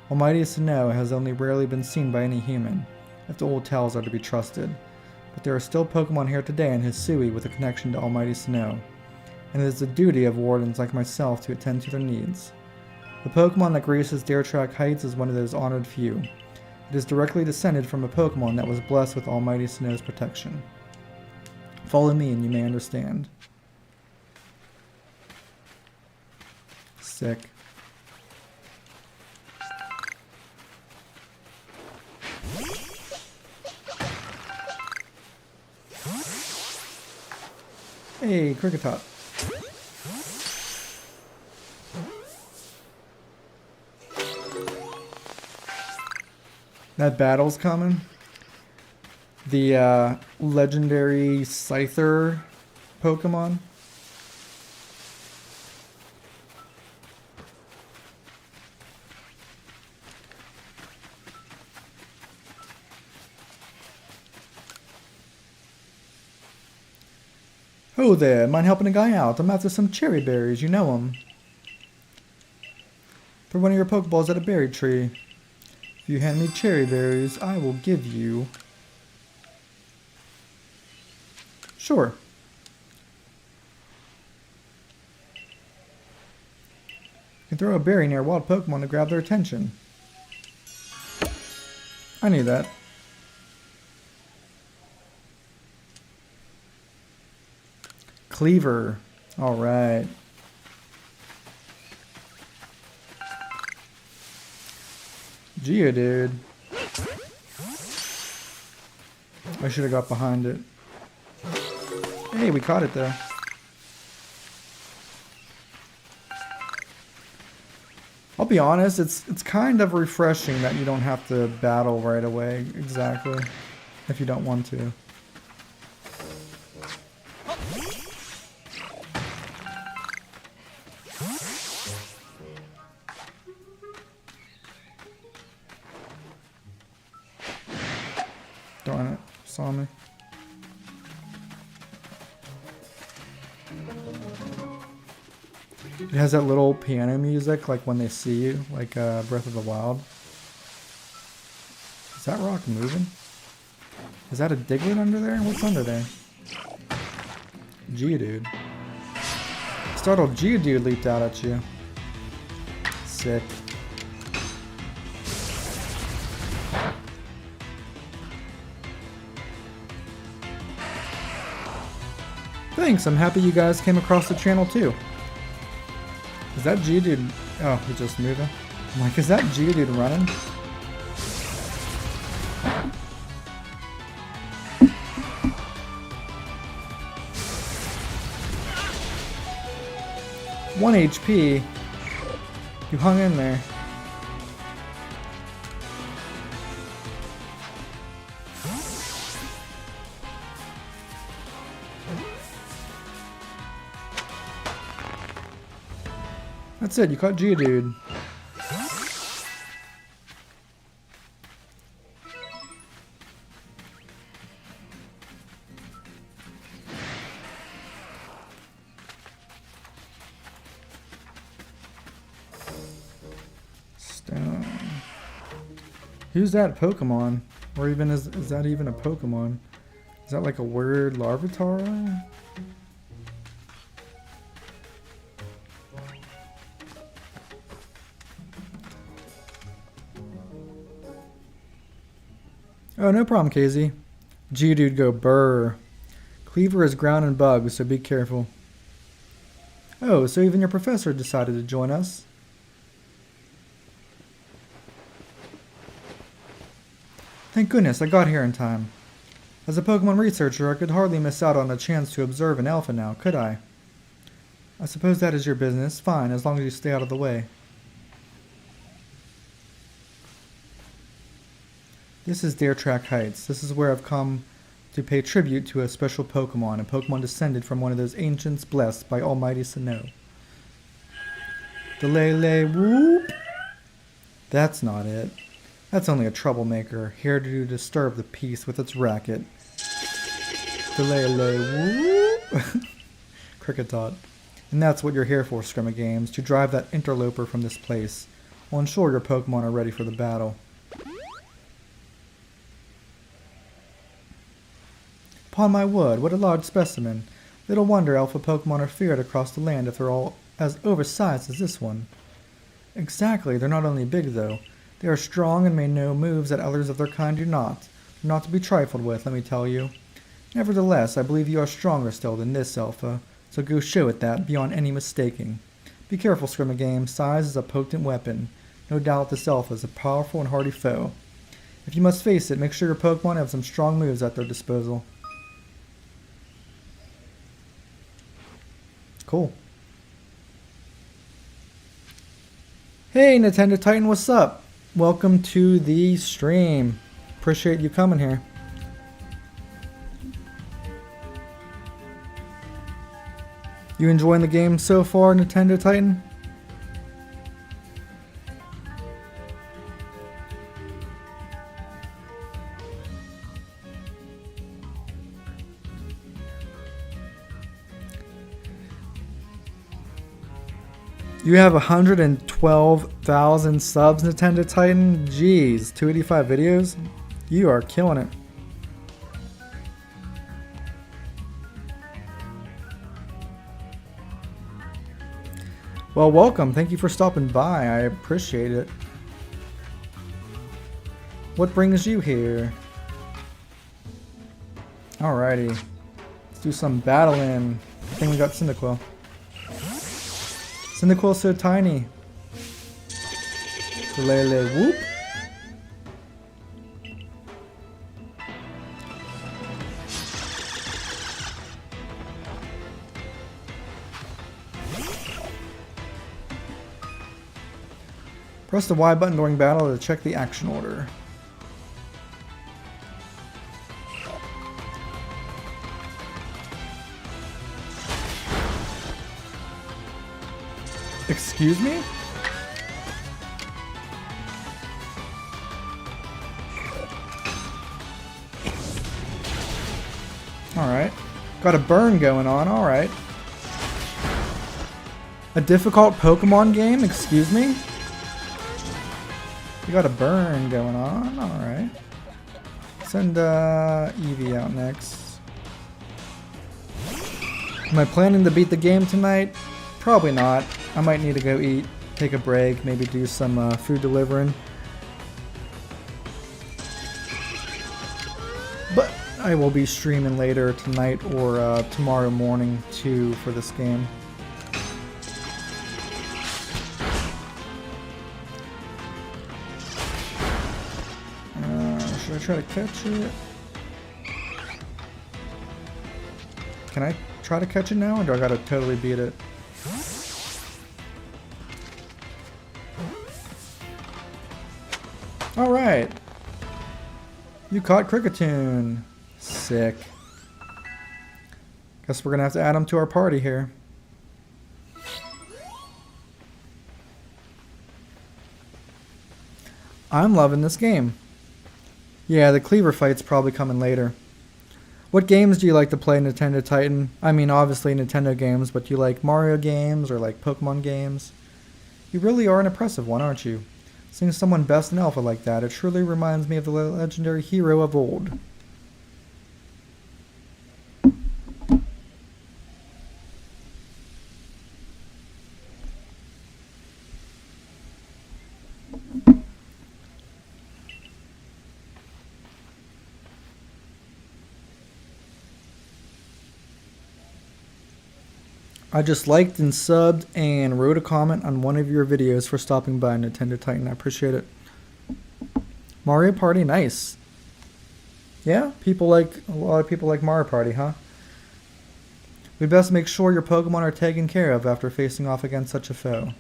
Almighty Sinnoh has only rarely been seen by any human, if the old tales are to be trusted. But there are still Pokemon here today in Hisui with a connection to Almighty Sinnoh, and it is the duty of wardens like myself to attend to their needs. The Pokemon that graces Deer Track Heights is one of those honored few. It is directly descended from a Pokemon that was blessed with Almighty Sinnoh's protection. Follow me and you may understand. Sick. Hey, Kricketot. That battle's coming. The legendary Scyther Pokemon. Oh there, mind helping a guy out? I'm after some cherry berries, you know them. Throw one of your Pokeballs at a berry tree. If you hand me cherry berries, I will give you... Sure. You can throw a berry near wild Pokemon to grab their attention. I knew that. Cleaver. Alright. Geodude. I should have got behind it. Hey, we caught it though. I'll be honest, it's kind of refreshing that you don't have to battle right away, exactly, if you don't want to. Darn it, saw me. It has that little piano music, like when they see you, like Breath of the Wild. Is that rock moving? Is that a Diglett under there? What's under there? Geodude. Startled Geodude leaped out at you. Sick. Thanks, I'm happy you guys came across the channel too. Is that Geodude? Oh, he just moved him. I'm like, is that Geodude running? One HP. You hung in there. That's it, you caught Geodude. Stone. Who's that Pokemon? Or even is that even a Pokemon? Is that like a weird Larvitar? Oh, no problem, KZ. Geodude go burr. Cleaver is ground and bugs, so be careful. Oh, so even your professor decided to join us. Thank goodness I got here in time. As a Pokemon researcher, I could hardly miss out on a chance to observe an alpha now, could I? I suppose that is your business. Fine, as long as you stay out of the way. This is Dare Track Heights. This is where I've come to pay tribute to a special Pokemon, a Pokemon descended from one of those ancients blessed by Almighty Sinnoh. Delele whoop! That's not it. That's only a troublemaker, here to disturb the peace with its racket. Delele whoop! Cricketot. And that's what you're here for, Scrimmagames, to drive that interloper from this place. Well, ensure your Pokemon are ready for the battle. Upon my word, what a large specimen. Little wonder alpha Pokemon are feared across the land if they're all as oversized as this one. Exactly, they're not only big though. They are strong and may know moves that others of their kind do not. They're not to be trifled with, let me tell you. Nevertheless, I believe you are stronger still than this alpha, so go show it that beyond any mistaking. Be careful, Scrimmagames, size is a potent weapon. No doubt this alpha is a powerful and hardy foe. If you must face it, make sure your Pokemon have some strong moves at their disposal. Cool. Hey, Nintendo Titan, what's up? welcome to the stream. Appreciate you coming here. You enjoying the game so far, Nintendo Titan? You have 112,000 subs, Nintendo Titan. Jeez, 285 videos. You are killing it. Well, welcome. Thank you for stopping by. I appreciate it. What brings you here? Alrighty. Let's do some battling. I think we got Cyndaquil. Cyndaquil's so tiny. Lele whoop. Press the Y button during battle to check the action order. Excuse me? Alright. Got a burn going on, alright. A difficult Pokemon game? Excuse me? You got a burn going on, alright. Send Eevee out next. Am I planning to beat the game tonight? Probably not. I might need to go eat, take a break, maybe do some food delivering. But I will be streaming later tonight or tomorrow morning too for this game. Should I try to catch it? Can I try to catch it now, or do I gotta totally beat it? Alright. You caught Cricketune. Sick. Guess we're gonna have to add him to our party here. I'm loving this game. Yeah, the Cleaver fight's probably coming later. What games do you like to play, Nintendo Titan? I mean, obviously Nintendo games, but do you like Mario games or like Pokemon games? You really are an impressive one, aren't you? Seeing someone best in Alpha like that, it truly reminds me of the legendary hero of old. I just liked and subbed and wrote a comment on one of your videos for stopping by, Nintendo Titan. I appreciate it. Mario Party, nice. Yeah, a lot of people like Mario Party, huh? We best make sure your Pokemon are taken care of after facing off against such a foe.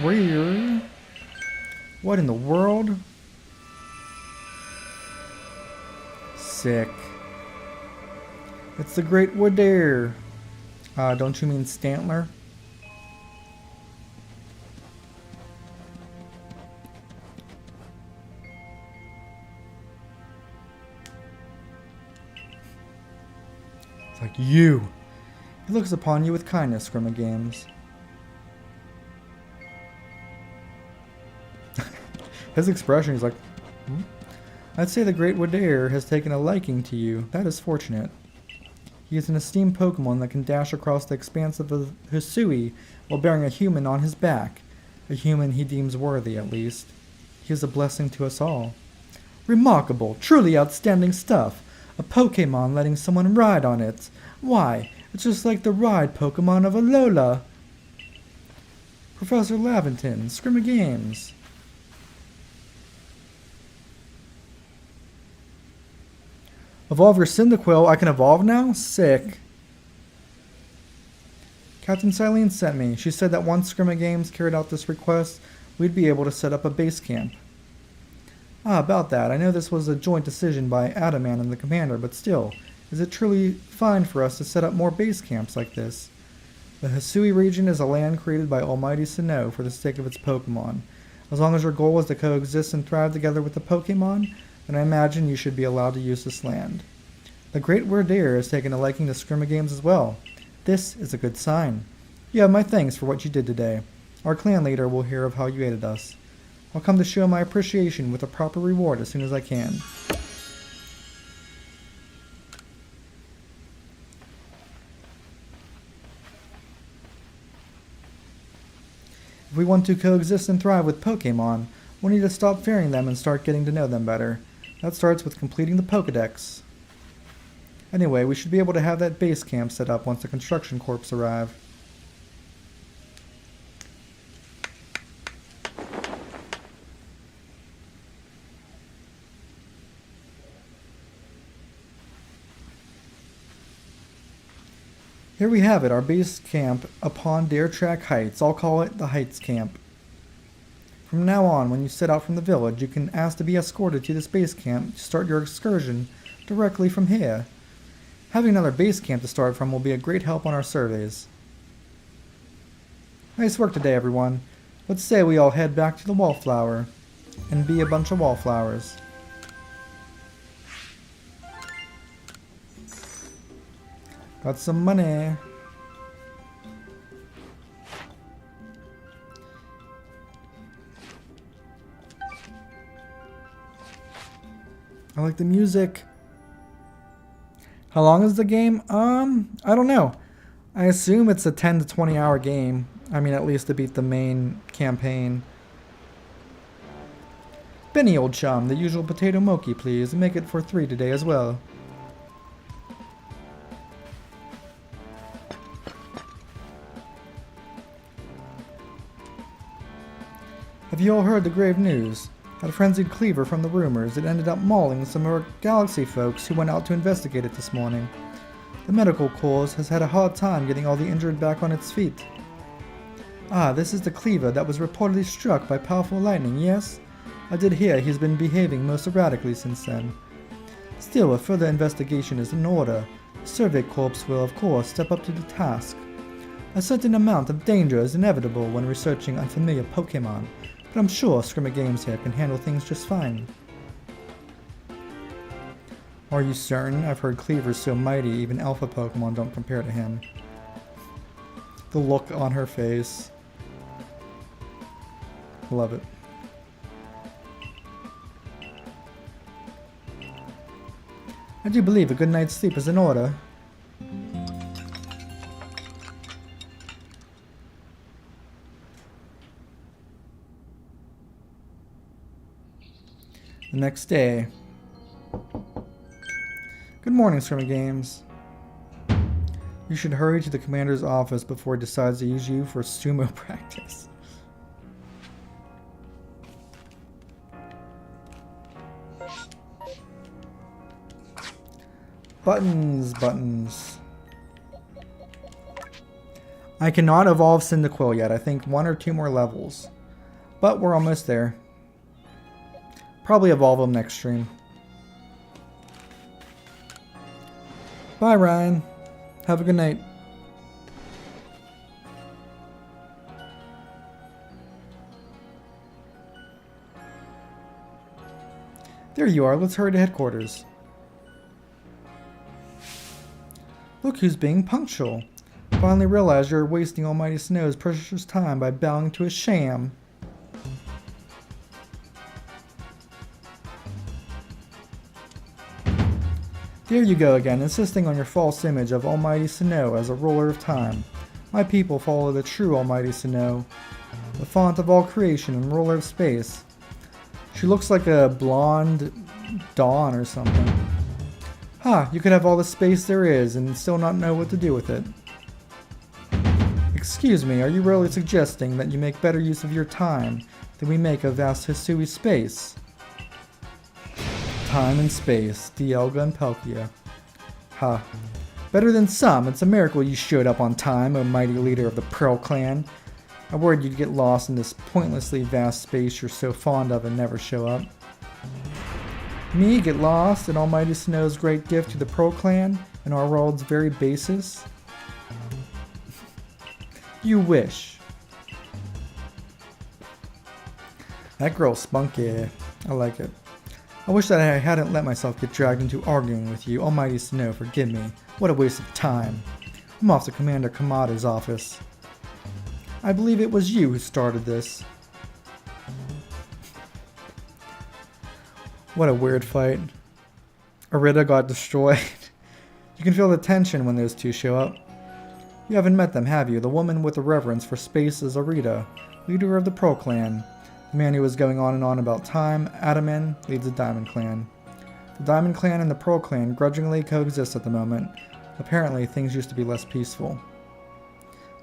Weird. What in the world? Sick. It's the Great Wood Deer. Don't you mean Stantler? It's like you. He looks upon you with kindness, Grimma Games. His expression, he's like, hmm? I'd say the Great Wood Deer has taken a liking to you. That is fortunate. He is an esteemed Pokemon that can dash across the expanse of the Hisui while bearing a human on his back. A human he deems worthy, at least. He is a blessing to us all. Remarkable, truly outstanding stuff. A Pokemon letting someone ride on it. Why, it's just like the ride Pokemon of Alola. Professor Laventon, Scrimmy Games. Evolve your Cyndaquil. I can evolve now? Sick. Captain Silene sent me. She said that once Scrimmage Games carried out this request, we'd be able to set up a base camp. Ah, about that. I know this was a joint decision by Adaman and the commander, but still, is it truly fine for us to set up more base camps like this? The Hisui region is a land created by Almighty Sinnoh for the sake of its Pokémon. As long as your goal is to coexist and thrive together with the Pokémon, then I imagine you should be allowed to use this land. The Great Werder has taken a liking to Scrimmage Games as well. This is a good sign. You have my thanks for what you did today. Our clan leader will hear of how you aided us. I'll come to show my appreciation with a proper reward as soon as I can. If we want to coexist and thrive with Pokémon, we'll need to stop fearing them and start getting to know them better. That starts with completing the Pokédex. Anyway, we should be able to have that base camp set up once the construction corps arrive. Here we have it, our base camp upon Dare Track Heights. I'll call it the Heights Camp. From now on, when you set out from the village, you can ask to be escorted to this base camp to start your excursion directly from here. Having another base camp to start from will be a great help on our surveys. Nice work today, everyone. Let's say we all head back to the Wallflower and be a bunch of wallflowers. Got some money. I like the music. How long is the game? I don't know. I assume it's a 10 to 20 hour game. I mean, at least to beat the main campaign. Benny, old chum, the usual potato mochi, please. Make it for 3 today as well. Have you all heard the grave news? Had a frenzied cleaver from the rumors. It ended up mauling some of our galaxy folks who went out to investigate it this morning. The medical corps has had a hard time getting all the injured back on its feet. Ah, this is the cleaver that was reportedly struck by powerful lightning, yes? I did hear he's been behaving most erratically since then. Still, a further investigation is in order. The Survey Corps will, of course, step up to the task. A certain amount of danger is inevitable when researching unfamiliar Pokémon, but I'm sure Scrimmage Games here can handle things just fine. Are you certain? I've heard Cleaver's so mighty even Alpha Pokémon don't compare to him. The look on her face. Love it. I do believe a good night's sleep is in order. The next day. Good morning, Scrimmage Games. You should hurry to the commander's office before he decides to use you for sumo practice. Buttons. I cannot evolve Cyndaquil yet. I think 1 or 2 more levels. But we're almost there. Probably evolve them next stream. Bye, Ryan. Have a good night. There you are. Let's hurry to headquarters. Look who's being punctual. Finally realize you're wasting Almighty Sinnoh's precious time by bowing to a sham. There you go again, insisting on your false image of Almighty Sinnoh as a ruler of time. My people follow the true Almighty Sinnoh, the font of all creation and ruler of space. She looks like a blonde Dawn or something. Ha, you could have all the space there is and still not know what to do with it. Excuse me, are you really suggesting that you make better use of your time than we make of vast Hisui space? Time and space, Dialga and Palkia. Ha. Better than some. It's a miracle you showed up on time, O mighty leader of the Pearl Clan. I worried you'd get lost in this pointlessly vast space you're so fond of and never show up. Me get lost in Almighty Snow's great gift to the Pearl Clan and our world's very basis? You wish. That girl's spunky. I like it. I wish that I hadn't let myself get dragged into arguing with you. Almighty Snow, forgive me. What a waste of time. I'm off to Commander Kamada's office. I believe it was you who started this. What a weird fight. Arita got destroyed. You can feel the tension when those two show up. You haven't met them, have you? The woman with the reverence for space is Arita, leader of the Pearl Clan. The man who was going on and on about time, Adaman, leads the Diamond Clan. The Diamond Clan and the Pearl Clan grudgingly coexist at the moment. Apparently, things used to be less peaceful.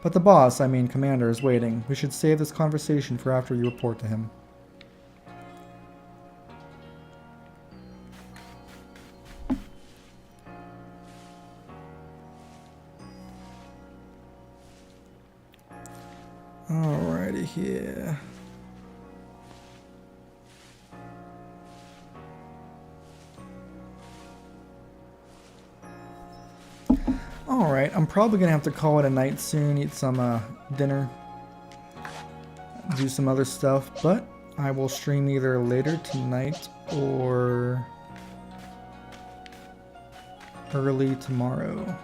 But the boss, Commander, is waiting. We should save this conversation for after you report to him. Alrighty here. Alright, I'm probably gonna have to call it a night soon, eat some dinner, do some other stuff, but I will stream either later tonight or early tomorrow.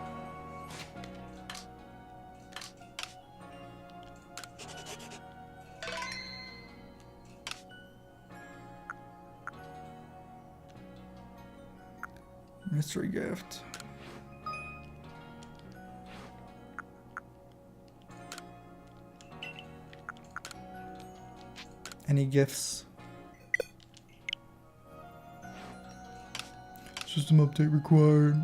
Mystery gift. Any gifts? System update required.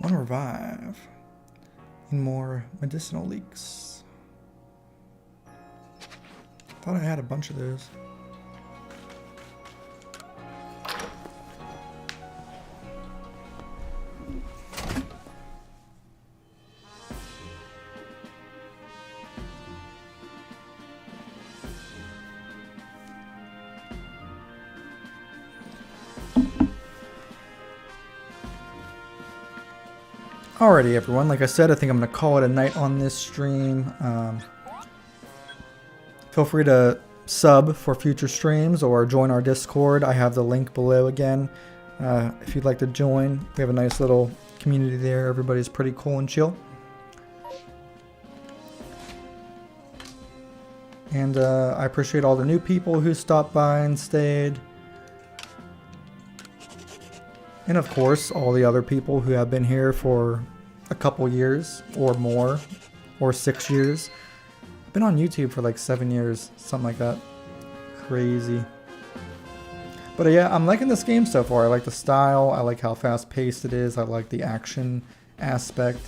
One revive. And more medicinal leaks. Thought I had a bunch of those. Alrighty, everyone. Like I said, I think I'm going to call it a night on this stream. Feel free to sub for future streams or join our Discord. I have the link below again. If you'd like to join, we have a nice little community there. Everybody's pretty cool and chill. And I appreciate all the new people who stopped by and stayed. And of course, all the other people who have been here for a couple years or more, or 6 years. I've been on YouTube for like 7 years, something like that. Crazy. But yeah, I'm liking this game so far. I like the style, I like how fast paced it is, I like the action aspect.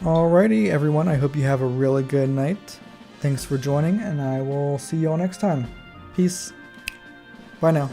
Alrighty, everyone, I hope you have a really good night. Thanks for joining, and I will see you all next time. Peace. Bye now.